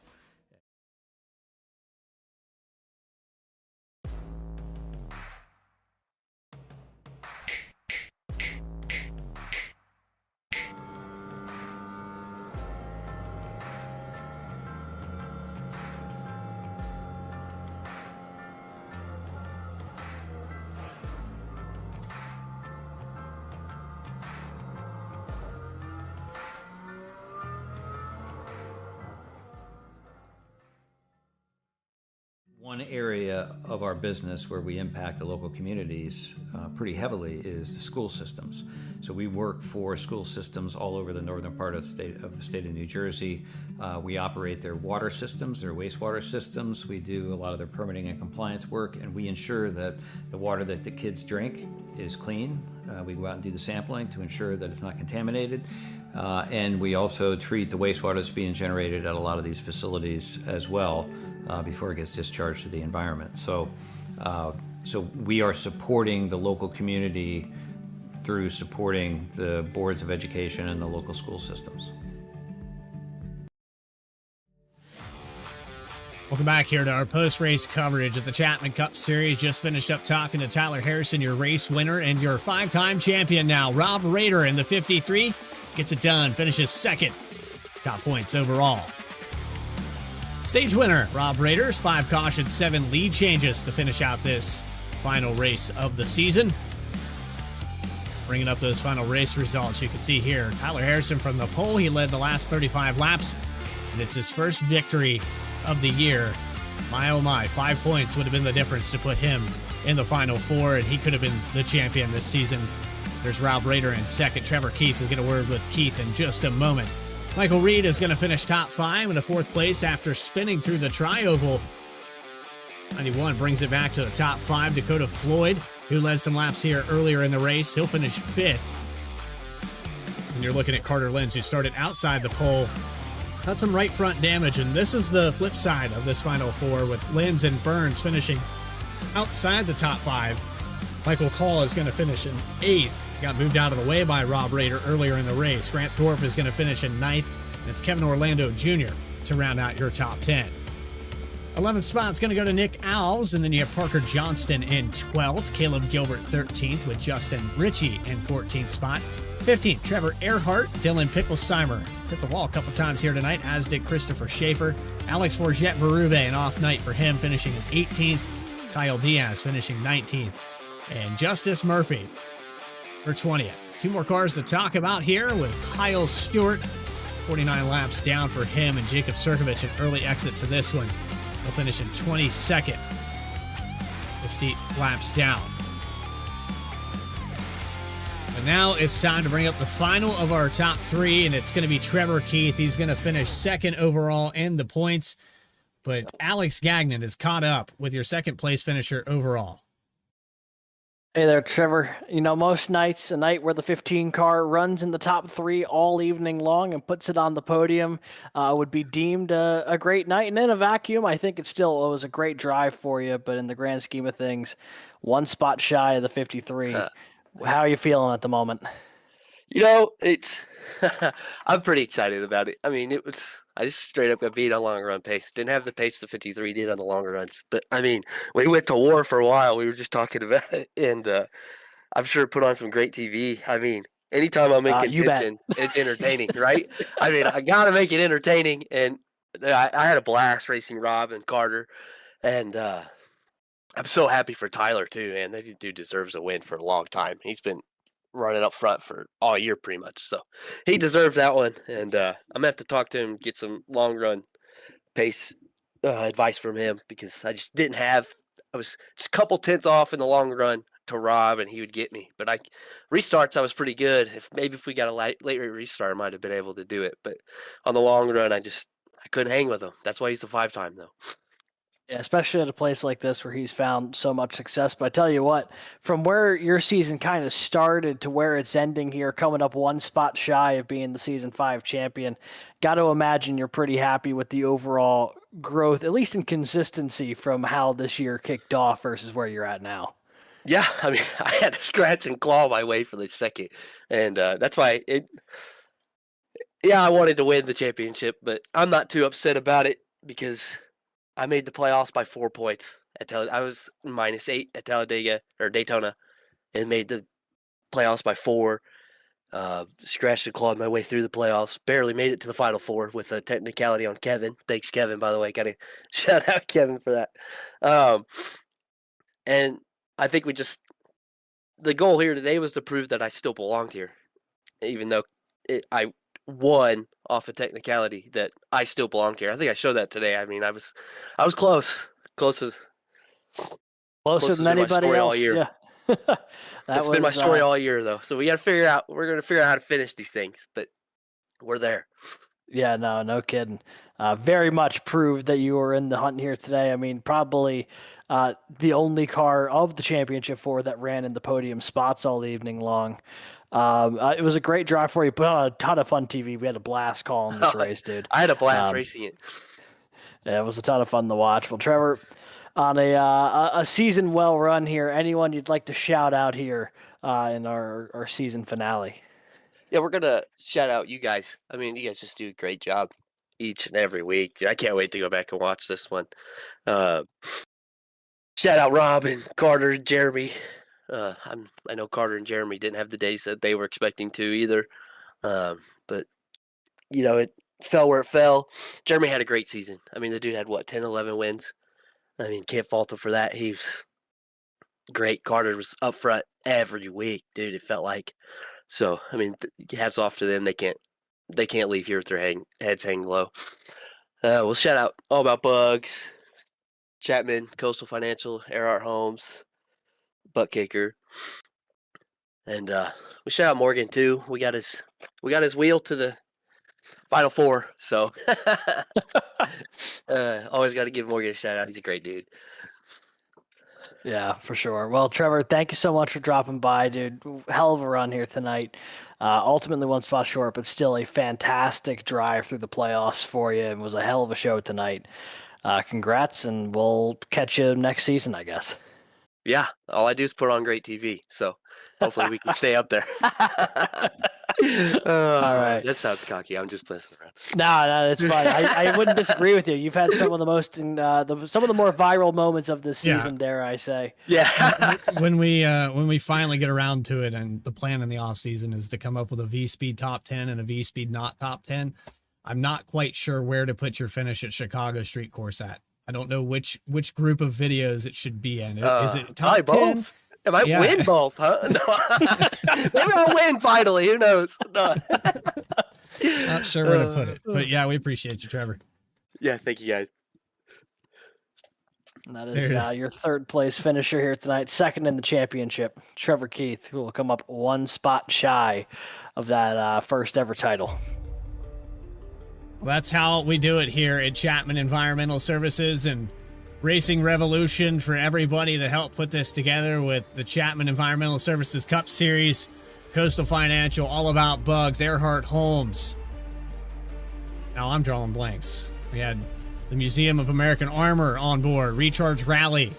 One area of our business where we impact the local communities pretty heavily is the school systems. So we work for school systems all over the northern part of the state of New Jersey. We operate their water systems, their wastewater systems. We do a lot of their permitting and compliance work, and we ensure that the water that the kids drink is clean. We go out and do the sampling to ensure that it's not contaminated. And we also treat the wastewater that's being generated at a lot of these facilities as well before it gets discharged to the environment. So we are supporting the local community through supporting the boards of education and the local school systems. Welcome back here to our post-race coverage of the Chapman Cup Series. Just finished up talking to Tyler Harrison, your race winner and your 5-time champion now. Rob Raider in the 53 gets it done, finishes second. Top points overall. Stage winner, Rob Raiders, 5 cautions, 7 lead changes to finish out this final race of the season. Bringing up those final race results, you can see here, Tyler Harrison from the pole. He led the last 35 laps, and it's his first victory of the year. My oh my, 5 points would have been the difference to put him in the final 4, and he could have been the champion this season. There's Rob Raider in second. Trevor Keith, we'll get a word with Keith in just a moment. Michael Reed is going to finish top 5 in a 4th place after spinning through the tri-oval. 91 brings it back to the top 5. Dakota Floyd, who led some laps here earlier in the race, he'll finish 5th. And you're looking at Carter Lenz, who started outside the pole. Had some right front damage, and this is the flip side of this final 4 with Lenz and Burns finishing outside the top 5. Michael Call is going to finish in 8th. Got moved out of the way by Rob Raider earlier in the race. Grant Thorpe is going to finish in 9th. It's Kevin Orlando Jr. to round out your top 10. 11th spot's going to go to Nick Alves, and then you have Parker Johnston in 12th, Caleb Gilbert 13th, with Justin Ritchie in 14th spot. 15th, Trevor Erhardt, Dylan Picklesheimer hit the wall a couple times here tonight, as did Christopher Schaefer. Alex Forget Berube, an off night for him, finishing in 18th. Kyle Diaz finishing 19th. And Justice Murphy for 20th. Two more cars to talk about here with Kyle Stewart, 49 laps down for him, and Jacob Sirkovich, an early exit to this one. He'll finish in 22nd, 60 laps down. And now it's time to bring up the final of our top three, and it's going to be Trevor Keith. He's going to finish second overall in the points, but Alex Gagnon is caught up with your second place finisher overall. Hey there, Trevor. You know, most nights, a night where the 15 car runs in the top three all evening long and puts it on the podium would be deemed a great night. And in a vacuum, I think it was a great drive for you. But in the grand scheme of things, one spot shy of the 53. How are you feeling at the moment? You know, it's I'm pretty excited about it. I mean, I just straight up got beat on long run pace. Didn't have the pace the 53 did on the longer runs. But I mean, we went to war for a while. We were just talking about it, and I'm sure it put on some great TV. I mean, anytime I'm in contention, it's entertaining, right? I mean, I gotta make it entertaining, and I had a blast racing Rob and Carter, and I'm so happy for Tyler too, man. That dude deserves a win for a long time. He's been running up front for all year pretty much, so he deserved that one. And I'm gonna have to talk to him, get some long run pace advice from him, because I just didn't have. I was just a couple tenths off in the long run to Rob, and he would get me. But restarts, I was pretty good. If we got a late restart, I might have been able to do it. But on the long run, I couldn't hang with him. That's why he's the 5-time though. Yeah, especially at a place like this where he's found so much success. But I tell you what, from where your season kind of started to where it's ending here, coming up one spot shy of being the Season 5 champion, got to imagine you're pretty happy with the overall growth, at least in consistency, from how this year kicked off versus where you're at now. Yeah, I mean, I had to scratch and claw my way for the second, and that's why I wanted to win the championship, but I'm not too upset about it because I made the playoffs by 4 points. I was -8 at Talladega or Daytona, and made the playoffs by 4. Scratched and clawed my way through the playoffs. Barely made it to the Final Four with a technicality on Kevin. Thanks, Kevin, by the way. Got to shout out Kevin for that. And I think the goal here today was to prove that I still belonged here, even though I won off a technicality, that I still belonged here. I think I showed that today. I mean, I was closer than anybody else. All year. Yeah. That's been my story all year, though. So we're going to figure out how to finish these things, but we're there. Yeah, no kidding. Very much proved that you were in the hunt here today. I mean, probably the only car of the championship 4 that ran in the podium spots all evening long. It was a great drive for you. Put on a ton of fun TV. We had a blast calling this race, dude. I had a blast racing it. Yeah, it was a ton of fun to watch. Well, Trevor, on a season well run here, anyone you'd like to shout out here in our season finale? Yeah, we're gonna shout out you guys. I mean, you guys just do a great job each and every week. I can't wait to go back and watch this one. Shout out Rob and Carter and Jeremy. I know Carter and Jeremy didn't have the days that they were expecting to either. But, you know, it fell where it fell. Jeremy had a great season. I mean, the dude had, 10, 11 wins? I mean, can't fault him for that. He was great. Carter was up front every week, dude, it felt like. So, I mean, hats off to them. They can't leave here with their heads hanging low. We'll shout out All About Bugs, Chapman, Coastal Financial, Erhardt Homes, Buttkicker, and we shout out Morgan too. We got his wheel to the Final Four, so always got to give Morgan a shout out. He's a great dude. Yeah, for sure. Well, Trevor, thank you so much for dropping by, dude. Hell of a run here tonight. Ultimately one spot short, but still a fantastic drive through the playoffs for you. It was a hell of a show tonight. Congrats, and we'll catch you next season, I guess. Yeah, all I do is put on great TV, so hopefully we can stay up there. All right. That sounds cocky. I'm just messing around. No, it's fine. I wouldn't disagree with you. You've had some of the most, some of the more viral moments of this season, dare I say. Yeah. when we finally get around to it, and the plan in the off season is to come up with a V-Speed top 10 and a V-Speed not top 10. I'm not quite sure where to put your finish at Chicago Street Course at. I don't know which group of videos it should be in. Is it top 10? Both. I might win both, huh? No. Maybe I'll win finally. Who knows? No. Not sure where to put it. But yeah, we appreciate you, Trevor. Yeah, thank you guys. And that is your third place finisher here tonight, second in the championship, Trevor Keith, who will come up one spot shy of that first ever title. Well, that's how we do it here at Chapman Environmental Services and Racing Revolution for everybody that helped put this together with the Chapman Environmental Services Cup Series, Coastal Financial, All About Bugs, Erhardt Homes. Now I'm drawing blanks. We had the Museum of American Armor on board, Recharge Rally,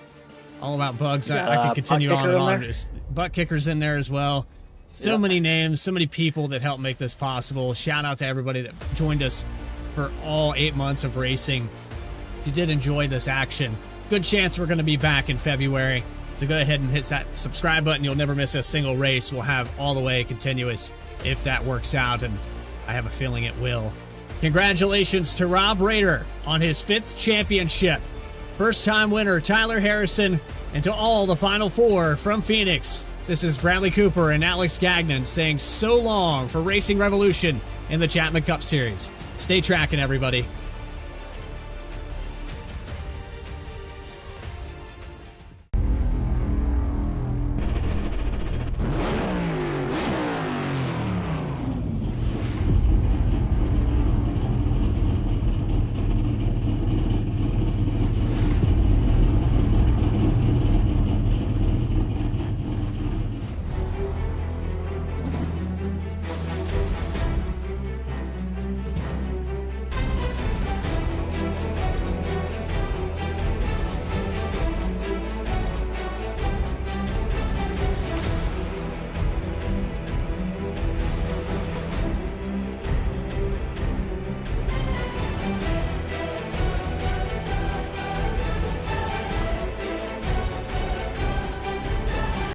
All About Bugs. I could continue on and on. Buttkicker's in there as well. So many names, so many people that helped make this possible. Shout out to everybody that joined us for all 8 months of racing. If you did enjoy this action, good chance we're going to be back in February. So go ahead and hit that subscribe button. You'll never miss a single race. We'll have all the way continuous if that works out, and I have a feeling it will. Congratulations to Rob Rader on his 5th championship. First-time winner Tyler Harrison, and to all the Final Four from Phoenix. This is Bradley Cooper and Alex Gagnon saying so long for Racing Revolution in the Chapman Cup Series. Stay tracking, everybody.